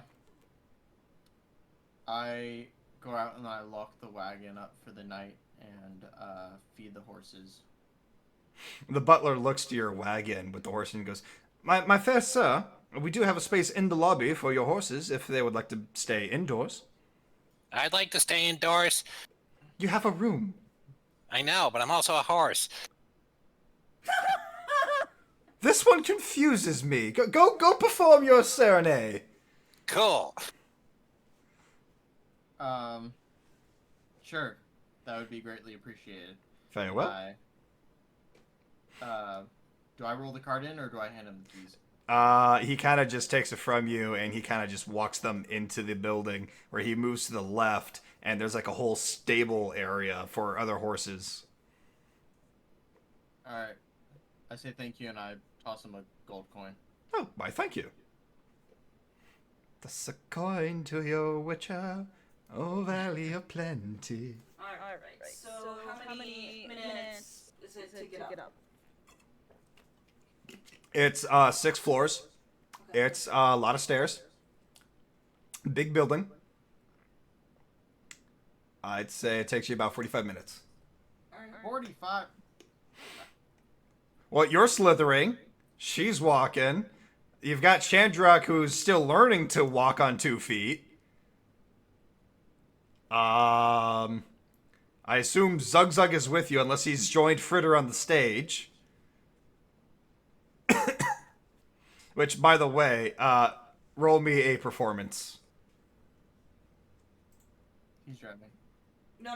I go out and I lock the wagon up for the night and feed the horses. The butler looks to your wagon with the horse and goes, my fair sir, we do have a space in the lobby for your horses if they would like to stay indoors. I'd like to stay indoors. You have a room. I know, but I'm also a horse. This one confuses me. Go perform your serenade. Cool. Sure. That would be greatly appreciated. Very well. Do I roll the card in or do I hand him the keys? He kind of just takes it from you and he kind of just walks them into the building where he moves to the left and there's like a whole stable area for other horses. Alright. I say thank you and I toss him a gold coin. Oh, why thank you. Toss a coin to your witcher, oh valley of plenty. Alright, so how many minutes is it to get up? It's 6 floors. Okay. It's a lot of stairs. Big building. I'd say it takes you about 45 minutes. 45. Well, you're slithering. She's walking. You've got Chandrak, who's still learning to walk on 2 feet. I assume Zugzug is with you, unless he's joined Fritter on the stage. Which, by the way, roll me a performance. He's driving. No.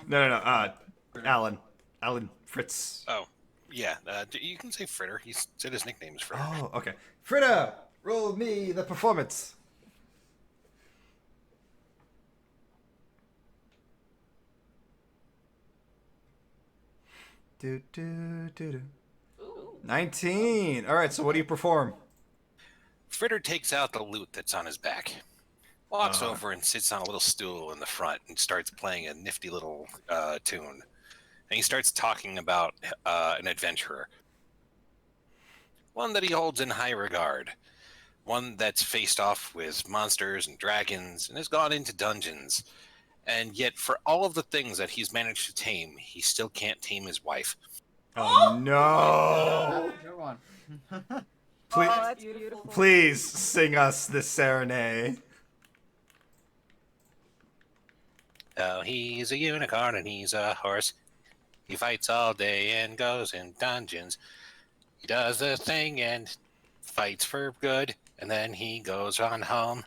No. Alan Fritz. Oh, yeah. You can say Fritter. He said his nickname is Fritter. Oh, okay. Fritter, roll me the performance. Do. Ooh. 19. All right, so what do you perform? Fritter takes out the loot that's on his back, walks over and sits on a little stool in the front and starts playing a nifty little tune. And he starts talking about an adventurer. One that he holds in high regard. One that's faced off with monsters and dragons and has gone into dungeons. And yet, for all of the things that he's managed to tame, he still can't tame his wife. Oh, no. Good one. Please, Oh, that's beautiful. please sing us this serenade. Oh, he's a unicorn and he's a horse. He fights all day and goes in dungeons. He does the thing and fights for good, and then he goes on home.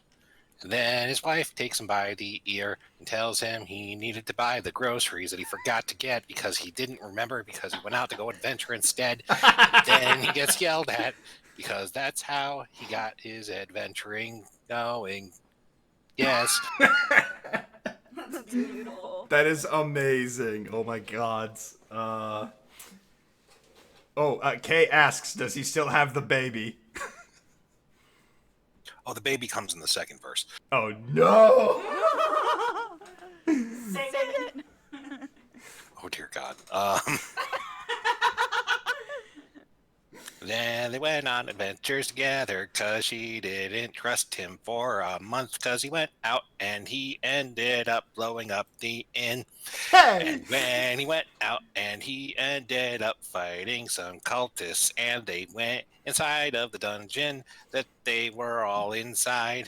And then his wife takes him by the ear and tells him he needed to buy the groceries that he forgot to get because he didn't remember because he went out to go adventure instead. And then he gets yelled at because that's how he got his adventuring going. Yes. That's beautiful. That is amazing. Oh my god. Kay asks, does he still have the baby? Oh, the baby comes in the second verse. Oh no! Sing it. Oh, dear God. Then they went on adventures together because she didn't trust him for a month because he went out and he ended up blowing up the inn. Hey! And when he went out and he ended up fighting some cultists and they went inside of the dungeon that they were all inside.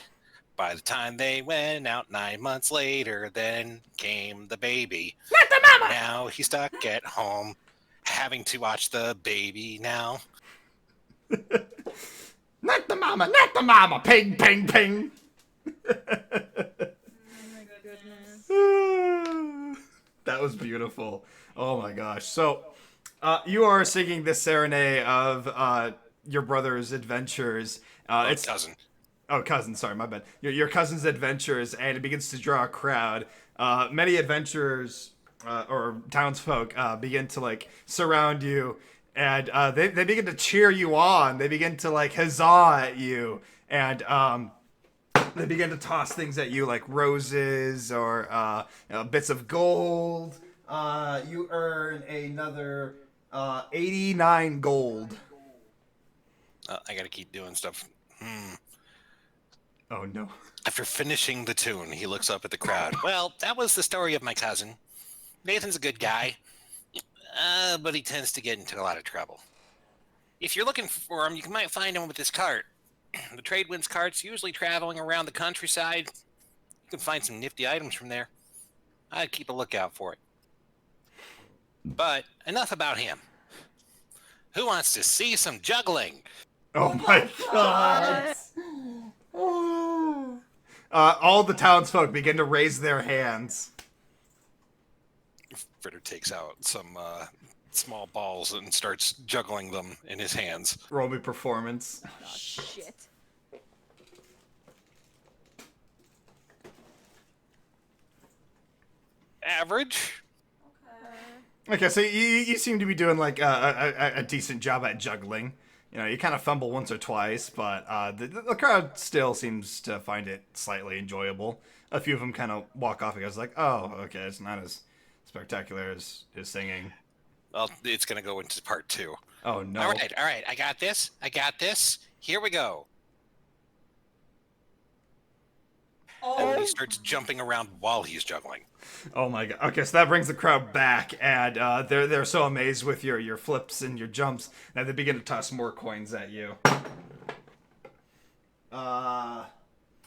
By the time they went out 9 months later, then came the baby. Not the mama. Now he's stuck at home having to watch the baby now. Not the mama! Ping, ping, ping! That was beautiful. Oh my gosh. So, you are singing this serenade of your brother's adventures. It's Cousin. Oh, cousin. Sorry, my bad. Your cousin's adventures, and it begins to draw a crowd. Many adventurers or townsfolk begin to like surround you, and they begin to cheer you on. They begin to like huzzah at you, and they begin to toss things at you like roses or bits of gold. You earn another 89 gold. I gotta keep doing stuff. Oh no. After finishing the tune, he looks up at the crowd. Well, that was the story of my cousin. Nathan's a good guy, but he tends to get into a lot of trouble. If you're looking for him, you might find him with his cart. The trade winds cart's usually traveling around the countryside. You can find some nifty items from there. I'd keep a lookout for it. But enough about him. Who wants to see some juggling? Oh my god. Oh. All the townsfolk begin to raise their hands. Fritter takes out some small balls and starts juggling them in his hands. Roll me performance. Oh, shit. Average. Okay, so you seem to be doing like a decent job at juggling. You know, you kind of fumble once or twice, but the crowd still seems to find it slightly enjoyable. A few of them kind of walk off and goes like, "Oh, okay, it's not as spectacular as his singing." Well, it's going to go into part 2. Oh no! All right. I got this. Here we go. And then he starts jumping around while he's juggling. Oh my god! Okay, so that brings the crowd back, and they're so amazed with your flips and your jumps that they begin to toss more coins at you.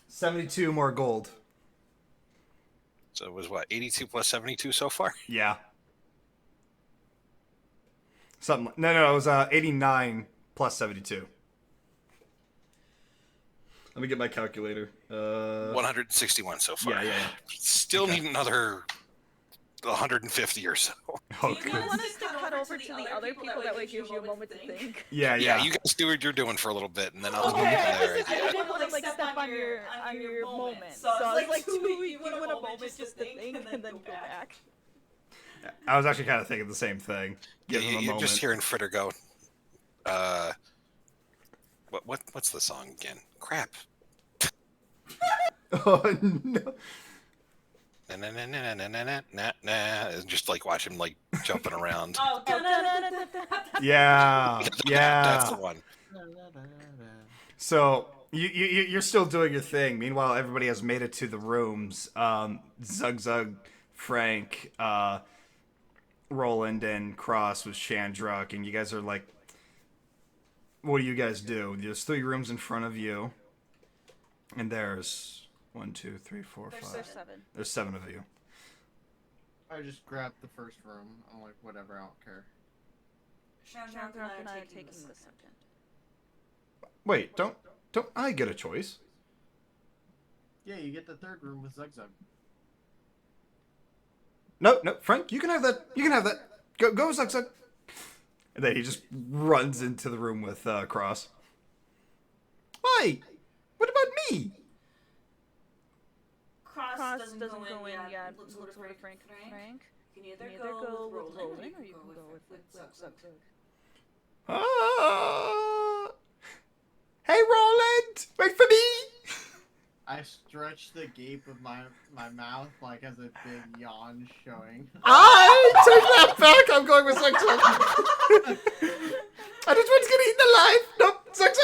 72 more gold. So it was what, 82 plus 72 so far? Yeah. Something. No, it was 89 plus 72. Let me get my calculator. 161 so far. Yeah. Still need another 150 or so. Oh, Do you good. want us To cut over to the other people, that way gives you a moment to think. Yeah. Yeah, you guys do what you're doing for a little bit, and then I'll go from Okay, there. I didn't want to like step on your moment. So I was like, you want a moment just to think and then go back. I was actually kind of thinking the same thing. Give him a You're moment. just hearing Fritter go. What's the song again? Crap. Oh no. Nah. Just like watch him like jumping around. Oh, Yeah. That's the one. So you're still doing your thing. Meanwhile, everybody has made it to the rooms. Zug, Frank, Roland, and Cross with Shandruck, and you guys are like, what do you guys do? There's 3 rooms in front of you, and there's 1, 2, 3, 4, 5. There's 7. There's 7 of you. I just grabbed the first room. I'm like, whatever, I don't care. Shandrock and I are taking the second. Wait, don't I get a choice? Yeah, you get the third room with Zug Zug. No, Frank, you can have that. You can have that. Go, Zug. And then he just runs into the room with Cross. Why? What about me? Cross doesn't go in yet. Let's go to Frank. You can either You go with with Roland, Roland, or you can go with Zug. Hey, Roland! Wait for me! I stretched the gape of my mouth like as a big yawn showing. I take that back! I'm going with Zug. I just want to get eaten alive! Nope, Zug!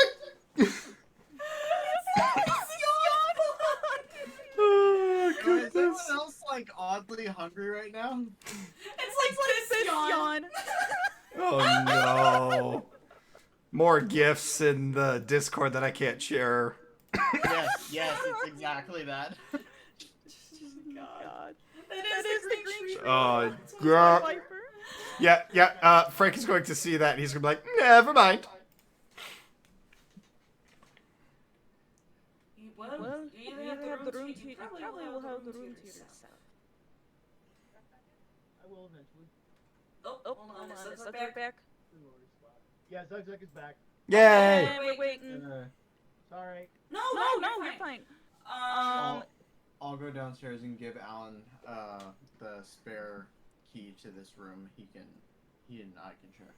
Oh, Is goodness. anyone else like oddly hungry right now? It's like this yawn. Oh no. More gifts in the Discord that I can't share. Yes, it's exactly that. God. That is the green tree. Oh, God. Yeah, Frank is going to see that and he's going to be like, never mind. Well, you have the room to probably will have the room to yourself. I will eventually. Oh, Hold on, is Zug back? Yeah, Zug Zug is back. Yay! We're waiting. Sorry. No, You're fine. I'll go downstairs and give Alan the spare key to this room. He and I can share.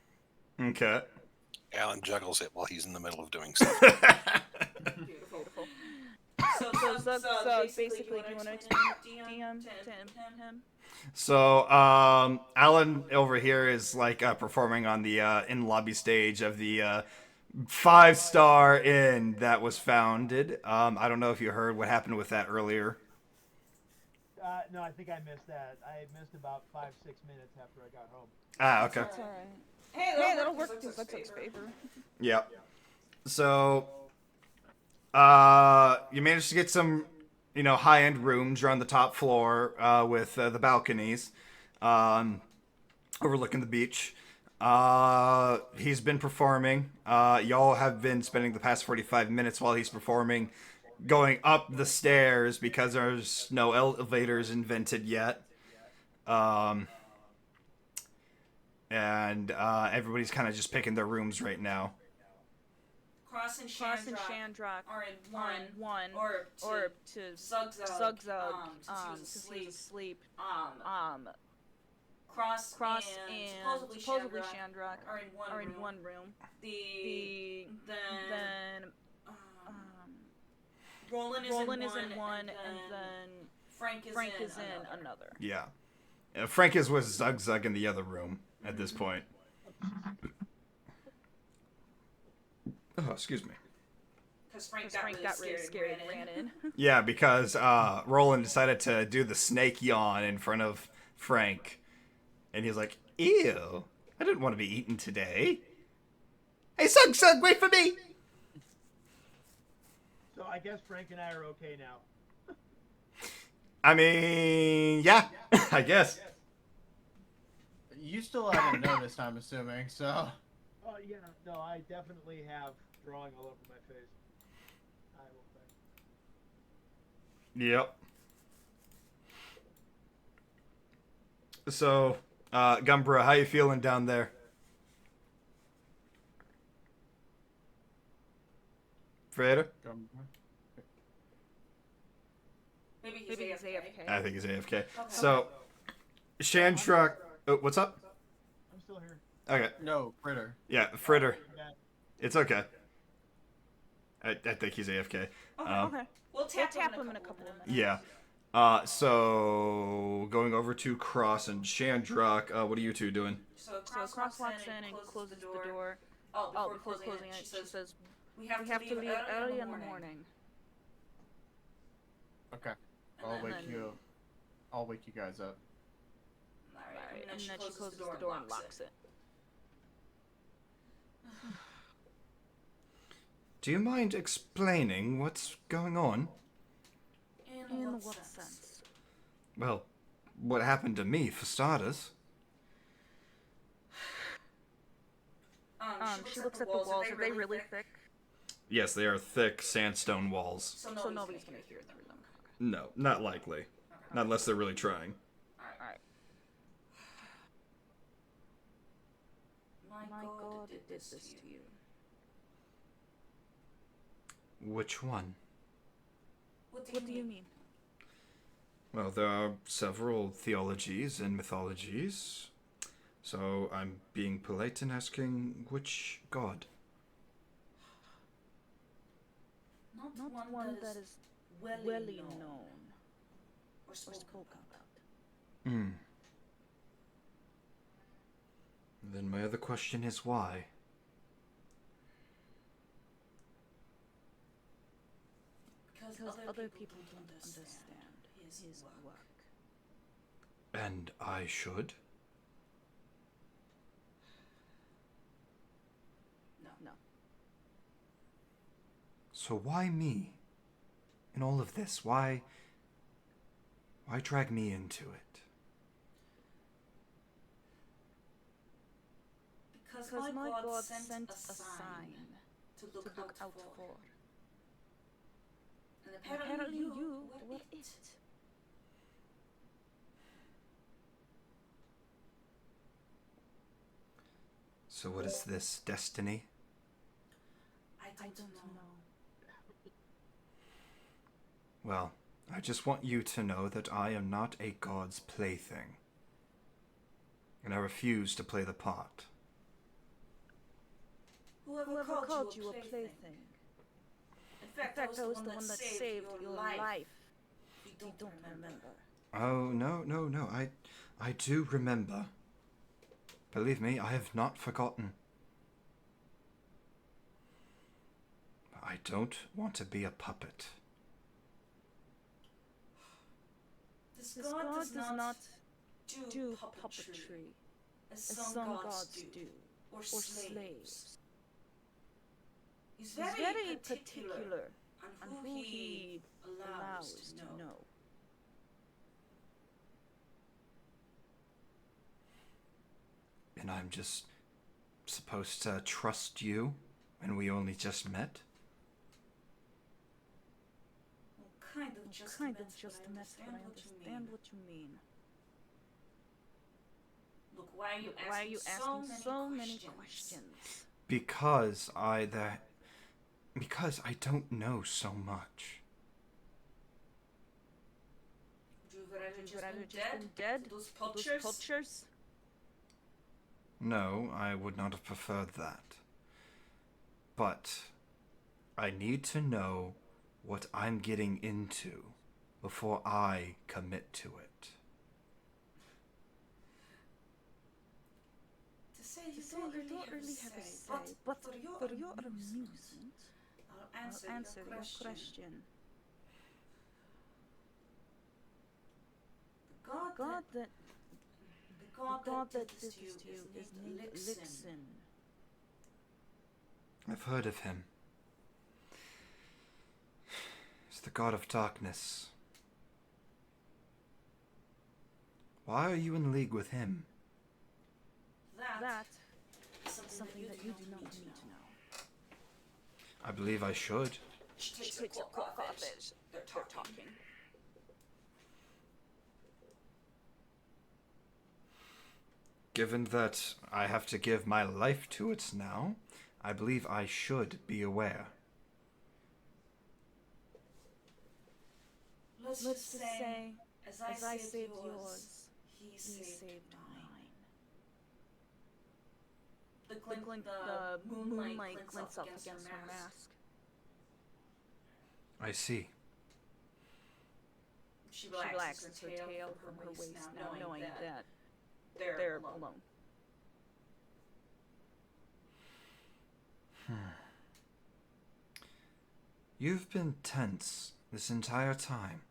Okay. Alan juggles it while he's in the middle of doing stuff. Beautiful. So Zug, basically, do you want to explain DM to him? So, Alan over here is like performing on the in lobby stage of the 5-star inn that was founded. I don't know if you heard what happened with that earlier. No, I think I missed that. I missed about 5-6 minutes after I got home. Ah, okay. That's alright. Hey, That'll work in Zugzug's favor. Yep. So, you managed to get some, high-end rooms. You're on the top floor with the balconies overlooking the beach. He's been performing. Y'all have been spending the past 45 minutes while he's performing going up the stairs because there's no elevators invented yet. And everybody's kind of just picking their rooms right now. Cross and Shandrock are in one, or to Zugzug, since he was asleep. Cross and supposedly Shandrock are in one room. Then Roland is in one, and then Frank is in another. Yeah. Frank is with Zugzug in the other room at this point. Oh, excuse me. Because Frank got really scared and ran in. Yeah, because Roland decided to do the snake yawn in front of Frank. And he's like, ew, I didn't want to be eaten today. Hey, Zugzug, wait for me! So I guess Frank and I are okay now. I mean, yeah, I guess. You still haven't noticed, I'm assuming, so... Oh, yeah, no, I definitely have drawing all over my face. I will say. Yep. So, Gumbra, how you feeling down there? Freda? Maybe he's AFK. I think he's AFK. Okay. So, Shandrock... Oh, what's up? I'm still here. Okay. No, Fritter. Yeah, Fritter. It's okay. I think he's AFK. Okay. We'll tap him in a couple of minutes. Yeah. So going over to Cross and Shandrock, what are you two doing? So Cross walks in and closes the door. Before closing it, she says, we have to leave early in the morning. Okay. I'll wake you guys up. Alright, and then she closes the door and locks it. Do you mind explaining what's going on? In what sense? Well, what happened to me, for starters. She looks at the walls. Are they really thick? Yes, they are thick sandstone walls. So nobody's gonna hear through them. No, not likely. Not unless they're really trying. Alright. My God did this to you. Which one? What do you mean? Well, there are several theologies and mythologies. So I'm being polite and asking which god? Not one that is well known or spoken about. Hmm. Then my other question is why? Because other people don't understand his work. And I should? No. So why me? In all of this, why drag me into it? Because my God sent a sign to look out for. And apparently you were it. So what is this, destiny? I don't know. Well, I just want you to know that I am not a god's plaything. And I refuse to play the part. Whoever called you a plaything? In fact, I was the one that saved your life. You don't remember. Oh, no. I do remember. Believe me, I have not forgotten. I don't want to be a puppet. This god does not do puppetry, as some gods do, or slaves. He's very particular on who he allows to know. And I'm just supposed to trust you when we only just met? Well, kind of just met, but I understand what you mean. Look, why are you asking so many questions? Because I don't know so much. Would you rather just been dead? Those poachers? No, I would not have preferred that. But I need to know what I'm getting into before I commit to it. To say you don't really have a say, but for your amusement, I'll answer your question. The god that did this to you is named Lixin. I've heard of him. He's the god of darkness. Why are you in league with him? That is something that you do not need to know. I believe I should. She takes a cloak off it. They're talking. Given that I have to give my life to it now, I believe I should be aware. Let's just say, as I saved yours, he saved mine. The moonlight glints up against her mask. I see. She relaxes her tail from her waist now, knowing that they're alone. You've been tense this entire time.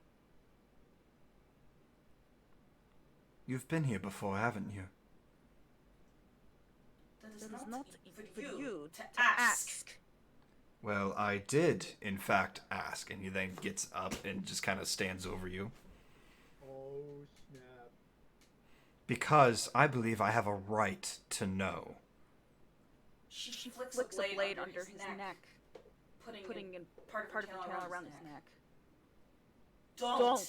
You've been here before, haven't you? That is not for you to ask. Well, I did, in fact, ask, and he then gets up and just kind of stands over you. Oh, snap. Because I believe I have a right to know. She flicks a blade under his neck, putting in part of her tail around his neck. Don't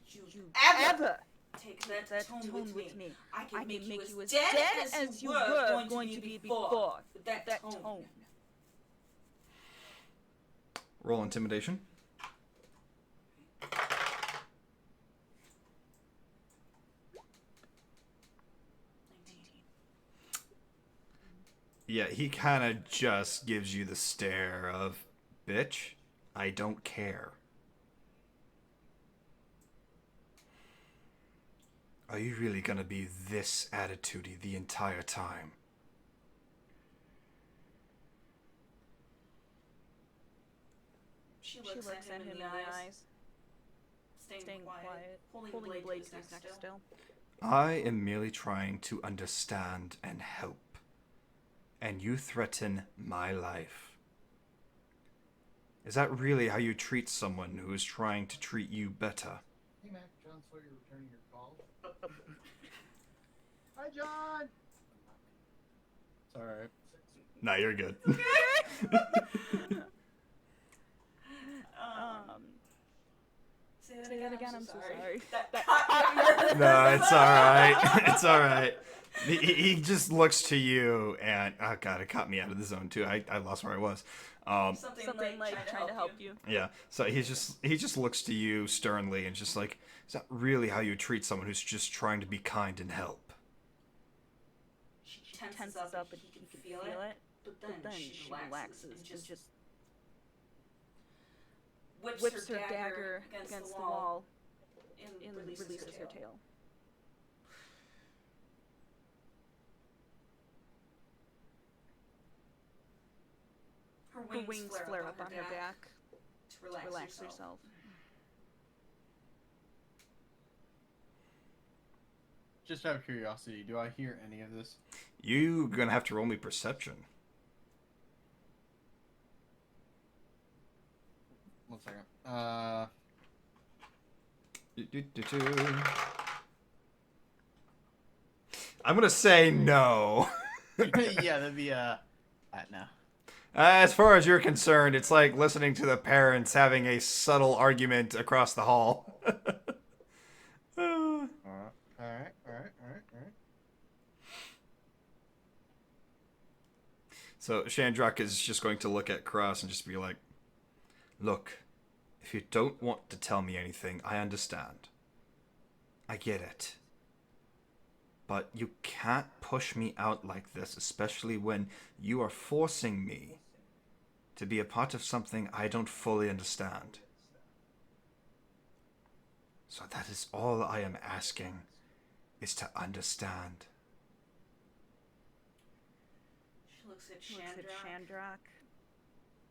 you ever take that tone with me. I can make you as dead as you were going to be before. With that tone. Roll intimidation. Yeah, he kind of just gives you the stare of, bitch, I don't care. Are you really gonna be this attitudey the entire time? She looks at him in the eyes, staying quiet, holding the blade to his neck still. I am merely trying to understand and help. And you threaten my life. Is that really how you treat someone who is trying to treat you better? Hey, Mac, John Sawyer returning your call. Hi, John! Sorry. Nah, you're good. Say that again, I'm so sorry. No, it's alright. It's alright. He just looks to you and, oh god, it caught me out of the zone too. I lost where I was. Something like trying to help you. Yeah, so he just looks to you sternly and just like, is that really how you treat someone who's just trying to be kind and help? She tenses up and he can feel it, but then she relaxes and just whips her dagger against the wall and releases her tail. Her Her wings flare up on her back to to relax herself. Just out of curiosity, do I hear any of this? You're gonna have to roll me perception. 1 second. I'm gonna say no. Yeah, that'd be that now. As far as you're concerned, it's like listening to the parents having a subtle argument across the hall. Alright. So Shandrak is just going to look at Cross and just be like, "Look, if you don't want to tell me anything, I understand. I get it. But you can't push me out like this, especially when you are forcing me to be a part of something I don't fully understand. So that is all I am asking, is to understand." She looks at Looks at Shandrak.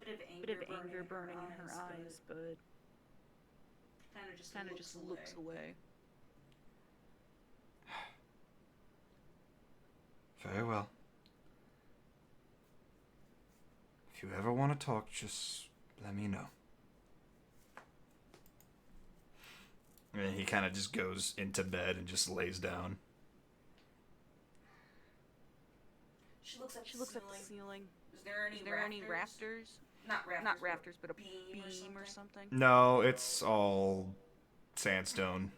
Bit of anger burning in her eyes, but kind of just looks away. Very well. If you ever want to talk, just let me know. And he kind of just goes into bed and just lays down. She looks at the ceiling. Is there any rafters? Not Rafters, but a beam or something. No, it's all sandstone.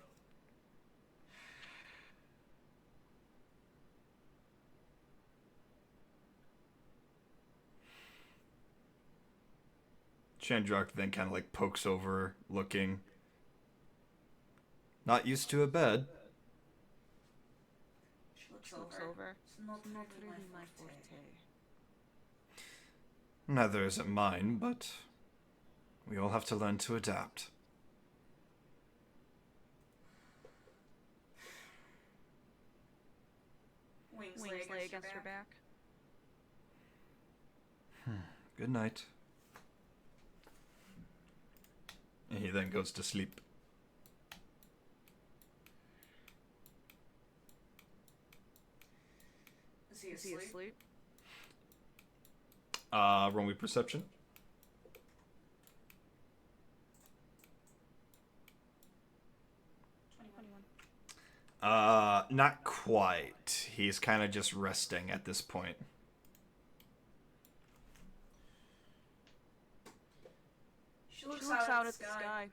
Shandrak then kind of like pokes over, looking. Not used to a bed. She looks over. It's not really my forte. Neither is it mine, but we all have to learn to adapt. Wings lay against her back. Good night. And he then goes to sleep. Is he asleep? Roll me perception. 21. Not quite. He's kind of just resting at this point. She looks Out at the sky.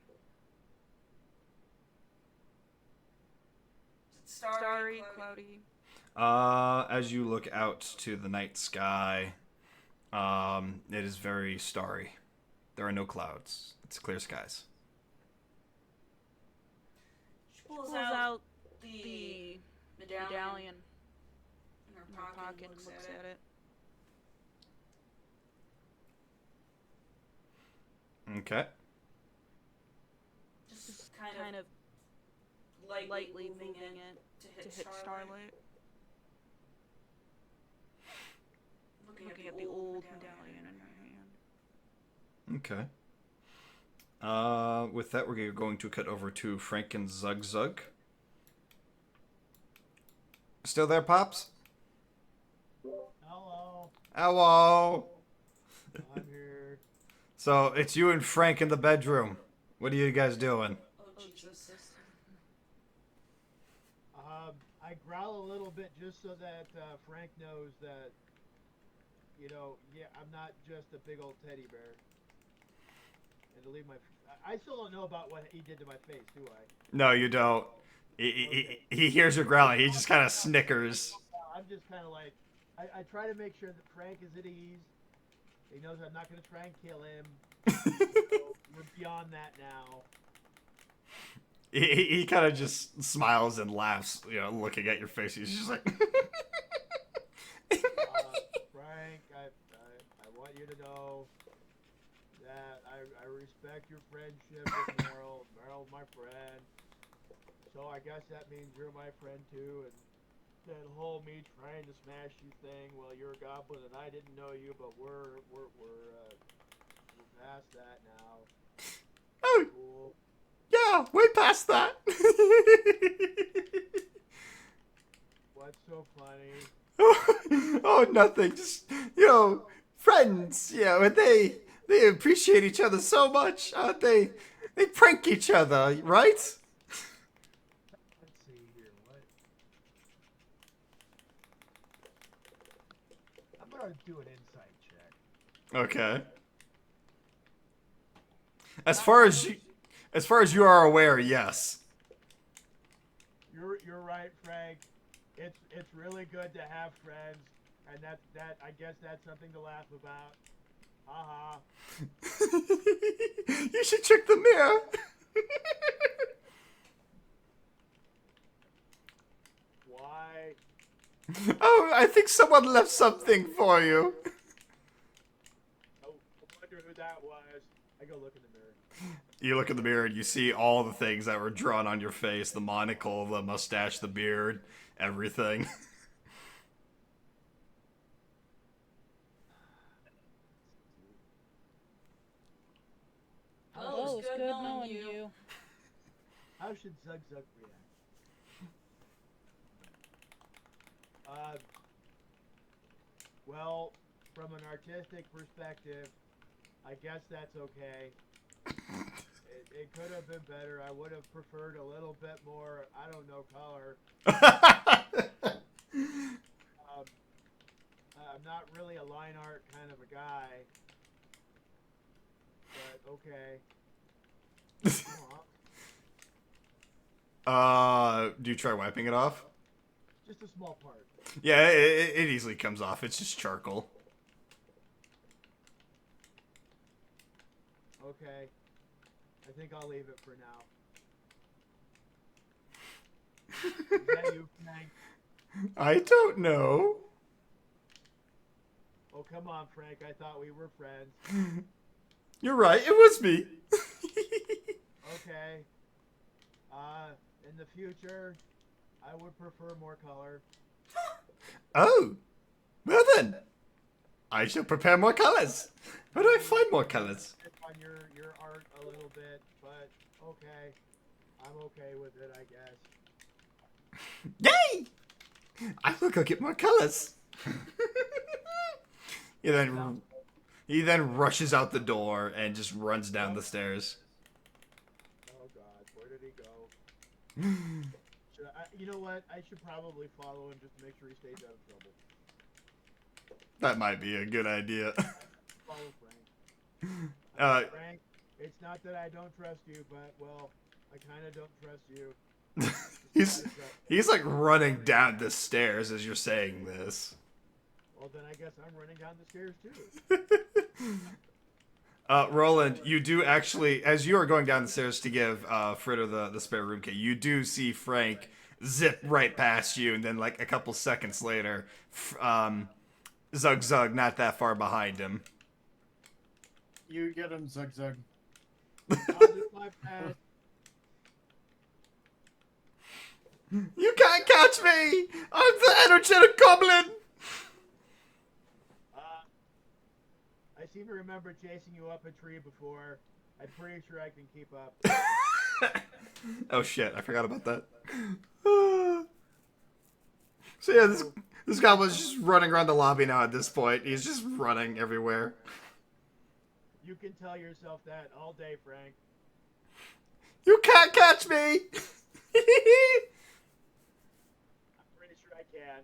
Starry, cloudy. As you look out to the night sky, it is very starry. There are no clouds. It's clear skies. She pulls Pulls out the medallion in her in her pocket and looks at it. Okay. Just Kind of lightly moving it to hit Starlight. Looking at the old medallion in her hand. Okay. With that, we're going to cut over to Frank and Zug Zug. Still there, Pops? Hello. Hello. I'm here. So it's you and Frank in the bedroom. What are you guys doing? Oh, Jesus. I growl a little bit just so that Frank knows that, I'm not just a big old teddy bear. And to leave I still don't know about what he did to my face, do I? No, you don't. He hears your growling. He just kind of snickers. I'm just kind of like, I try to make sure that Frank is at ease. He knows I'm not going to try and kill him. We're beyond that now. He kind of just smiles and laughs, looking at your face. He's just like... Frank, I want you to know that I respect your friendship with Meryl. Meryl's my friend. So I guess that means you're my friend too. And that whole me trying to smash you thing. Well, you're a goblin and I didn't know you, but we're past that now. Oh, Cool. yeah, way past that. What's so funny? Oh, nothing. Just, friends, and they appreciate each other so much. They prank each other, right? Let's see here. What? I'm gonna do an insight check. Okay. As far as you are aware, yes. You're right, Frank. It's really good to have friends, and that I guess that's something to laugh about. Haha. You should check the mirror. Why? Oh, I think someone left something for you. Oh, I wonder who that was. I go look in the mirror. You look in the mirror and you see all the things that were drawn on your face: the monocle, the mustache, the beard, everything. Oh, it's good knowing you. How should Zug Zug react? Well, from an artistic perspective, I guess that's okay. It could have been better. I would have preferred a little bit more, I don't know, color. I'm not really a line art kind of a guy. But okay. Do you try wiping it off? Just a small part. Yeah, it easily comes off. It's just charcoal. Okay. I think I'll leave it for now. Is that you, Frank? I don't know. Oh, come on, Frank. I thought we were friends. You're right. It was me. Okay. In the future, I would prefer more color. Oh. Well then. I shall prepare more colors. Where do I find more colors? On your art a little bit, but okay. I'm okay with it, I guess. Yay! I will go get more colors. he then rushes out the door and just runs down the stairs. Oh God, where did he go? You know what? I should probably follow him just to make sure he stays out of trouble. That might be a good idea. Follow Frank. Frank, it's not that I don't trust you, but well, I kind of don't trust you. he's like running down the stairs as you're saying this. Well, then I guess I'm running down the stairs too. Roland, you do actually, as you are going down the stairs to give Fritter the spare room key, you do see Frank zip right past you, and then like a couple seconds later, Zug Zug not that far behind him. You get him, Zug Zug. You can't catch me! I'm the energetic goblin! I seem to remember chasing you up a tree before. I'm pretty sure I can keep up. Oh shit, I forgot about that. So yeah, this goblin's just running around the lobby now at this point. He's just running everywhere. You can tell yourself that all day, Frank. You can't catch me! I'm pretty sure I can.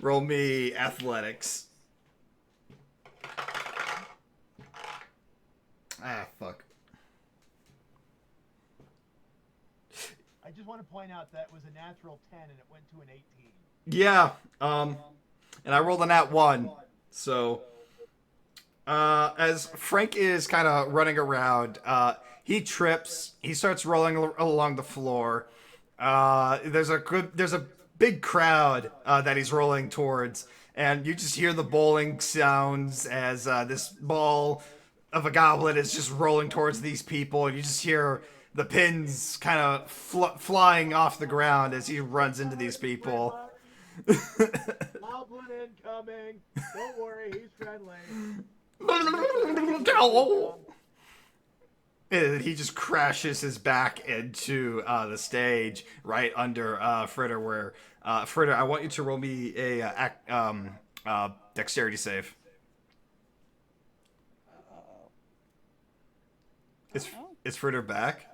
Roll me athletics. Ah, fuck. I just want to point out that was a natural 10 and it went to an 18. Yeah, and I rolled a nat 1, so... as Frank is kind of running around, he trips. He starts rolling along the floor. There's a big crowd that he's rolling towards, and you just hear the bowling sounds as this ball of a goblin is just rolling towards these people, and you just hear the pins kind of flying off the ground as he runs into these people. Goblin incoming. Don't worry, he's friendly. And he just crashes his back into the stage right under Fritter. Where Fritter, I want you to roll me a dexterity save. Is Fritter back?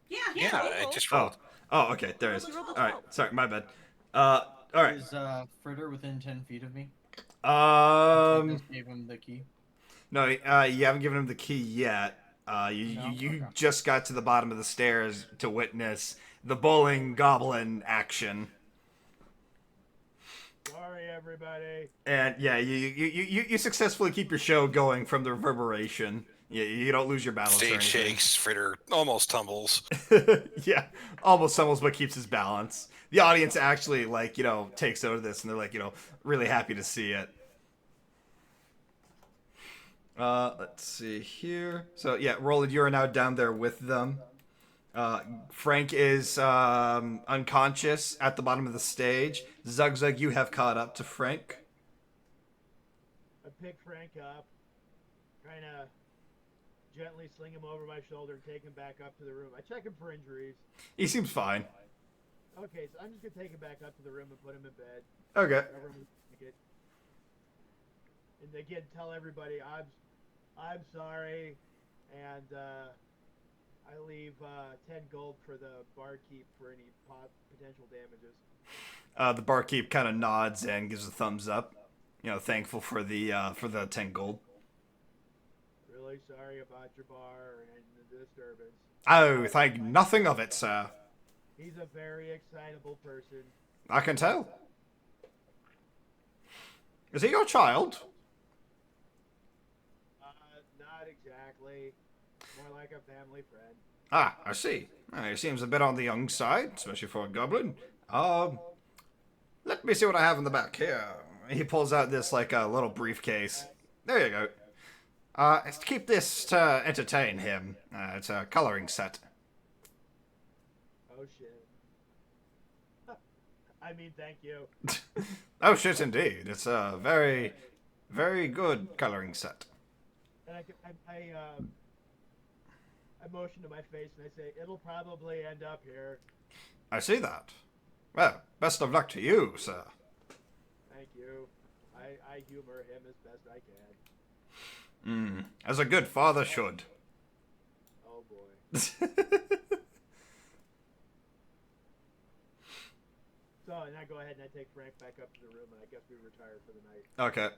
Yeah, Yeah, I just Oh, rolled. oh, okay, there it is. All right, sorry, my bad. All right. Is Fritter within 10 feet of me? I just gave him the key. No, you haven't given him the key yet. You No? you Okay. just got to the bottom of the stairs to witness the bowling goblin action. Sorry, everybody. And yeah, you successfully keep your show going from the reverberation. You don't lose your balance. Stage or anything. shakes. Fritter almost tumbles. Yeah, almost stumbles but keeps his balance. The audience actually takes note of this and they're really happy to see it. Let's see here. So yeah, Roland, you are now down there with them. Frank is unconscious at the bottom of the stage. Zugzug, you have caught up to Frank. I pick Frank up, kind of gently sling him over my shoulder and take him back up to the room. I check him for injuries. He seems fine. Okay, so I'm just gonna take him back up to the room and put him in bed. Okay. And again, tell everybody I'm sorry, and I leave 10 gold for the barkeep for any potential damages. The barkeep kind of nods and gives a thumbs up. Thankful for the 10 gold. Really sorry about your bar and the disturbance. Oh, thank nothing of it, sir. He's a very excitable person. I can tell. Is he your child? Not exactly. More like a family friend. Ah, I see. He seems a bit on the young side, especially for a goblin. Let me see what I have in the back here. He pulls out this, a little briefcase. There you go. Keep this to entertain him. It's a coloring set. Oh, shit. I mean, thank you. Oh, shit, indeed. It's a very, very good coloring set. And I motion to my face and I say, it'll probably end up here. I see that. Well, best of luck to you, sir. Thank you. I humor him as best I can. As a good father should. Oh, boy. So, and I go ahead and I take Frank back up to the room and I guess we retire for the night. Okay.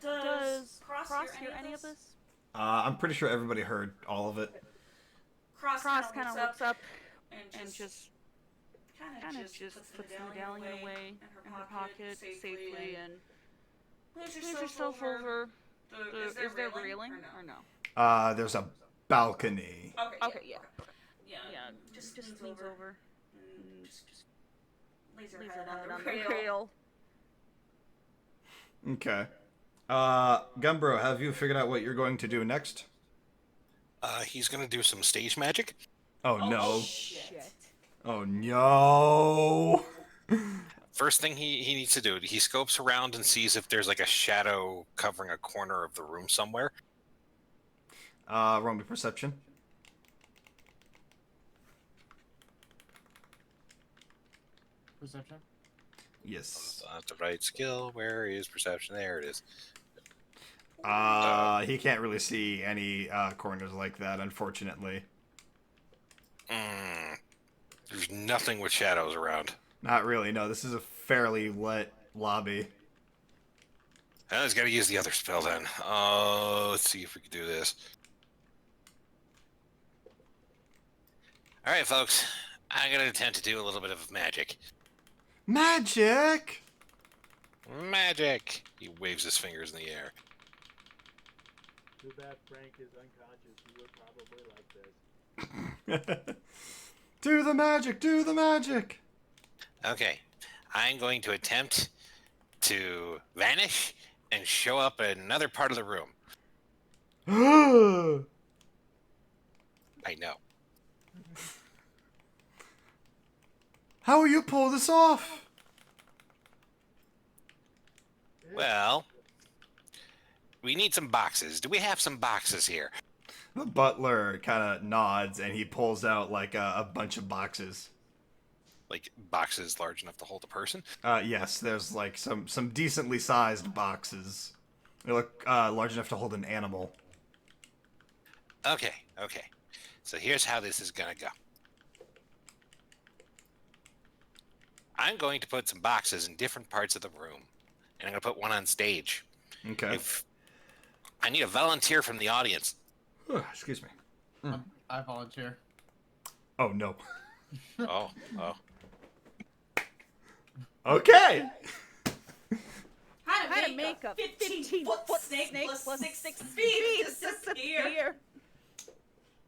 Does Cross hear any of this? I'm pretty sure everybody heard all of it. Cross kind of looks up and just puts the medallion away in her pocket safely and lays herself over. Is there railing or no? There's a balcony. Okay, yeah. Yeah, just leans over and just lays her head on the rail. Okay. Gumbro, have you figured out what you're going to do next? He's gonna do some stage magic. Oh no. Shit. Oh no. First thing he needs to do, he scopes around and sees if there's a shadow covering a corner of the room somewhere. Roll me perception. Perception? Yes. Not the right skill. Where is perception? There it is. He can't really see any corners like that, unfortunately. There's nothing with shadows around. Not really, no. This is a fairly lit lobby. He's got to use the other spell then. Let's see if we can do this. Alright, folks. I'm going to attempt to do a little bit of magic. Magic! Magic! He waves his fingers in the air. Too bad Frank is unconscious. He would probably like this. Do the magic! Do the magic! Okay. I'm going to attempt to vanish and show up in another part of the room. I know. How will you pull this off? Well, we need some boxes. Do we have some boxes here? The butler kind of nods and he pulls out like a bunch of boxes. Like boxes large enough to hold a person? Yes, there's like some decently sized boxes. They look large enough to hold an animal. Okay. So here's how this is gonna go. I'm going to put some boxes in different parts of the room, and I'm gonna put one on stage. Okay. If I need a volunteer from the audience. Excuse me. I volunteer. Oh no. Oh. Okay. How to make a 15-foot snake plus 6 feet disappear.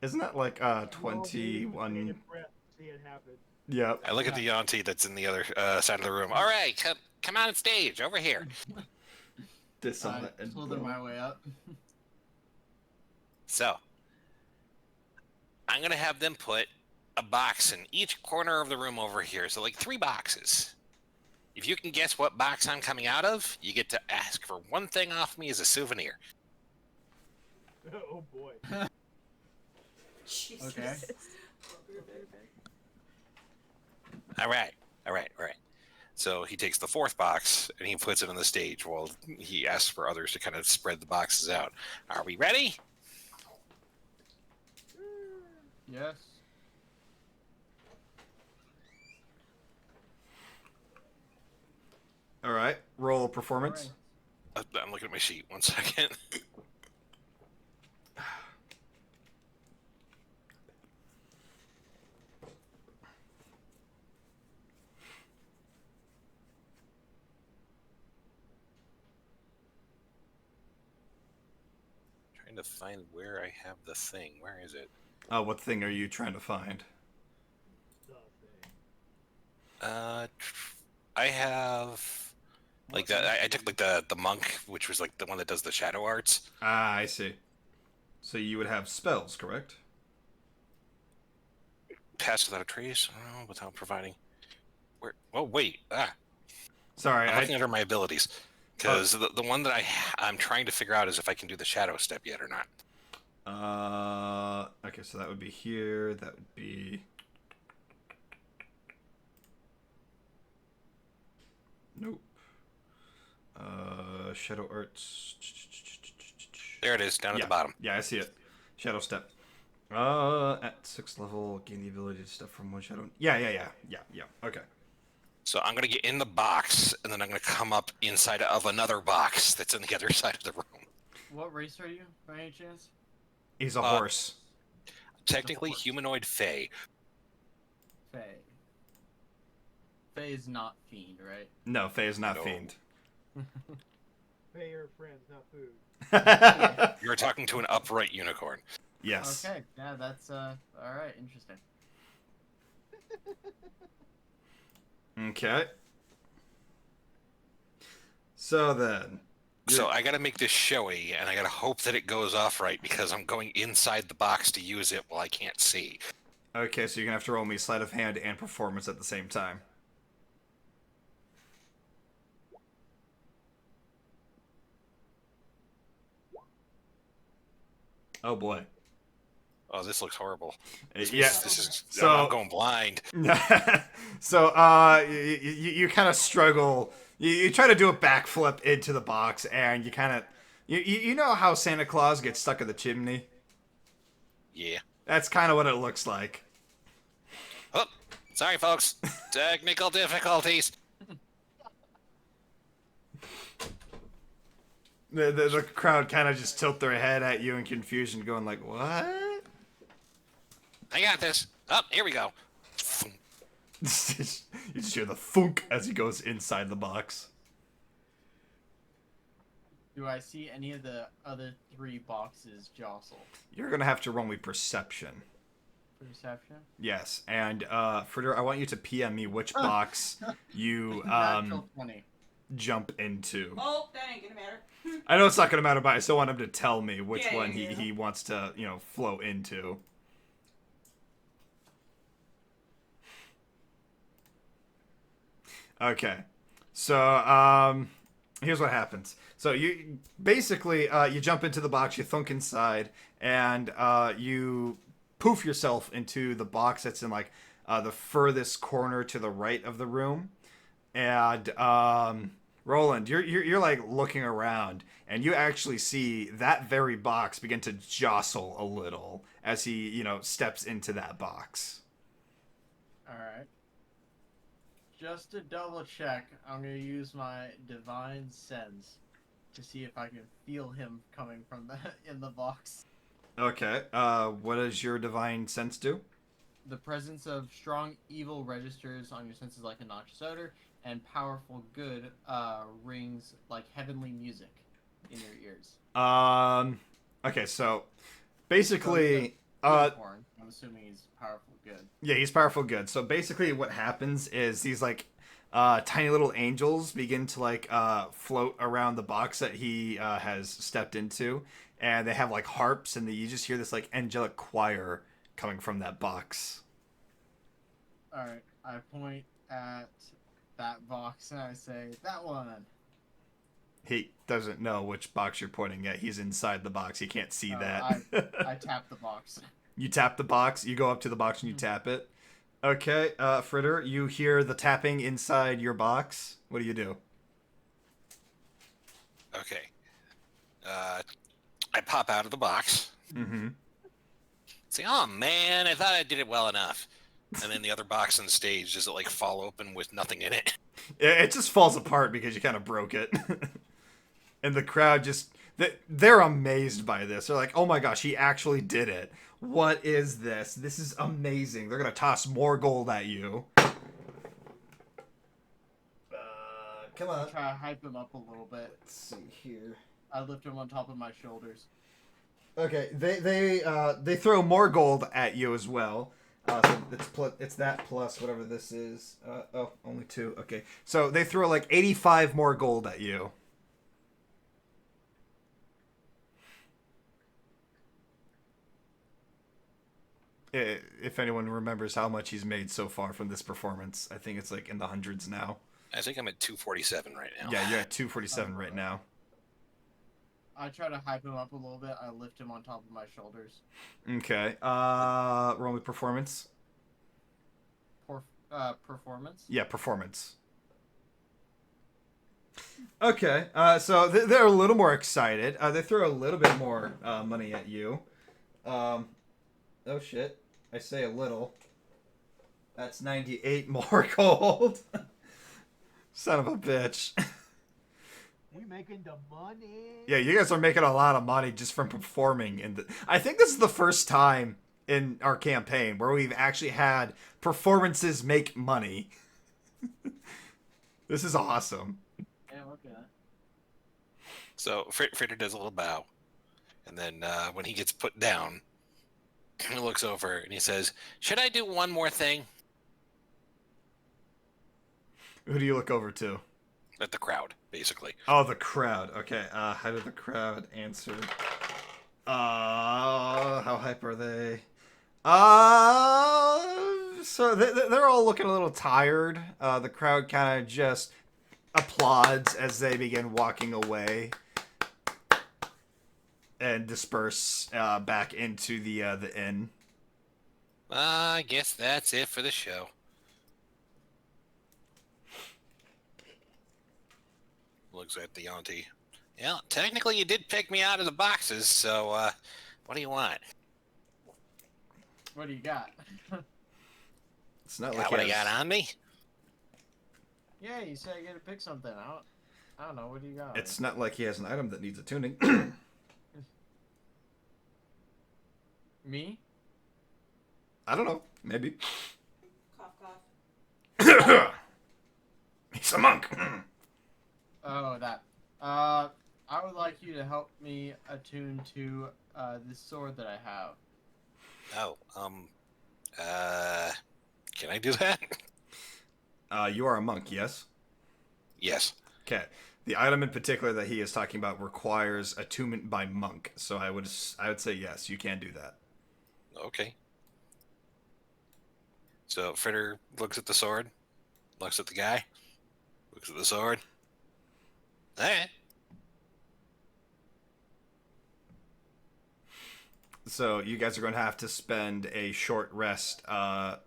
Isn't that like 21? See it happen. Yep. I look at the auntie that's in the other side of the room. All right, come on stage over here. Slither my way up. So, I'm gonna have them put a box in each corner of the room over here. So like 3 boxes. If you can guess what box I'm coming out of, you get to ask for one thing off me as a souvenir. Oh boy. Jesus. Okay. All right. So he takes the 4th box and he puts it on the stage while he asks for others to kind of spread the boxes out. Are we ready? Yes. All right. Roll performance. I'm looking at my sheet. 1 second. Trying to find where I have the thing. Where is it? What thing are you trying to find? I have like I took like the monk, which was like the one that does the shadow arts. Ah, I see. So you would have spells, correct? Pass without a trace, without providing. Where? Oh wait, Sorry, I'm looking under my abilities because the one that I'm trying to figure out is if I can do the shadow step yet or not. Okay, so that would be here. That would be. Nope. Shadow arts. There it is, down at the bottom. Yeah, I see it. Shadow step. At 6th level, gain the ability to step from one shadow. Yeah. Okay. So I'm gonna get in the box, and then I'm gonna come up inside of another box that's on the other side of the room. What race are you, by any chance? He's a horse. Technically, humanoid fae. Fae. Fae is not fiend, right? No, Faye is not No. fiend. Pay your friends, not food. You're talking to an upright unicorn. Yes. Okay, yeah, that's alright, interesting. Okay. So then. So I gotta make this showy, and I gotta hope that it goes off right because I'm going inside the box to use it while I can't see. Okay, so you're gonna have to roll me sleight of hand and performance at the same time. Oh boy. Oh, this looks horrible. Yeah. This is. So- I'm going blind. So, you kind of struggle. You try to do a backflip into the box, and you kind of, you know how Santa Claus gets stuck in the chimney? Yeah. That's kind of what it looks like. Oh, sorry, folks. Technical difficulties. The crowd kind of just tilt their head at you in confusion, going like, "What?" I got this. Oh, here we go. You just hear the thunk as he goes inside the box. Do I see any of the other 3 boxes jostle? You're gonna have to roll me perception. Perception? Yes, and Fritter, I want you to PM me which box you Natural 20. jump into. Oh, that ain't gonna matter. I know it's not gonna matter, but I still want him to tell me which Yeah, one yeah. he wants to, flow into. Okay. So, here's what happens. So you basically you jump into the box, you thunk inside, and you poof yourself into the box that's in like the furthest corner to the right of the room. And Roland, you're like looking around, and you actually see that very box begin to jostle a little as he, steps into that box. All right. Just to double check, I'm gonna use my divine sense to see if I can feel him coming from the in the box. Okay. What does your divine sense do? The presence of strong evil registers on your senses like a noxious odor, and powerful good rings like heavenly music in your ears. Okay, so basically, Unicorn. I'm assuming he's powerful good. yeah, he's powerful good. So basically, what happens is these like tiny little angels begin to like float around the box that he has stepped into, and they have like harps, and you just hear this like angelic choir coming from that box. All right, I point at that box and I say, "That one." He doesn't know which box you're pointing at. He's inside the box. He can't see that. I tap the box. You tap the box. You go up to the box and you tap it. Okay, Fritter, you hear the tapping inside your box. What do you do? Okay. I pop out of the box. Mm-hmm. Say, oh man, I thought I did it well enough. And then the other box on the stage, does it like fall open with nothing in it? It just falls apart because you kind of broke it. And the crowd just, they're amazed by this. They're like, oh my gosh, he actually did it. What is this? This is amazing. They're going to toss more gold at you. Come on. Try to hype him up a little bit. Let's see here. I lift him on top of my shoulders. Okay, they throw more gold at you as well. So it's that plus whatever this is. Only 2. Okay, so they throw like 85 more gold at you. If anyone remembers how much he's made so far from this performance, I think it's like in the hundreds now. I think I'm at 247 right now. Yeah, you're at 247 right now. I try to hype him up a little bit. I lift him on top of my shoulders. Okay. Roll me performance. Performance? Yeah, performance. Okay. So they're a little more excited. They throw a little bit more money at you. Oh shit. I say a little. That's 98 more gold. Son of a bitch. We making the money. Yeah, you guys are making a lot of money just from performing. I think this is the first time in our campaign where we've actually had performances make money. This is awesome. Yeah, okay. So Fritter does a little bow, and then when he gets put down, he looks over and he says, "Should I do one more thing?" Who do you look over to? At the crowd, basically. Oh, the crowd. Okay. How did the crowd answer? How hype are they? So they're all looking a little tired. The crowd kind of just applauds as they begin walking away and disperse back into the inn. I guess that's it for the show. Looks at the auntie. Yeah, technically you did pick me out of the boxes, so what do you want? What do you got? It's not Got like what he I got has- on me? Yeah, you said I get to pick something. I don't know. What do you got? It's not like he has an item that needs a tuning. Me? I don't know. Maybe. Cough, cough. He's a monk. Oh, that. I would like you to help me attune to this sword that I have. Oh, can I do that? You are a monk, yes? Yes. Okay. The item in particular that he is talking about requires attunement by monk, so I would say yes, you can do that. Okay. So Fritter looks at the sword, looks at the guy. Looks at the sword. Alright. So you guys are going to have to spend a short rest. You're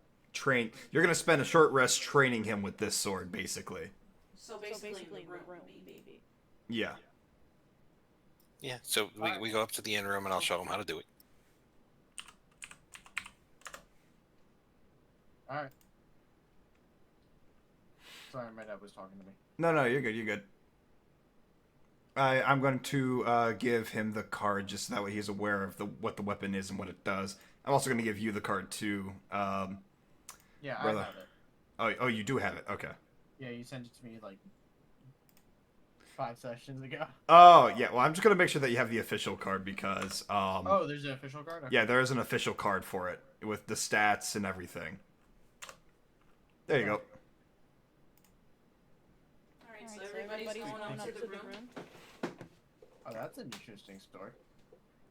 going to spend a short rest training him with this sword, basically. So basically in the room, maybe. Yeah. Yeah, so we go up to the inn room and I'll show him how to do it. Alright. Sorry, my dad was talking to me. No, you're good. You're good. I'm going to give him the card just so that way he's aware of what the weapon is and what it does. I'm also going to give you the card too. Yeah, brother. I have it. Oh, you do have it. Okay. Yeah, you sent it to me like 5 sessions ago. Oh, yeah. Well, I'm just going to make sure that you have the official card because... oh, there's an official card? Okay. Yeah, there is an official card for it with the stats and everything. There you go. Alright, so everybody's going up to the room. Oh, that's an interesting story.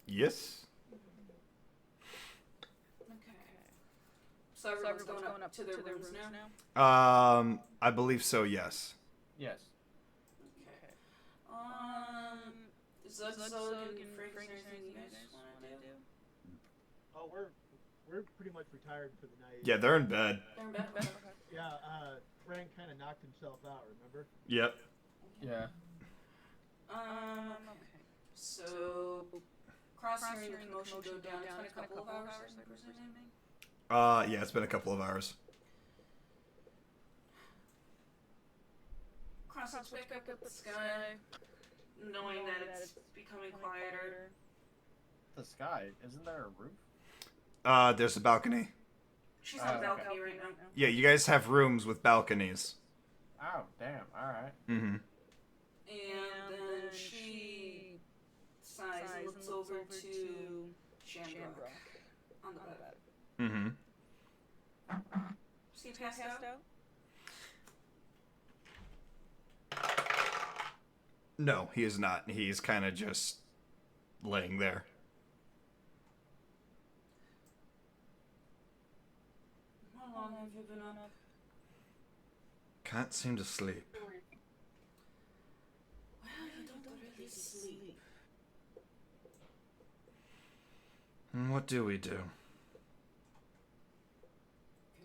Yes. Okay. So everyone's going up to their rooms now? I believe so, yes. Yes. Okay. Zug and Frank, is there anything you guys want to do? Oh, we're pretty much retired for the night. Yeah, they're in bed. They're in bed? Okay. Yeah, Frank kind of knocked himself out, remember? Yep. Yeah. Okay. So, cross-hearing the commotion go down. It's been a couple of hours, I'm presuming? Yeah, it's been a couple of hours. Crossroads wake up at the sky, knowing that it's becoming quieter. The sky, isn't there a roof? There's a balcony. She's on the balcony right now. Yeah, you guys have rooms with balconies. Oh, damn, alright. Mm-hmm. And then she sighs and looks over to Shamrock on the bed. Mm-hmm. Is he passed out? No, he is not. He's kind of just laying there. How long have you been up? Can't seem to sleep. Well, you don't really sleep. And what do we do? You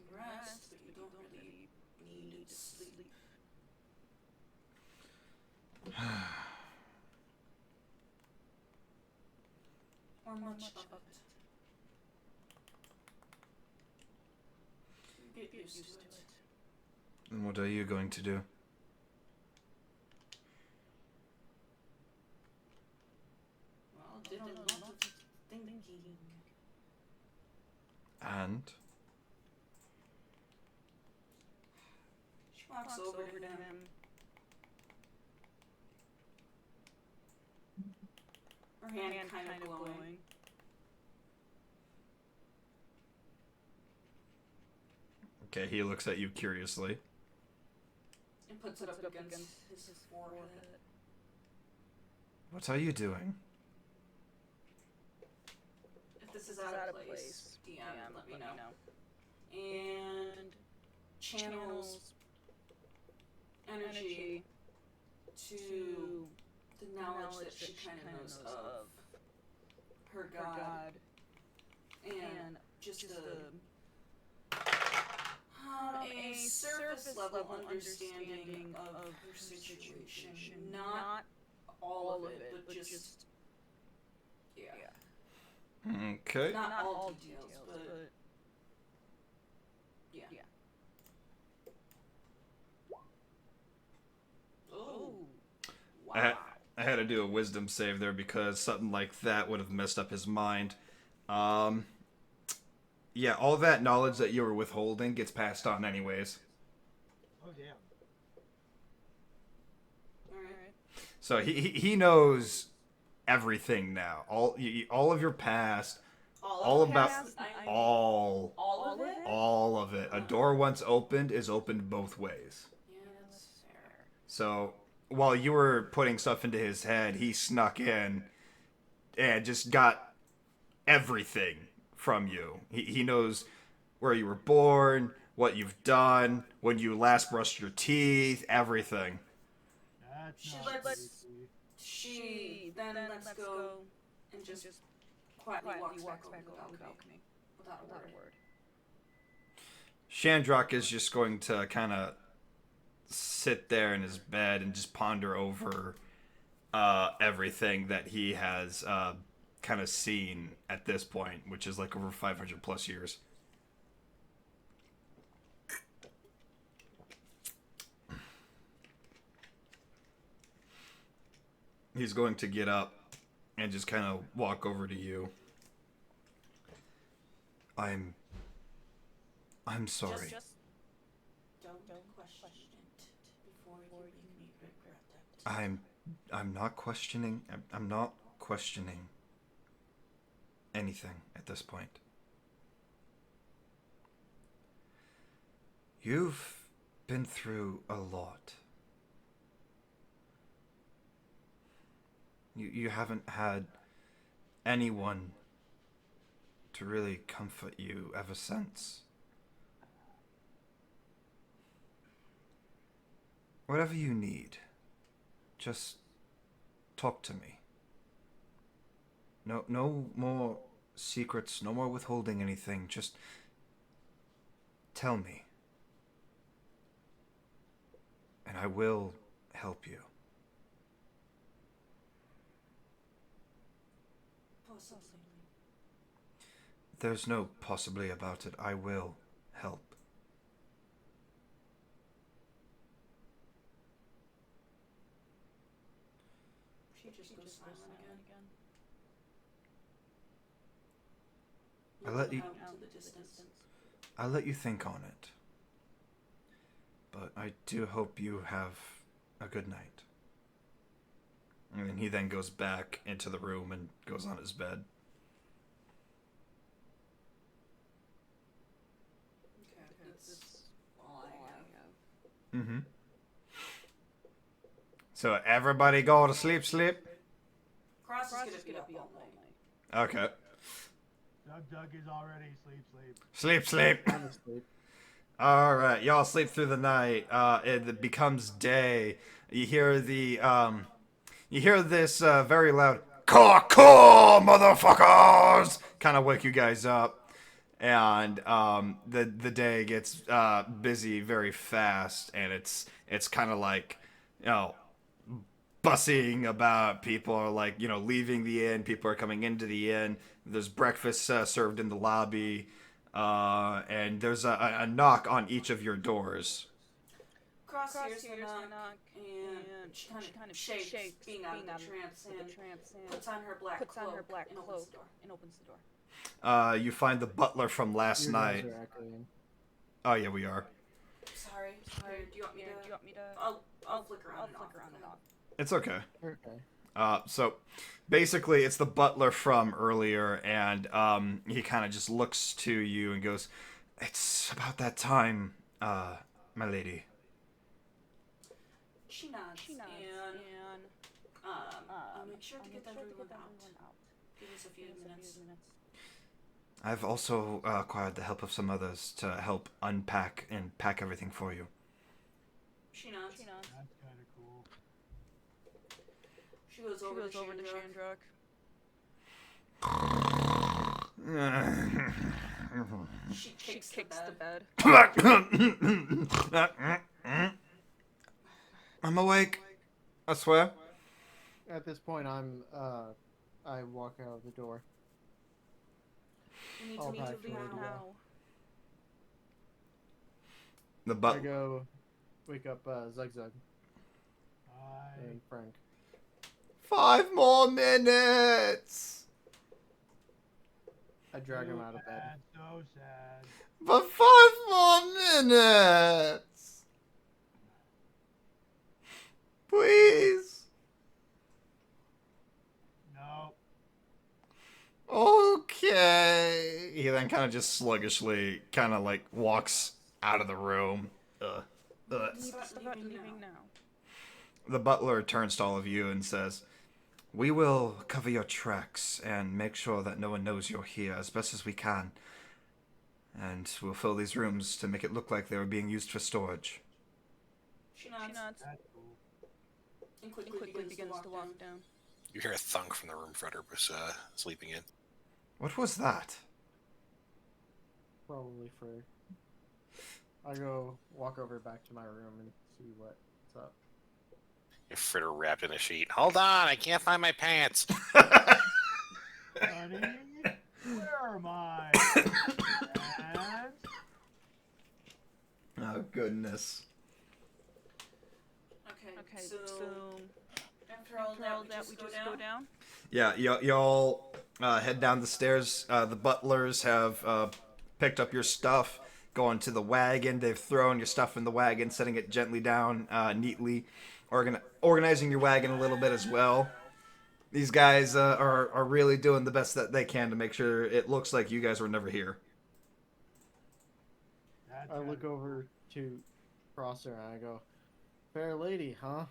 can rest, but you don't really need to sleep. Or much of it. You get used to it. And what are you going to do? Well, did a lot of thinking. And? She walks over to him. Her hand kind of glowing. Okay, he looks at you curiously. And puts it up against his forehead. What are you doing? If this is out of place, DM, let me know. And channels energy to the knowledge that she kind of knows of her god. And just a surface level understanding of her situation. Not all of it, but just Okay. not all details, but yeah. Oh, wow. I had to do a wisdom save there because something like that would have messed up his mind. Yeah, all that knowledge that you were withholding gets passed on anyways. Oh, damn. Alright. So he knows everything now. All of your past, all about all of it. A door once opened is opened both ways. Yeah, that's fair. So while you were putting stuff into his head, he snuck in and just got everything from you. He knows where you were born, what you've done, when you last brushed your teeth, everything. That's She not lets- creepy. She then lets go and just quietly walks back over the balcony without a word. Shandrock is just going to kind of sit there in his bed and just ponder over everything that he has kind of seen at this point, which is like over 500 plus years. He's going to get up and just kind of walk over to you. I'm sorry. Just don't question it before you make me regret it. I'm not questioning. I'm not questioning anything at this point. You've been through a lot. You haven't had anyone to really comfort you ever since. Whatever you need, just talk to me. No more secrets, no more withholding anything. Just tell me. And I will help you. Possibly. There's no possibly about it. I will help. She just goes silent again. I'll let you. Out into the distance. I'll let you think on it. But I do hope you have a good night. And then he then goes back into the room and goes on his bed. Okay, that's all I have. Mm-hmm. So everybody go to sleep. Cross is gonna be up all night. Okay. Doug is already sleep. Sleep. I'm asleep. All right, y'all sleep through the night. It becomes day. You hear this very loud caw, motherfuckers, kind of wake you guys up, and the day gets busy very fast, and it's kind of like, bussing about. People are like, leaving the inn. People are coming into the inn. There's breakfast served in the lobby. And there's a knock on each of your doors. Cross hears the knock, and she kind of shakes, being out of the trance, and puts on her black cloak and opens the door. You find the butler from last Your night. guys are echoing. Oh yeah, we are. Sorry. Do you want me to? I'll flick around and off. It's okay. Okay. So basically it's the butler from earlier, and he kind of just looks to you and goes, "It's about that time, my lady." She nods, and I'll make sure to get everyone out. Give us a few minutes. I've also acquired the help of some others to help unpack and pack everything for you. She nods. That's kind of cool. She goes over to Shandrock. She kicks the bed. I'm awake. I swear. At this point, I walk out of the door. You need I'll to pack leave for radio. now. The I butler. go wake up Zug I and Frank. 5 more minutes. I drag him out of bed. sad, so sad. But 5 more minutes. Please. No. Okay. He then kind of just sluggishly kind of like walks out of the room. Start leaving now. The butler turns to all of you and says, "We will cover your tracks and make sure that no one knows you're here as best as we can. And we'll fill these rooms to make it look like they were being used for storage. She nods. That's cool. And quickly begins to walk down. You hear a thunk from the room Freder was sleeping in. What was that? Probably for. I go walk over back to my room and see what's up. Fritter wrapped in a sheet. Hold on, I can't find my pants. Honey, where am I? And... Oh, goodness. Okay, so after all that, we just go down? Yeah, y'all head down the stairs. The butlers have picked up your stuff, going to the wagon. They've thrown your stuff in the wagon, setting it gently down neatly, organizing your wagon a little bit as well. These guys are really doing the best that they can to make sure it looks like you guys were never here. I look over to Crosser and I go, "Fair lady, huh?"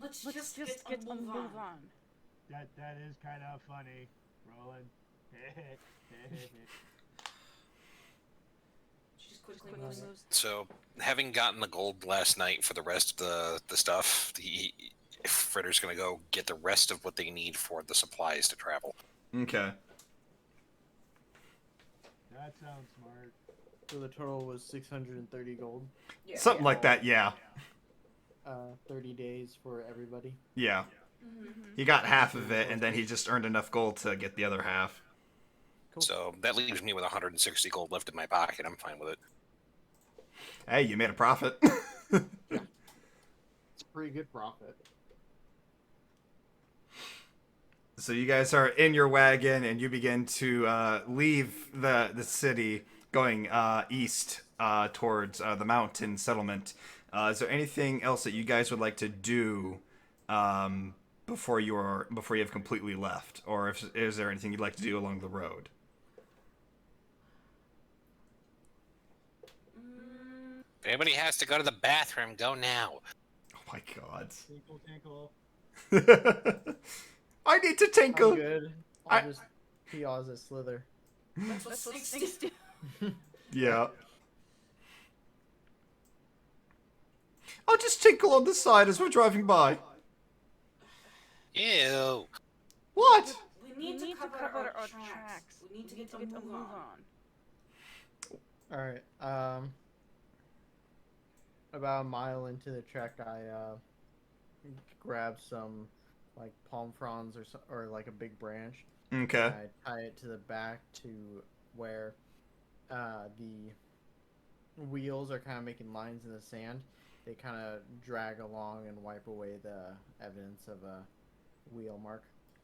Let's just get a move on. That is kind of funny, Roland. She just quickly moves. So, having gotten the gold last night for the rest of the stuff, Fritter's going to go get the rest of what they need for the supplies to travel. Okay. That sounds smart. So the total was 630 gold. Yeah. Something like that, yeah. 30 days for everybody. Yeah. Mm-hmm. He got half of it, and then he just earned enough gold to get the other half. Cool. So that leaves me with 160 gold left in my pocket. I'm fine with it. Hey, you made a profit. It's a pretty good profit. So you guys are in your wagon, and you begin to leave the city, going east towards the mountain settlement. Is there anything else that you guys would like to do before you have completely left, or is there anything you'd like to do along the road? If anybody has to go to the bathroom, go now. Oh my God! Tinkle. I need to I'm tinkle. good. I'll just pee as a slither. That's what snakes do. Yeah. I'll just tinkle on the side as we're driving by. Ew. What? We need to cover our tracks. We need to get a move on. Alright, about a mile into the trek, I grab some like palm fronds or like a big branch. Okay. And I tie it to the back to where the wheels are kind of making lines in the sand. They kind of drag along and wipe away the evidence of a wheel mark.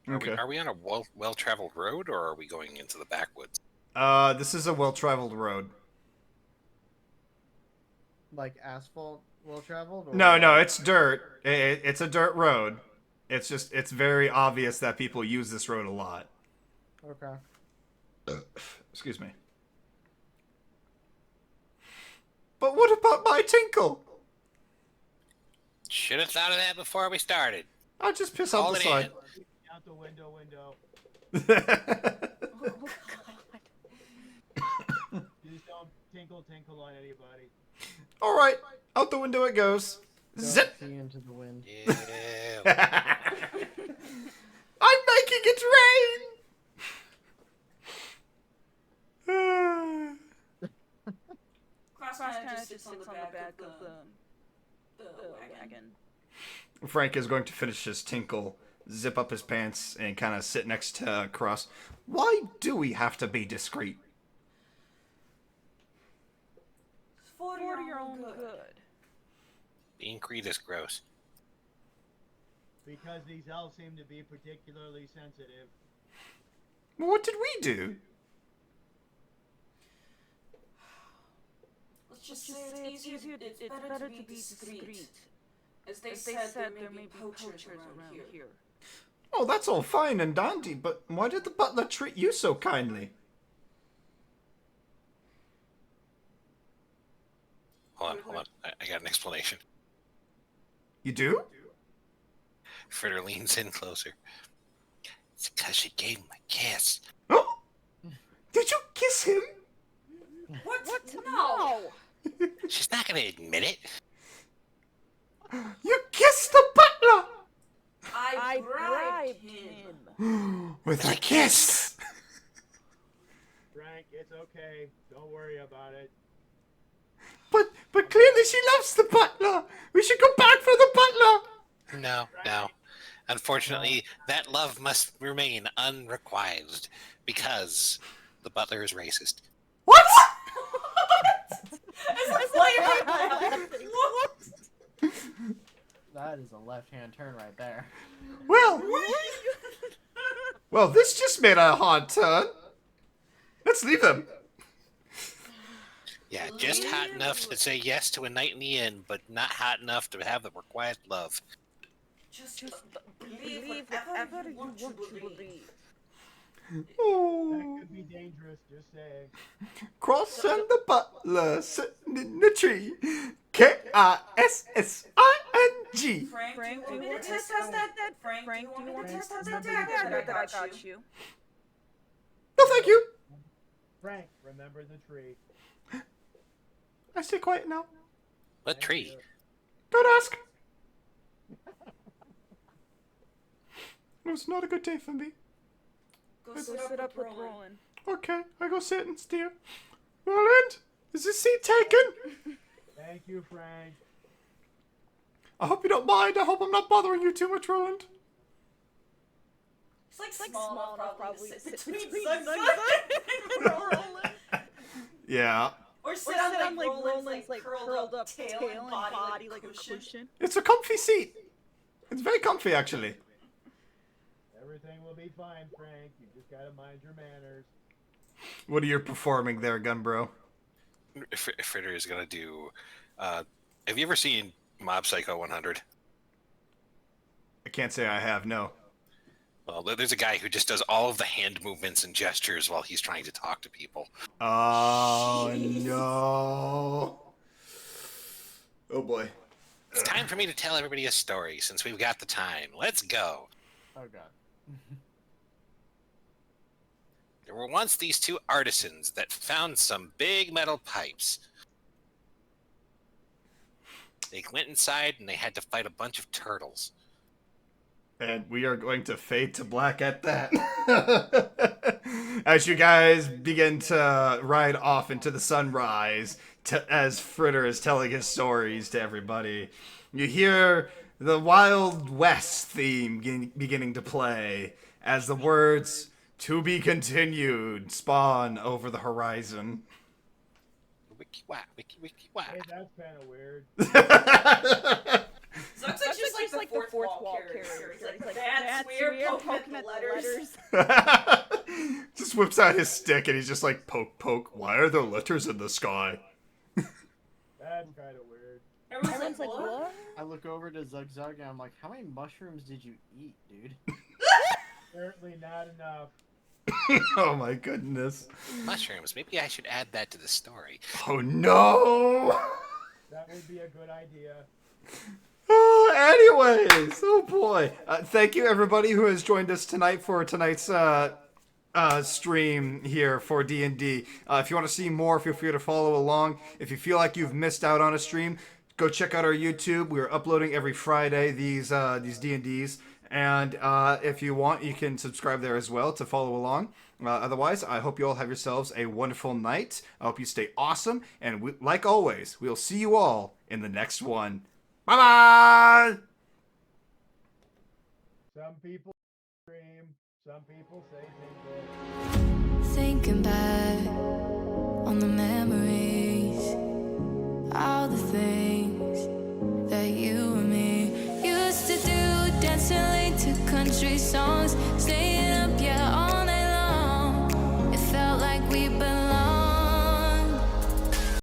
Okay. Are we on a well-traveled road, or are we going into the backwoods? This is a well-traveled road. Like asphalt, well traveled? No, it's dirt. It's a dirt road. It's very obvious that people use this road a lot. Okay. Excuse me. But what about my tinkle? Should have thought of that before we started. I'll just piss out the side. Out the window. Just don't tinkle on anybody. All right, out the window it goes. Don't Zip. pee into the wind. Ew. I'm making it rain. Cross kind of just sits on the back of the wagon. Frank is going to finish his tinkle, zip up his pants, and kind of sit next to Cross. Why do we have to be discreet? For your own good. Being Creed is gross. Because these elves seem to be particularly sensitive. What did we do? Let's just say it's better to be discreet. As they said, there may be poachers around here. Oh, that's all fine and dandy, but why did the butler treat you so kindly? Hold on. I got an explanation. You do? Fritter leans in closer. It's because she gave him a kiss. Oh, did you kiss him? What? No. She's not gonna admit it. You kissed the butler I bribed him. with a kiss. Frank, it's okay. Don't worry about it. But clearly she loves the butler. We should go back for the butler. No. Unfortunately, that love must remain unrequited because the butler is racist. What? That is a left-hand turn right there. Well, this just made a hard turn. Let's leave them. Yeah, just hot enough to say yes to a night in the inn, but not hot enough to have the required love. Just believe whatever you want to believe. That Oh. could be dangerous, just saying. Cross and the butler sitting in the tree. Kissing. Frank, do you want me to test that? Frank, do you want me to test that dagger that I got you? No, thank you. Frank, remember the tree. I stay quiet now. What tree? Don't ask. It was not a good day for me. Go Go sit up with Roland. Okay, I go sit and steer. Roland, is this seat taken? Thank you, Frank. I hope you don't mind. I hope I'm not bothering you too much, Roland. It's like small enough probably to sit between Zug Zug Zug and Roland. Yeah. Or sit Or on like Roland's Roland's curled up tail and body like a cushion. It's a comfy seat. It's very comfy, actually. Everything will be fine, Frank. You just gotta mind your manners. What are you performing there, gun bro? Fritter is gonna do. Have you ever seen Mob Psycho 100? I can't say I have, no. Well, there's a guy who just does all of the hand movements and gestures while he's trying to talk to people. Oh, Jeez. no. Oh, boy. It's time for me to tell everybody a story since we've got the time. Let's go. Oh god. There were once these two artisans that found some big metal pipes. They went inside and they had to fight a bunch of turtles. And we are going to fade to black at that. As you guys begin to ride off into the sunrise, as Fritter is telling his stories to everybody, you hear the Wild West theme beginning to play as the words "to be continued" spawn over the horizon. Wiki wah, wiki wiki wah. Hey, that's kind of weird. Zug's just like the fourth wall character. He's like, that's weird, poking at the letters. Just whips out his stick and he's just like, poke, poke. Why are there letters in the sky? That's kind of weird. Everyone's like, what? I look over to Zug Zug and I'm like, how many mushrooms did you eat, dude? Apparently not enough. Oh my goodness. Mushrooms. Maybe I should add that to the story. Oh no! That would be a good idea. Anyways, oh boy. Thank you everybody who has joined us tonight for tonight's stream here for D&D. If you want to see more, feel free to follow along. If you feel like you've missed out on a stream, go check out our YouTube. We are uploading every Friday these D&Ds. And if you want, you can subscribe there as well to follow along. Otherwise, I hope you all have yourselves a wonderful night. I hope you stay awesome. And like always, we'll see you all in the next one. Bye-bye! Some people dream, some people say tingle. Thinking back on the memories, all the things that you and me used to do, dancing late to country songs, staying